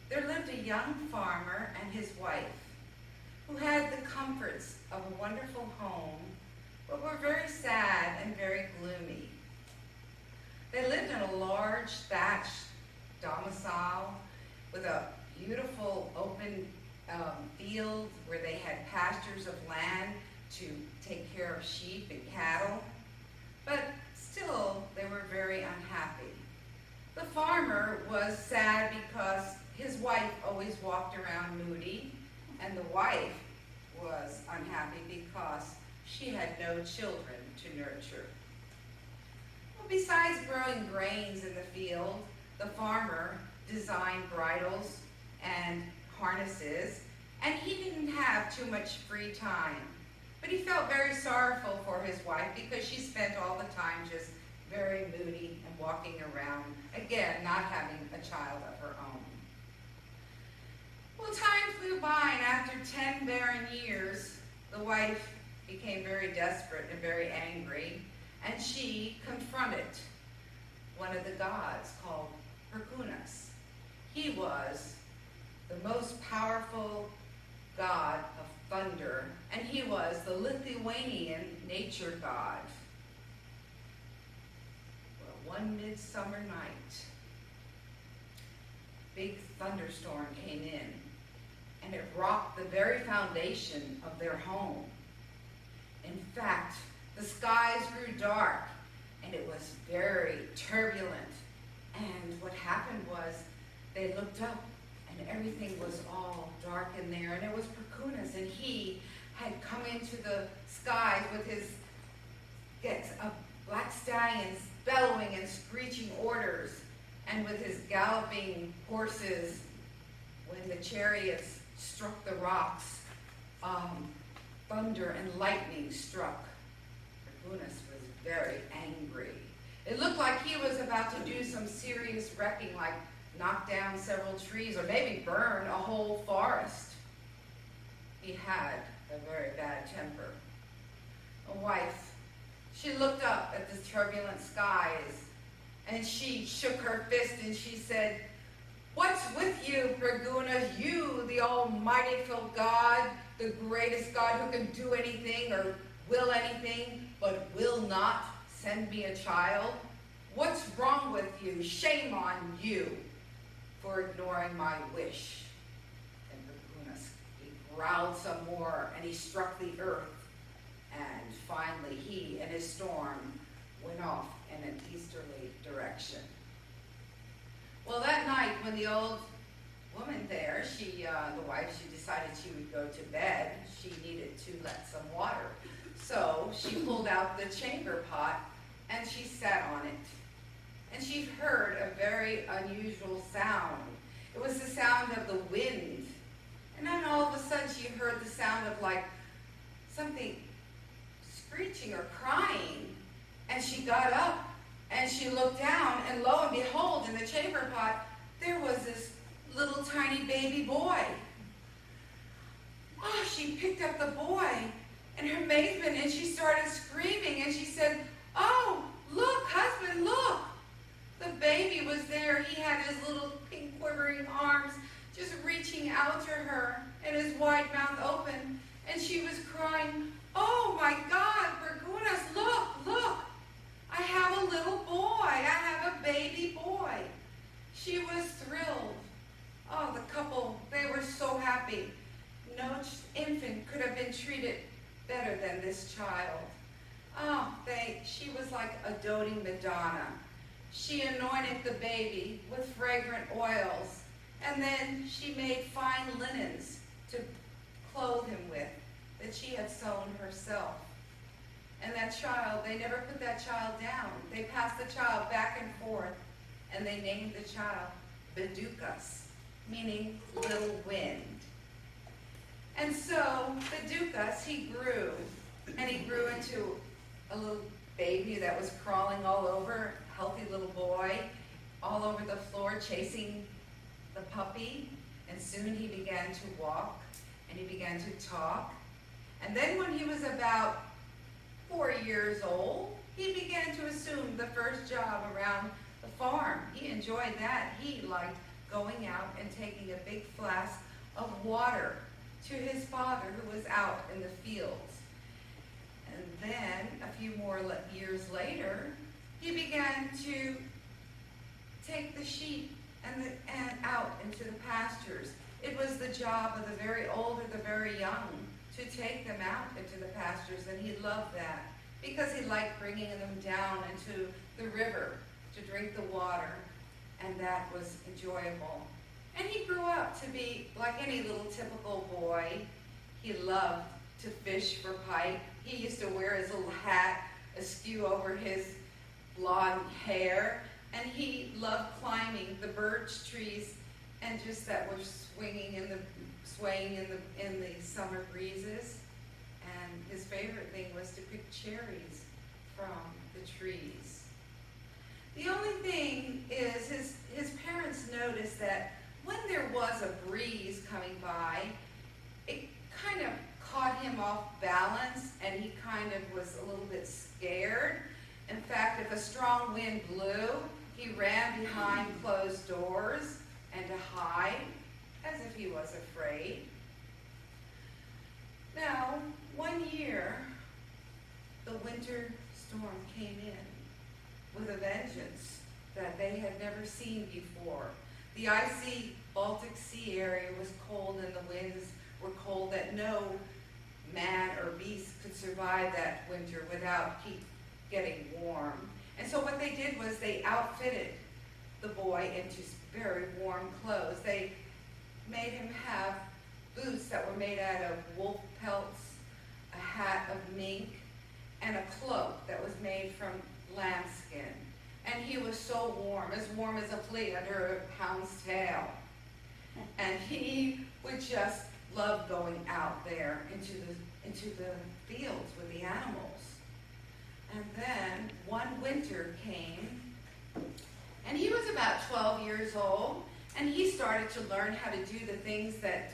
there lived a young farmer and his wife who had the comforts of a wonderful home, but were very sad and very gloomy. They lived in a large thatched domicile with a beautiful open field where they had pastures of land to take care of sheep and cattle, but still they were very unhappy. The farmer was sad because his wife always walked around moody, and the wife was unhappy because she had no children to nurture. Well, besides growing grains in the field, the farmer designed bridles and harnesses, and he didn't have too much free time. But he felt very sorrowful for his wife because she spent all the time just very moody and walking around, again, not having a child of her own. Well, time flew by, and after 10 barren years, the wife became very desperate and very angry, and she confronted one of the gods called Hercules. He was the most powerful god of thunder, and he was the Lithuanian nature god. Well, one midsummer night, big thunderstorm came in, and it rocked the very foundation of their home. In fact, the skies grew dark, and it was very turbulent. And what happened was, they looked up, and everything was all dark in there, and it was Perkunas, and he had come into the skies with his black stallions bellowing and screeching orders, and with his galloping horses, when the chariots struck the rocks, thunder and lightning struck. Perkunas was very angry. It looked like he was about to do some serious wrecking, like knock down several trees or maybe burn a whole forest. He had a very bad temper. A wife, she looked up at the turbulent skies, and she shook her fist and she said, "What's with you, Perkunas, you, the almighty God, the greatest God who can do anything or will anything, but will not send me a child? What's wrong with you? Shame on you for ignoring my wish." And Perkunas, he growled some more, and he struck the earth, and finally he and his storm went off in an easterly direction. Well, that night when the old woman there, the wife, she decided she would go to bed. She needed to let some water. So she pulled out the chamber pot and she sat on it. And she heard a very unusual sound. It was the sound of the wind. And then all of a sudden she heard the sound of like something screeching or crying. And she got up and she looked down, and lo and behold, in the chamber pot, there was this little tiny baby boy. Oh, she picked up the boy in her amazement, and she started screaming, and she said, "Oh, look, husband, look." The baby was there. He had his little pink quivering arms just reaching out to her, and his wide mouth open, and she was crying, "Oh my God, Perkunas, look, look. I have a little boy. I have a baby boy." She was thrilled. Oh, the couple, they were so happy. No infant could have been treated better than this child. Oh, she was like a doting Madonna. She anointed the baby with fragrant oils, and then she made fine linens to clothe him with that she had sewn herself. And that child, they never put that child down. They passed the child back and forth, and they named the child Bedukas, meaning little wind. And so Bedukas, he grew, and he grew into a little baby that was crawling all over, healthy little boy, all over the floor chasing the puppy. And soon he began to walk, and he began to talk. And then when he was about 4 years old, he began to assume the first job around the farm. He enjoyed that. He liked going out and taking a big flask of water to his father, who was out in the fields. And then a few more years later, he began to take the sheep and out into the pastures. It was the job of the very old or the very young to take them out into the pastures, and he loved that because he liked bringing them down into the river to drink the water, and that was enjoyable. And he grew up to be like any little typical boy. He loved to fish for pike. He used to wear his little hat askew over his blonde hair, and he loved climbing the birch trees and just that were swaying in the summer breezes. And his favorite thing was to pick cherries from the trees. The only thing is his parents noticed that when there was a breeze coming by, it kind of caught him off balance, and he kind of was a little bit scared. In fact, if a strong wind blew, he ran behind closed doors and to hide, as if he was afraid. Now, one year, the winter storm came in with a vengeance that they had never seen before. The icy Baltic Sea area was cold and the winds were cold that no man or beast could survive that winter without keep getting warm. And so what they did was they outfitted the boy into very warm clothes. They made him have boots that were made out of wolf pelts, a hat of mink, and a cloak that was made from lambskin. And he was so warm as a flea under a hound's tail. And he would just love going out there into the fields with the animals. And then one winter came, and he was about 12 years old, and he started to learn how to do the things that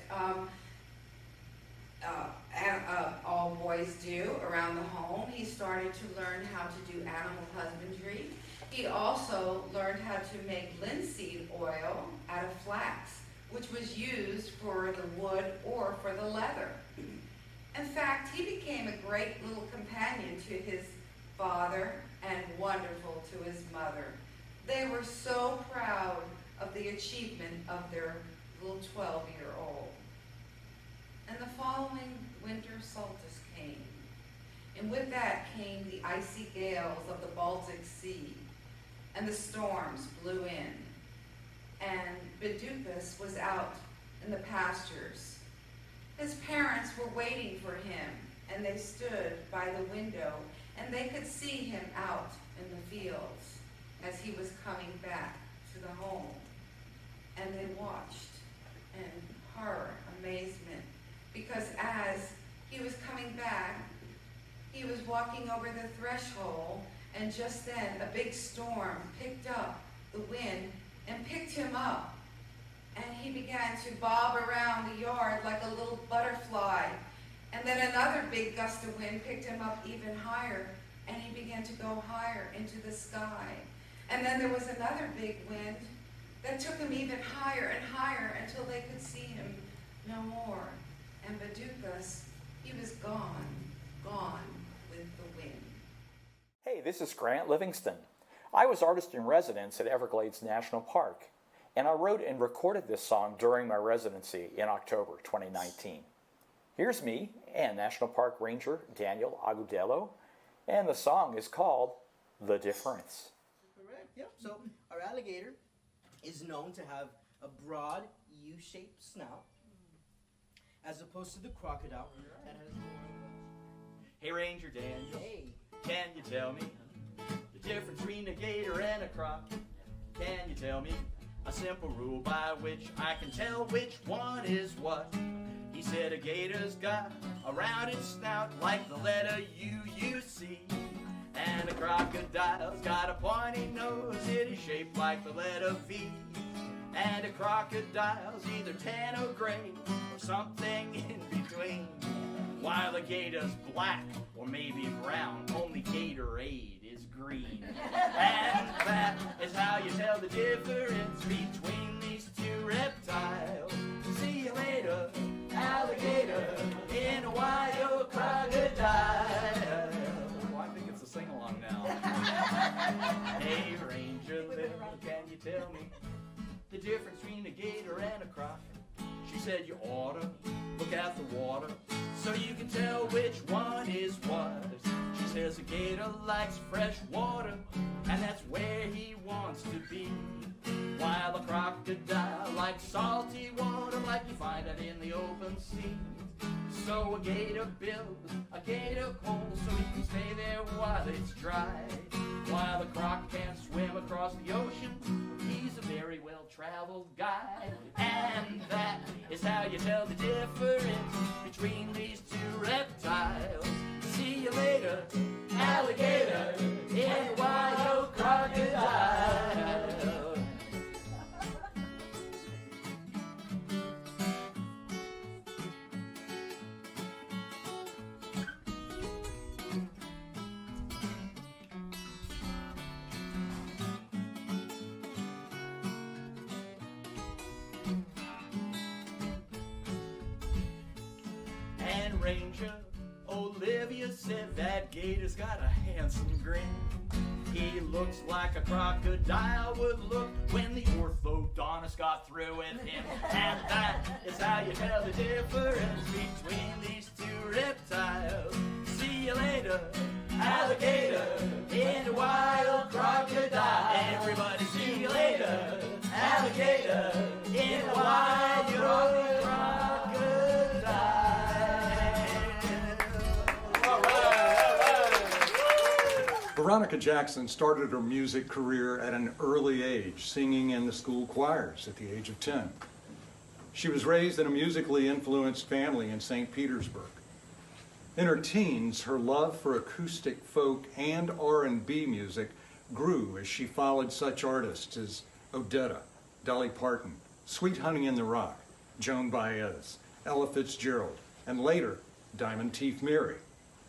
all boys do around the home. He started to learn how to do animal husbandry. He also learned how to make linseed oil out of flax, which was used for the wood or for the leather. In fact, he became a great little companion to his father and wonderful to his mother. They were so proud of the achievement of their little 12-year-old. And the following winter solstice came. And with that came the icy gales of the Baltic Sea, and the storms blew in. And Vidukas was out in the pastures. His parents were waiting for him, and they stood by the window, and they could see him out in the fields as he was coming back to the home. And they watched in horror, amazement, because as he was coming back, he was walking over the threshold, and just then a big storm picked up the wind and picked him up. And he began to bob around the yard like a little butterfly. And then another big gust of wind picked him up even higher, and he began to go higher into the sky. And then there was another big wind that took him even higher and higher until they could see him no more. And Vidukas, he was gone with the wind. Hey, this is Grant Livingston. I was artist in residence at Everglades National Park, and I wrote and recorded this song during my residency in October 2019. Here's me and National Park Ranger Daniel Agudelo, and the song is called The Difference. Correct, yep. So our alligator is known to have a broad U-shaped snout, as opposed to the crocodile that has... Hey Ranger Daniel, Hey. Can you tell me the difference between a gator and a croc? Can you tell me a simple rule by which I can tell which one is what? He said a gator's got a rounded snout like the letter U, you see. And a crocodile's got a pointy nose, it is shaped like the letter V. And a crocodile's either tan or gray, or something in between. While a gator's black, or maybe brown, only Gatorade is green. And that is how you tell the difference between these two reptiles. See you later, alligator, in a wild crocodile. Well, I think it's a sing-along now. Hey Ranger Lil, can you tell me the difference between a gator and a croc? She said you oughta look at the water so you can tell which one is what. She says a gator likes fresh water, and that's where he wants to be. While a crocodile likes salty water like you find it in the open sea. So a gator builds a gator hole so he can stay there while it's dry. While the croc can't swim across the ocean, he's a very well-traveled guy. And that is how you tell the difference between these two reptiles. See you later, alligator, in a wild crocodile. stranger. Olivia said that gator's got a handsome grin. He looks like a crocodile would look when the orthodontist got through with him. And that is how you tell the difference between these two reptiles. See you later, alligator, in a wild crocodile. Everybody see you later, alligator, in a wild crocodile. All right. Veronica Jackson started her music career at an early age, singing in the school choirs at the age of 10. She was raised in a musically influenced family in St. Petersburg. In her teens, her love for acoustic folk and R&B music grew as she followed such artists as Odetta, Dolly Parton, Sweet Honey in the Rock, Joan Baez, Ella Fitzgerald, and later, Diamond Teeth Mary,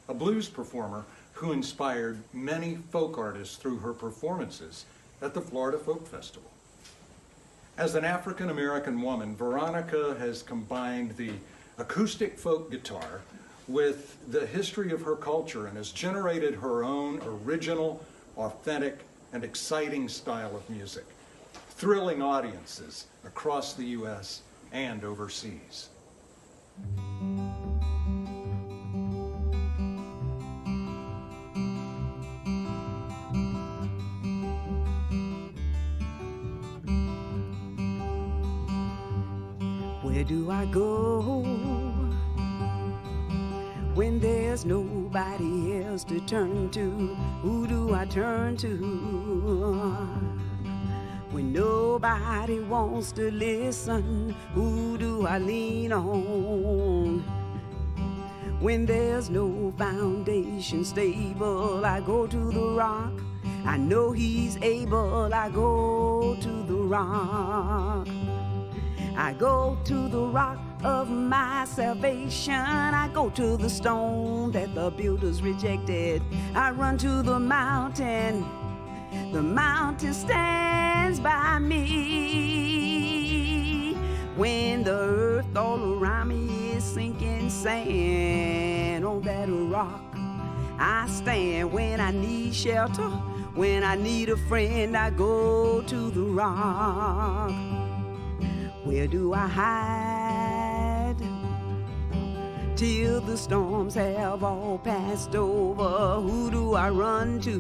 a blues performer who inspired many folk artists through her performances at the Florida Folk Festival. As an African-American woman, Veronica has combined the acoustic folk guitar with the history of her culture and has generated her own original, authentic, and exciting style of music, thrilling audiences across the U.S. and overseas. Where do I go when there's nobody else to turn to? Who do I turn to when nobody wants to listen? Who do I lean on when there's no foundation stable? I go to the rock, I know he's able. I go to the rock, I go to the rock of my salvation. I go to the stone that the builders rejected. I run to the mountain stands by me. When the earth all around me is sinking sand, on that rock I stand. When I need shelter, when I need a friend, I go to the rock. Where do I hide till the storms have all passed over? Who do I run to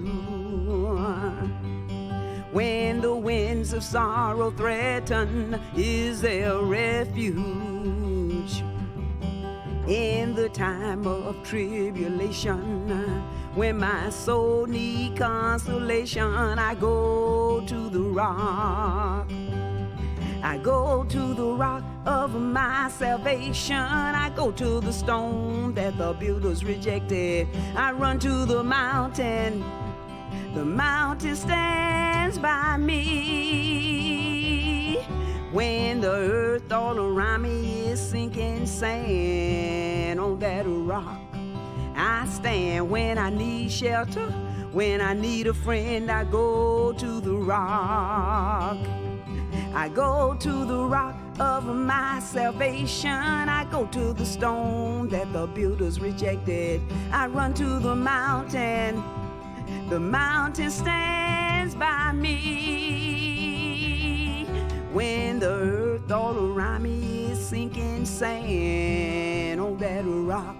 when the winds of sorrow threaten? Is there refuge in the time of tribulation? When my soul needs consolation, I go to the rock, I go to the rock of my salvation. I go to the stone that the builders rejected. I run to the mountain stands by me. When the earth all around me is sinking sand, on that rock I stand. When I need shelter, when I need a friend, I go to the rock, I go to the rock of my salvation. I go to the stone that the builders rejected. I run to the mountain stands by me. When the earth all around me is sinking sand, on that rock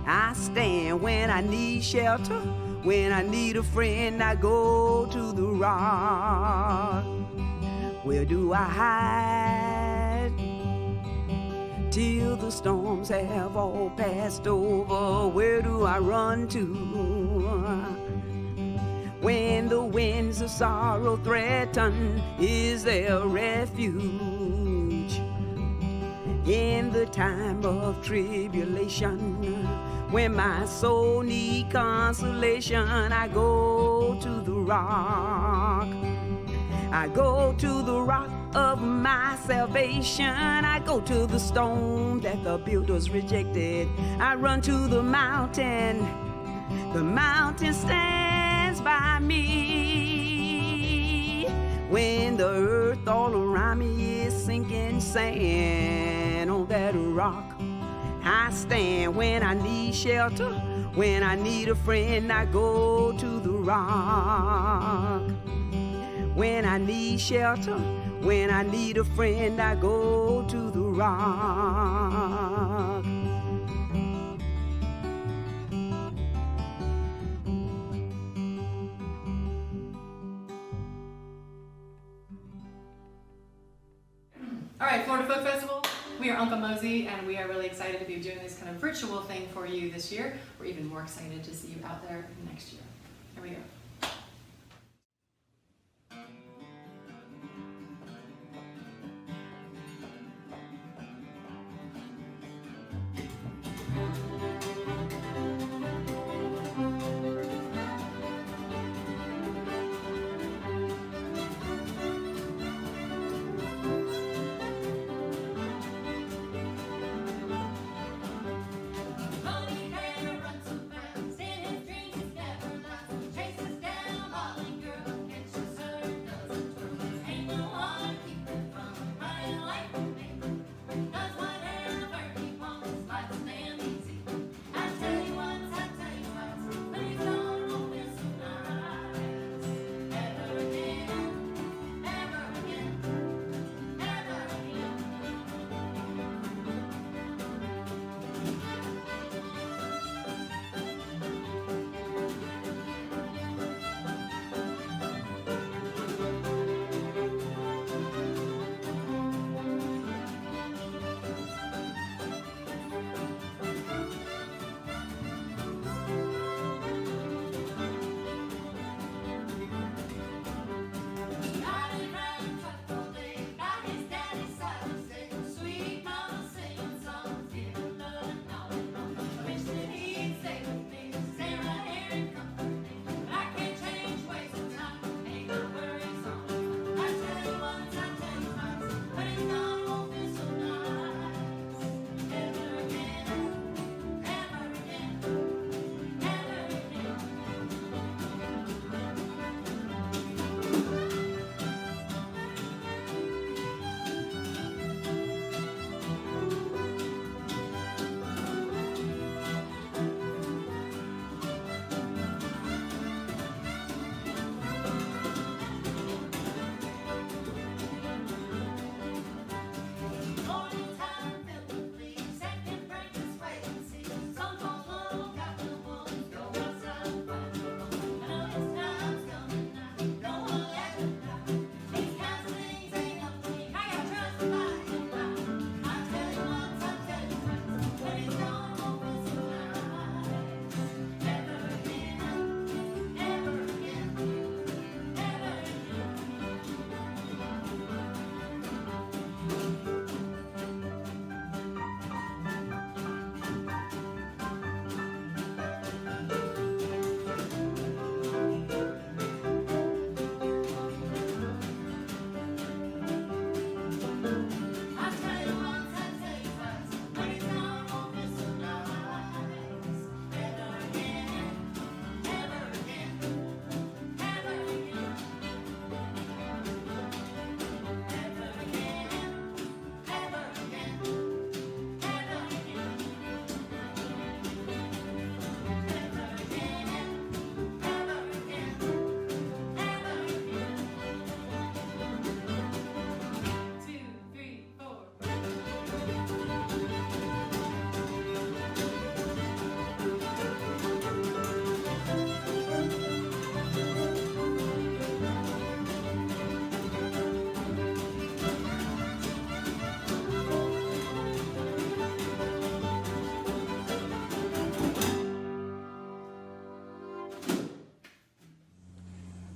I stand. When I need shelter, when I need a friend, I go to the rock. Where do I hide till the storms have all passed over? Where do I run to when the winds of sorrow threaten? Is there refuge in the time of tribulation? When my soul needs consolation, I go to the rock, I go to the rock of my salvation. I go to the stone that the builders rejected. I run to the mountain stands by me. When the earth all around me is sinking sand, on that rock I stand when I need shelter. When I need a friend, I go to the rock. When I need shelter, when I need a friend, I go to the rock. All right, Florida Folk Festival. We are Uncle Mosey, and we are really excited to be doing this kind of virtual thing for you this year. We're even more excited to see you out there next year. Here we go.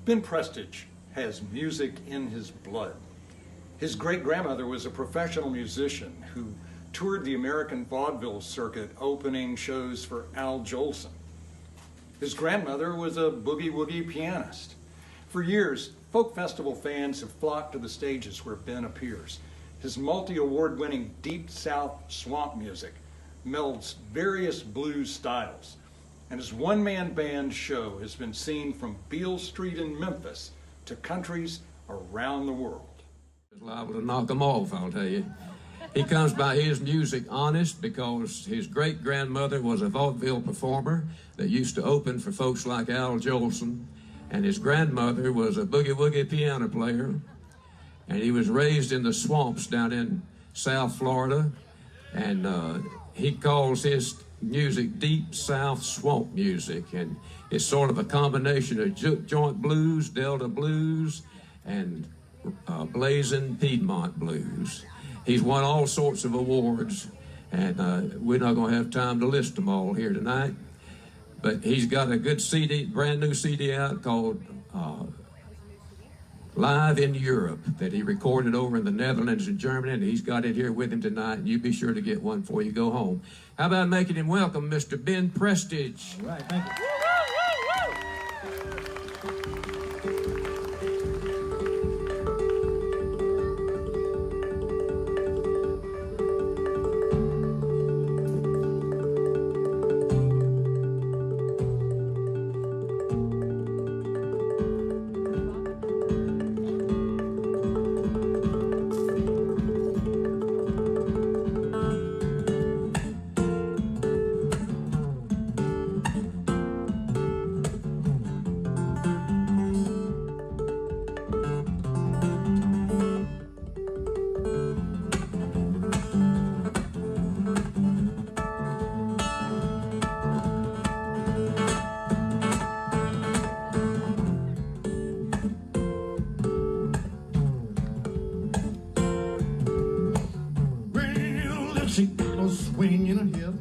Ben Prestige has music in his blood. His great-grandmother was a professional musician who toured the American vaudeville circuit opening shows for Al Jolson. His grandmother was a boogie-woogie pianist. For years, folk festival fans have flocked to the stages where Ben appears. His multi-award-winning Deep South swamp music melds various blues styles, and his one-man band show has been seen from Beale Street in Memphis to countries around the world. Liable to knock them off, I'll tell you. He comes by his music honest because his great-grandmother was a vaudeville performer that used to open for folks like Al Jolson, and his grandmother was a boogie-woogie piano player, and he was raised in the swamps down in South Florida, and he calls his music deep South swamp music, and it's sort of a combination of joint blues, Delta blues, and blazing Piedmont blues. He's won all sorts of awards, and we're not going to have time to list them all here tonight. But he's got a good CD, brand new CD out called Live in Europe that he recorded over in the Netherlands and Germany, and he's got it here with him tonight, and you be sure to get one before you go home. How about making him welcome, Mr. Ben Prestige? All right, thank you. Swing in a hip,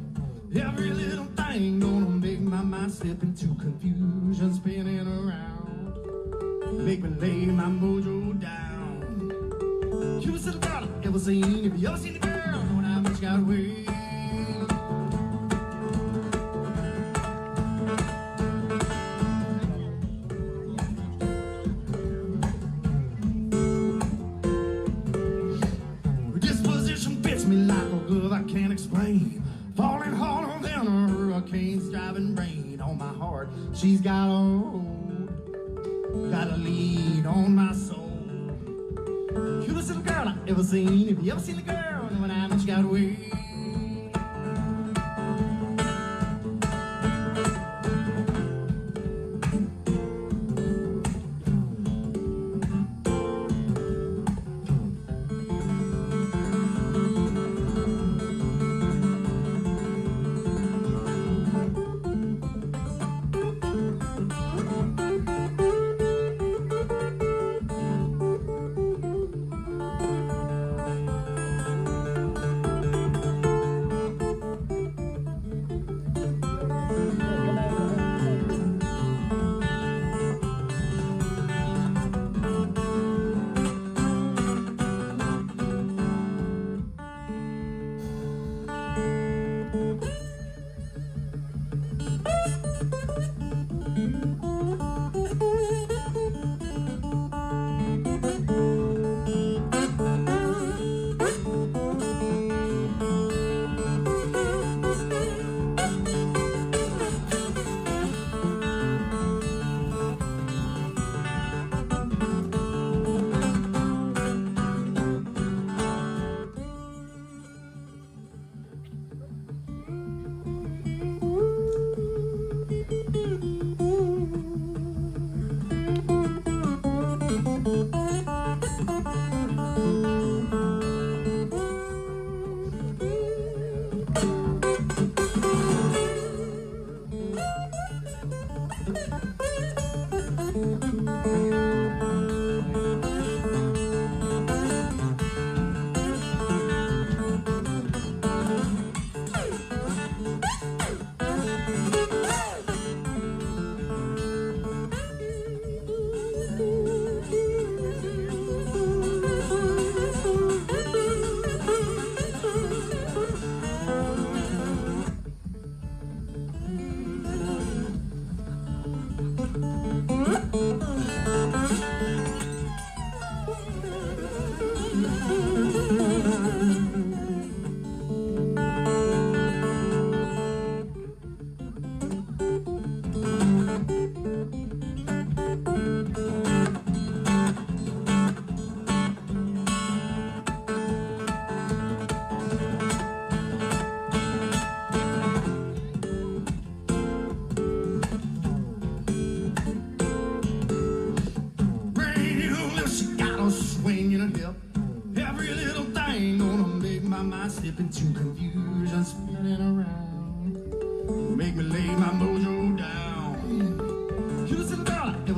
every little thing gonna make my mind slip into confusion, spinning around, make me lay my mojo down. Cutest little girl I've ever seen. If you ever seen the girl, know how much got away. Disposition fits me like a glove I can't explain. Falling harder than a hurricane's driving rain on my heart. She's got a hold, got a lead on my soul. Cutest little girl I've ever seen. If you ever seen the girl, know how much got away.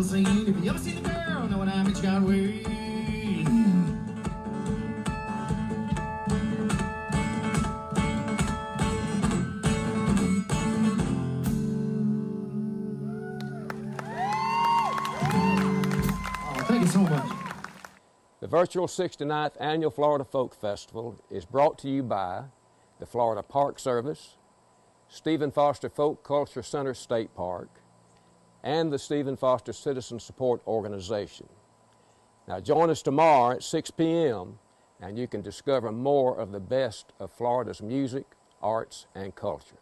ever seen. If you ever seen the girl, know what I mean, she got way. Thank you so much. The virtual 69th Annual Florida Folk Festival is brought to you by the Florida Park Service, Stephen Foster Folk Culture Center State Park, and the Stephen Foster Citizen Support Organization. Now join us tomorrow at 6 p.m. and you can discover more of the best of Florida's music, arts, and culture.